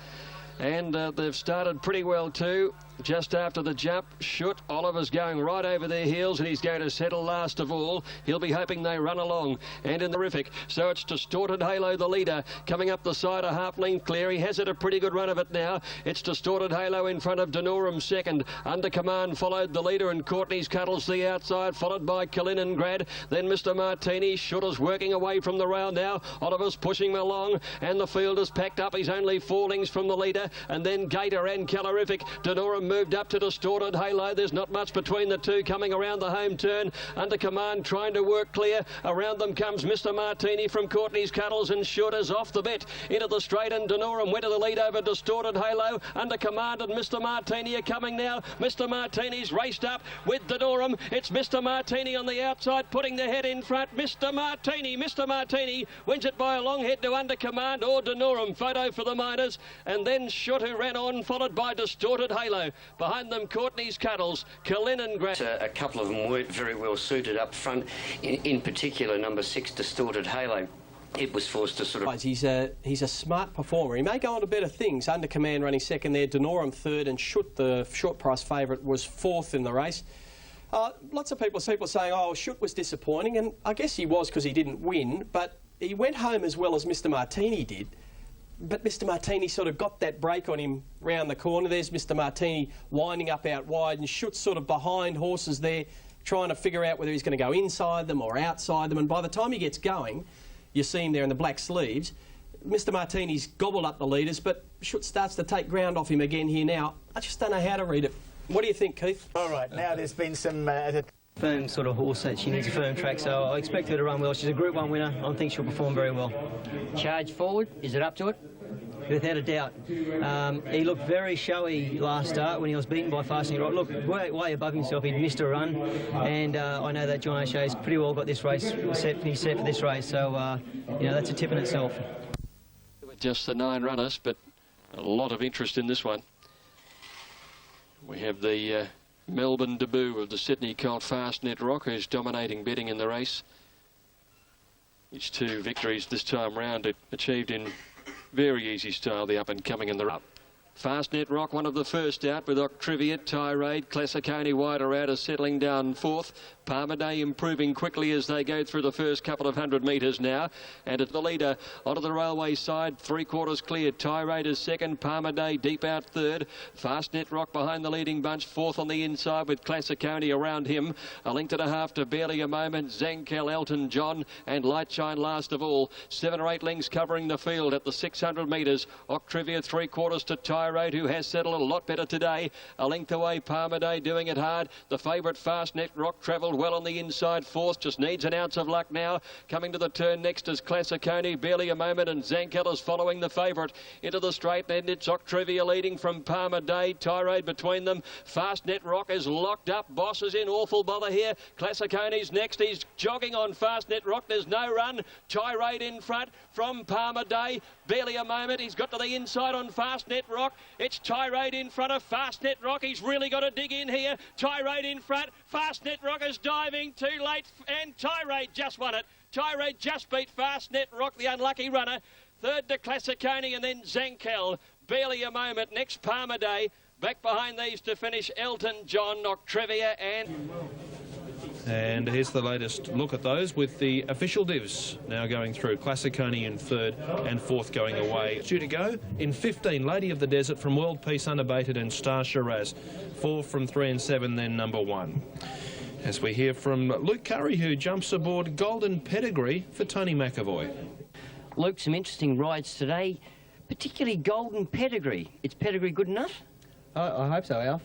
and they've started pretty well too. Just after the jump, Shoot. Oliver's going right over their heels, and he's going to settle last of all. He'll be hoping they run along, and in the terrific. So it's Distorted Halo, the leader, coming up the side a half length clear. He has had a pretty good run of it now. It's Distorted Halo in front of Denorum second. Under Command followed the leader, and Courtney's Cuddles the outside, followed by Kaliningrad. Then Mr. Martini. Shoot is working away from the rail now. Oliver's pushing him along, and the field is packed up. He's only 4 lengths from the leader, and then Gator and Calorific. Denorum moved up to Distorted Halo. There's not much between the two coming around the home turn. Under Command trying to work clear. Around them comes Mr. Martini from Courtney's Cuddles, and Shoot is off the bit into the straight, and Denorum went to the lead over Distorted Halo. Under Command and Mr. Martini are coming now. Mr. Martini's raced up with Denorum. It's Mr. Martini on the outside putting the head in front. Mr. Martini wins it by a long head to Under Command or Denorum. Photo for the miners, and then Shoot, who ran on, followed by Distorted Halo. Behind them, Courtney's Cuddles, Kaliningrad. A couple of them weren't very well suited up front. In particular, number 6, Distorted Halo. It was forced to sort of... He's a smart performer. He may go on to better things. Under Command running second there, Denorum third, and Shoot, the short price favourite, was fourth in the race. Lots of people saying, oh, Shoot was disappointing, and I guess he was because he didn't win, but he went home as well as Mr. Martini did. But Mr. Martini sort of got that break on him round the corner. There's Mr. Martini winding up out wide, and Shoot's sort of behind horses there, trying to figure out whether he's going to go inside them or outside them. And by the time he gets going, you see him there in the black sleeves. Mr. Martini's gobbled up the leaders, but Shoot starts to take ground off him again here now. I just don't know how to read it. What do you think, Keith? All right, now there's been some... firm sort of horse that she needs a firm track, so I expect her to run well. She's a Group 1 winner. I think she'll perform very well. Charge Forward, is it up to it? without a doubt. He looked very showy last start when he was beaten by Fast Net Rock. Look, way above himself. He'd missed a run, and I know that John O'Shea's pretty well got this race set for this race. So, you know, that's a tip in itself. Just the 9 runners, but a lot of interest in this one. We have the Melbourne debut of the Sydney colt Fast Net Rock, who's dominating betting in the race. His 2 victories this time round achieved in very easy style, the up and coming and the up. Fast Net Rock, one of the first out, with Octrivia, Tirade, Classiconi wider out, is settling down 4th. Palmer improving quickly as they go through the first couple of 100 metres now. And at the leader, onto the railway side, 3/4 clear. Tirade is 2nd, Palmer deep out 3rd. Fast Net Rock behind the leading bunch, 4th on the inside with Classiconi around him. A length and a half to barely a moment. Zankel, Elton John and Lightshine last of all. 7 or 8 lengths covering the field at the 600 metres. Octrivia 3/4 to Tirade, who has settled a lot better today. A length away, Palmer doing it hard. The favourite Fast Net Rock travelled well on the inside 4th, just needs an ounce of luck now. Coming to the turn next is Classiconi, barely a moment, and Zankel is following the favourite into the straight, and it's Octrivia leading from Palmer Tirade between them. Fast Net Rock is locked up. Boss is in awful bother here. Classiconi's next. He's jogging on Fast Net Rock. There's no run. Tirade in front from Palmer barely a moment. He's got to the inside on Fast Net Rock. It's Tirade in front of Fast Net Rock. He's really got to dig in here. Tirade in front. Fast Net Rock is diving too late, and Tirade just won it. Tirade just beat Fast Net Rock, the unlucky runner. 3rd to Classiconi, and then Zankel. Barely a moment. Next Palmer Back behind these to finish Elton John, Octrivia and... And here's the latest look at those with the official divs now going through. Classiconi in 3rd and 4th going away. Due to go in 15, Lady of the Desert from World Peace Unabated and Star Shiraz. 4 from 3 and 7, then number 1. As we hear from Luke Curry, who jumps aboard Golden Pedigree for Tony McAvoy. Luke, some interesting rides today, particularly Golden Pedigree. Is Pedigree good enough? I hope so, Alf.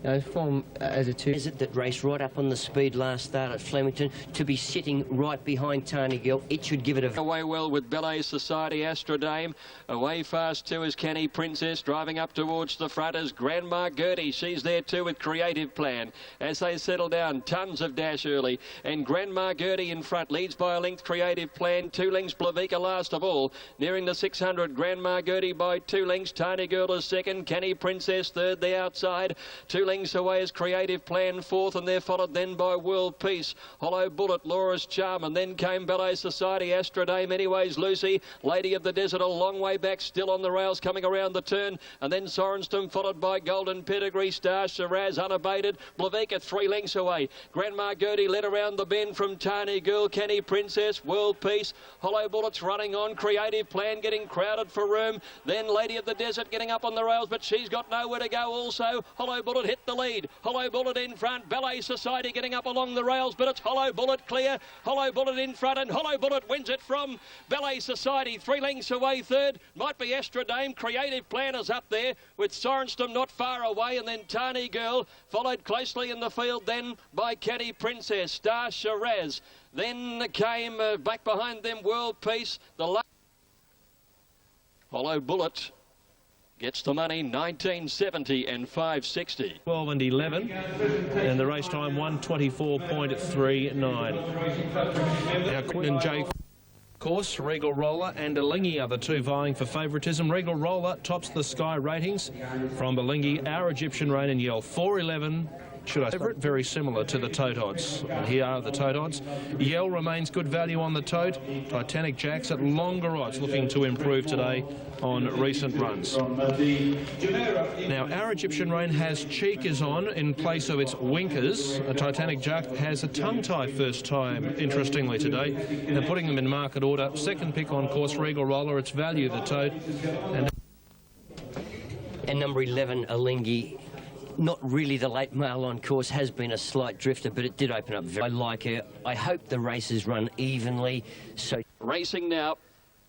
You know, form as a 2. Is it that raced right up on the speed last start at Flemington to be sitting right behind Tony Gill? It should give it a... Away well with Ballet Society, Astrodame. Away fast too is Canny Princess. Driving up towards the front is Grandma Gertie. She's there too with Creative Plan. As they settle down, tons of dash early. And Grandma Gertie in front leads by a length, Creative Plan. 2 lengths, Blavika last of all. Nearing the 600, Grandma Gertie by 2 lengths. Tiny Girl is 2nd. Canny Princess 3rd, the outside. 2 lengths away is Creative Plan 4th, and they're followed then by World Peace, Hollow Bullet, Laura's Charm, and then came Ballet Society, Astrodame, Anyways Lucy, Lady of the Desert a long way back, still on the rails coming around the turn, and then Sorenstam followed by Golden Pedigree, Star Shiraz unabated, Blavika 3 lengths away, Grandma Gertie led around the bend from Tiny Girl, Canny Princess, World Peace, Hollow Bullets running on, Creative Plan getting crowded for room, then Lady of the Desert getting up on the rails, but she's got nowhere to go also. Hollow Bullet hit the lead. Hollow Bullet in front. Ballet Society getting up along the rails, but it's Hollow Bullet clear. Hollow Bullet in front, and Hollow Bullet wins it from Ballet Society. 3 lengths away 3rd. Might be Astrodame. Creative Plan is up there with Sorenstam not far away, and then Tiny Girl followed closely in the field then by Canny Princess, Star Shiraz. Then came back behind them World Peace. The Hollow Bullet gets the money, 1970 and 560. 12 and 11, and the race time 1:24.39. Now Quinn and Jake. Course, Regal Roller and Alingi are the 2 vying for favouritism. Regal Roller tops the Sky ratings from Alingi. Our Egyptian Rain and Yell 411. Should I favourite? Very similar to the tote odds. And here are the tote odds. Yell remains good value on the tote. Titanic Jacks at longer odds, looking to improve today on recent runs. Now, Our Egyptian Rain has cheekers on in place of its winkers. A Titanic Jack has a tongue-tie first time, interestingly, today. They're putting them in market order. 2nd pick on course, Regal Roller. Its value, the tote. And number 11, Alingi. Not really the late mail on course, has been a slight drifter, but it did open up very... I like her. I hope the races run evenly. So racing now.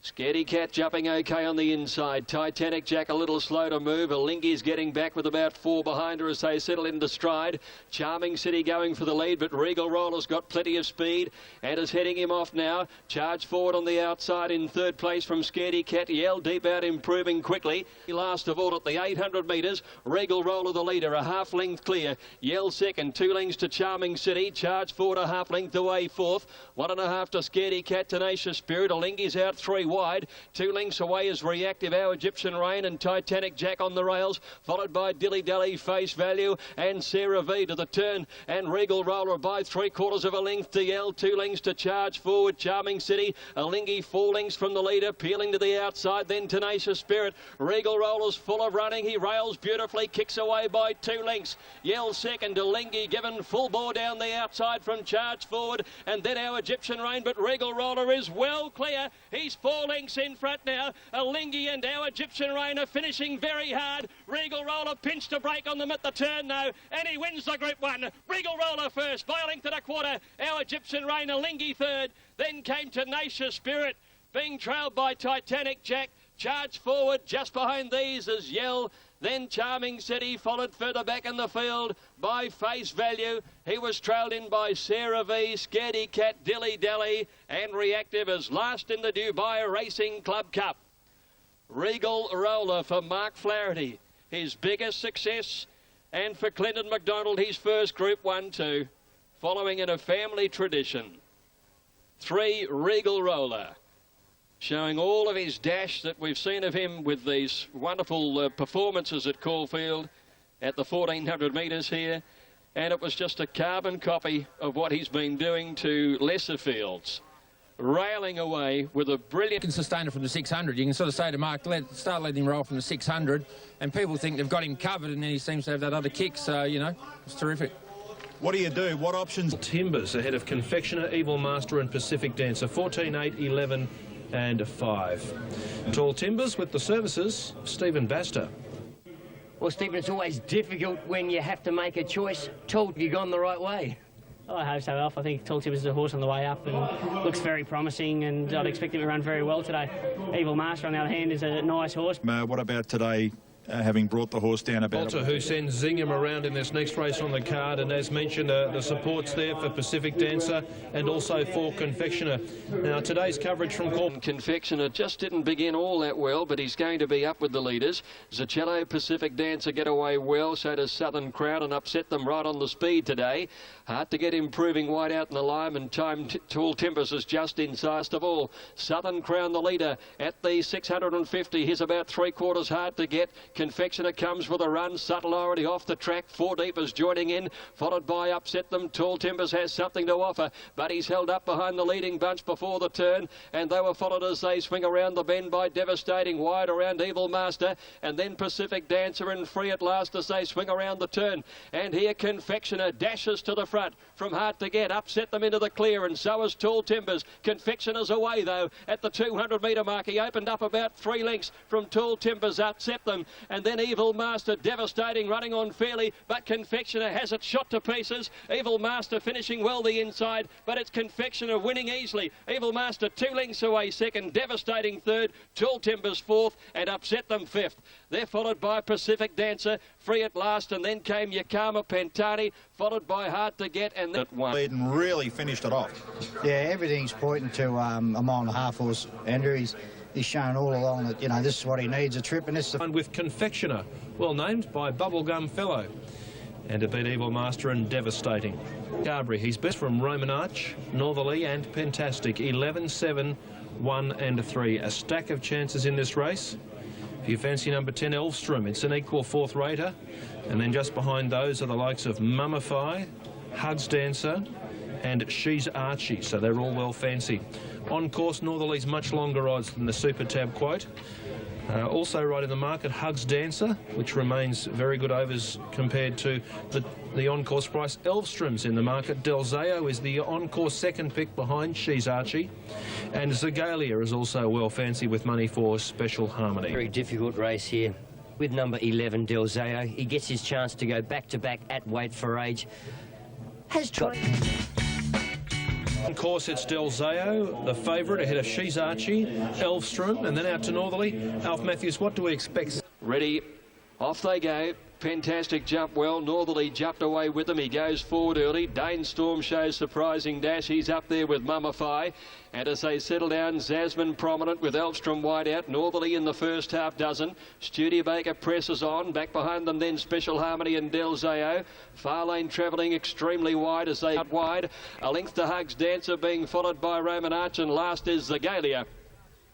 Scaredy Cat jumping okay on the inside. Titanic Jack a little slow to move. Alingi's getting back with about 4 behind her as they settle into stride. Charming City going for the lead, but Regal Roller's got plenty of speed and is heading him off now. Charge forward on the outside in third place from Scaredy Cat. Yell Deep Out improving quickly. Last of all at the 800 metres. Regal Roller the leader, a half length clear. Yell second, 2 lengths to Charming City. Charge forward a half length away fourth. 1.5 to Scaredy Cat, Tenacious Spirit. Alingi's out 3 wide. 2 lengths away is Reactive, Our Egyptian Rain, and Titanic Jack on the rails, followed by Dilly Dally, Face Value, and Sarah V to the turn, and Regal Roller by 3/4 of a length to Yell. 2 lengths to Charge Forward, Charming City. Alingi 4 lengths from the leader, peeling to the outside, then Tenacious Spirit. Regal Roller's full of running. He rails beautifully, kicks away by 2 lengths. Yell second, Alingi given full bore down the outside from Charge Forward, and then Our Egyptian Rain, but Regal Roller is well clear. He's 4 lengths in front now. Alingi and Our Egyptian Rain are finishing very hard. Regal Roller pinched a break on them at the turn now, and he wins the Group 1. Regal Roller first by a length and a quarter. Our Egyptian Rain, Alingi third. Then came Tenacious Spirit, being trailed by Titanic Jack. Charge Forward just behind these is Yell. Then Charming City, followed further back in the field by Face Value. He was trailed in by Sarah V, Scaredy Cat, Dilly Dally, and Reactive as last in the Dubai Racing Club Cup. Regal Roller for Mark Flaherty, his biggest success, and for Clinton McDonald, his first Group 1-2, following in a family tradition. 3, Regal Roller, showing all of his dash that we've seen of him with these wonderful performances at Caulfield at the 1400 metres here. And it was just a carbon copy of what he's been doing to lesser fields. Railing away with a brilliant... You can sustain it from the 600. You can sort of say to Mark, start letting him roll from the 600, and people think they've got him covered, and then he seems to have that other kick, so, you know, it's terrific. What do you do? What options? Timbers ahead of Confectioner, Evil Master and Pacific Dancer. 14, 8, 11 and 5. Tall Timbers with the services, Stephen Baster. Well, Stephen, it's always difficult when you have to make a choice. Tall, have you gone the right way? I hope so, Alf. I think Tall Timbers is a horse on the way up and looks very promising, and I'd expect him to run very well today. Evil Master, on the other hand, is a nice horse. What about today? Having brought the horse down about... Walter, who sends Zingham around in this next race on the card, and as mentioned, the support's there for Pacific Dancer and also for Confectioner. Now, today's coverage from Confectioner just didn't begin all that well, but he's going to be up with the leaders. Zachello, Pacific Dancer get away well, so does Southern Crown, and upset them right on the speed today. Hard to get improving wide out in the lime, and Tall Timbers is just inside of all. Southern Crown the leader at the 650. He's about 3/4 hard to get. Confectioner comes with a run. Subtle already off the track. 4 Deep is joining in, followed by Upset Them. Tall Timbers has something to offer, but he's held up behind the leading bunch before the turn, and they were followed as they swing around the bend by Devastating, wide around Evil Master, and then Pacific Dancer and Free at last as they swing around the turn. And here Confectioner dashes to the front from hard to get. Upset Them into the clear, and so is Tall Timbers. Confectioner's away though at the 200 metre mark. He opened up about 3 lengths from Tall Timbers. Upset Them, and then Evil Master, Devastating, running on fairly, but Confectioner has it shot to pieces. Evil Master finishing well the inside, but it's Confectioner winning easily. Evil Master 2 lengths away second, Devastating third, Tall Timbers fourth, and Upset Them fifth. They're followed by Pacific Dancer, Free at last, and then came Yakama Pentani, followed by Hard to Get, and that one. And really finished it off. Yeah, everything's pointing to a 1.5 mile horse, Andrew. He's shown all along that, you know, this is what he needs, a trip, and this is... With Confectioner, well named by Bubblegum Fellow, and to beat Evil Master and Devastating. Carberry, he's best from Roman Arch, Northerly and Pentastic. 11, 7, 1 and 3. A stack of chances in this race. If you fancy number 10, Elfstrom, it's an equal 4th rater. And then just behind those are the likes of Mummify, Hud's Dancer, and She's Archie, so they're all well fancy. On course, Northerly's much longer odds than the Super Tab quote. Also right in the market, Hug's Dancer, which remains very good overs compared to the on-course price. Elfstrom's in the market. Delzeo is the on-course second pick behind She's Archie. And Zagalia is also well fancy with money for Special Harmony. Very difficult race here. With number 11, Delzeo, he gets his chance to go back-to-back at weight for age. Has tried... Of course, it's Del Zao, the favourite, ahead of She's Archie, Elvstrom, and then out to Northerly. Alf Matthews, what do we expect? Ready, off they go. Fantastic jump well. Northerly jumped away with them. He goes forward early. Dane Storm shows surprising dash. He's up there with Mummify. And as they settle down, Zasmine prominent with Elvstrom wide out. Northerly in the first half dozen. Studebaker presses on. Back behind them then Special Harmony and Del Zao. Far lane travelling extremely wide as they out wide. A length to Hugs Dancer being followed by Roman Arch, and last is Zagalia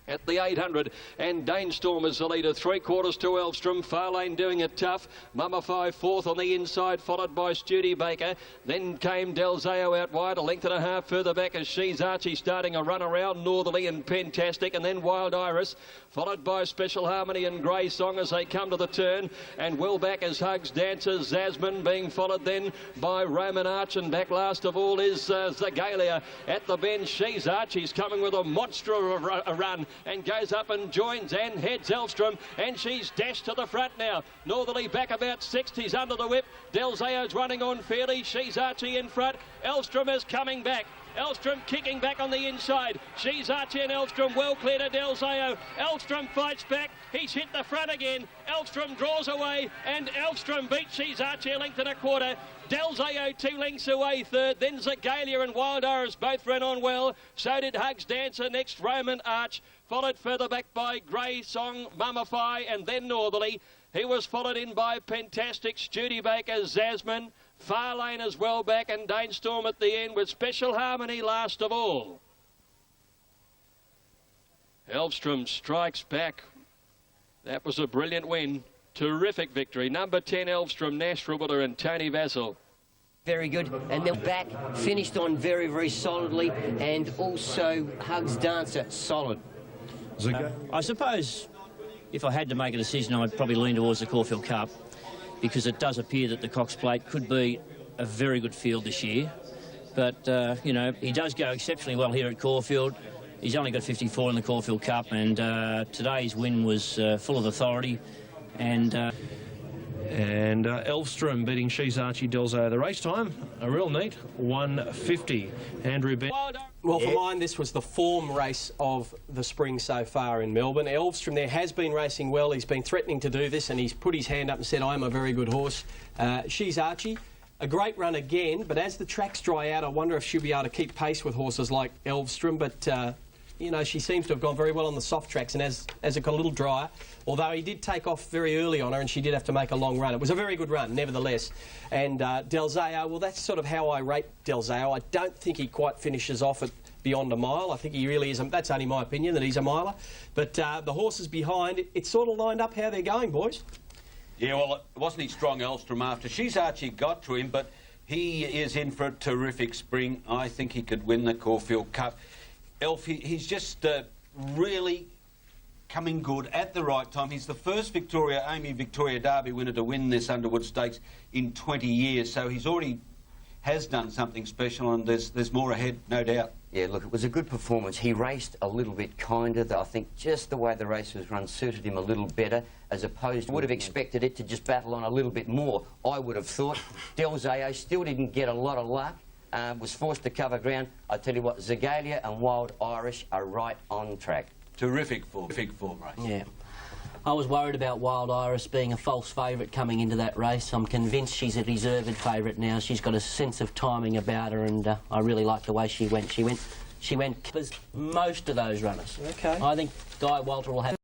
at the 800, and Dane Storm is the leader, 3/4 to Elvstrom. Far lane doing it tough. Mummify fourth on the inside, followed by Studebaker. Then came Del Zao out wide, a length and a half further back as She's Archie starting a run around Northerly and Fantastic, and then Wild Iris, followed by Special Harmony and Grey Song as they come to the turn, and well back as Hugs Dancer. Zasmine being followed then by Roman Arch, and back last of all is Zagalia at the bend. She's Archie's coming with a monster of a run, and goes up and joins and heads Elvstrom, and she's dashed to the front now. Northerly back about 60s under the whip. Del Zao's running on fairly. She's Archie in front. Elvstrom is coming back. Elvstrom kicking back on the inside. She's Archie and Elvstrom well clear to Del Zao. Elvstrom fights back. He's hit the front again. Elvstrom draws away, and Elvstrom beats She's Archie a length and a quarter. Del Zao 2 lengths away third. Then Zagalia and Wild Iris both ran on well. So did Hugs Dancer. Next Roman Arch, followed further back by Grey Song, Mummify, and then Northerly. He was followed in by Fantastic, Studebaker, Zasmine. Far lane as well back, and Dane Storm at the end with Special Harmony last of all. Elvstrom strikes back. That was a brilliant win. Terrific victory. Number 10, Elvstrom, Nash Rubeler and Tony Vassell. Very good, and then back, finished on very, very solidly, and also Hugs Dancer, solid. I suppose if I had to make a decision, I'd probably lean towards the Caulfield Cup, because it does appear that the Cox Plate could be a very good field this year. But, you know, he does go exceptionally well here at Caulfield. He's only got 54 in the Caulfield Cup, and today's win was full of authority. And Elvstrom beating She's Archie, Del Zao. The race time, a real neat 1:50. Andrew Ben. Well, for mine, this was the form race of the spring so far in Melbourne. Elvstrom there has been racing well. He's been threatening to do this, and he's put his hand up and said, I'm a very good horse. She's Archie, a great run again, but as the tracks dry out, I wonder if she'll be able to keep pace with horses like Elvstrom, but you know, she seems to have gone very well on the soft tracks, and as it got a little drier, although he did take off very early on her and she did have to make a long run. It was a very good run, nevertheless. And Del Zao, well, that's sort of how I rate Del Zao. I don't think he quite finishes off at beyond a mile. I think he really is, that's only my opinion, that he's a miler. But the horses behind, it's sort of lined up how they're going, boys. Yeah, well, wasn't he strong, Elvstrom, after She's Archie got to him, but he is in for a terrific spring. I think he could win the Caulfield Cup. Elf, he's just really coming good at the right time. He's the first Victoria Derby winner to win this Underwood Stakes in 20 years, so he's already has done something special, and there's more ahead, no doubt. Yeah, look, it was a good performance. He raced a little bit kinder. I think just the way the race was run suited him a little better, as opposed to would have expected it to just battle on a little bit more, I would have thought. Del Zao still didn't get a lot of luck. Was forced to cover ground. I tell you what, Zagalia and Wild Irish are right on track. Terrific form race. Yeah. I was worried about Wild Iris being a false favourite coming into that race. I'm convinced she's a deserved favourite now. She's got a sense of timing about her, and I really like the way she went. She went most of those runners. Okay. I think Guy Walter will have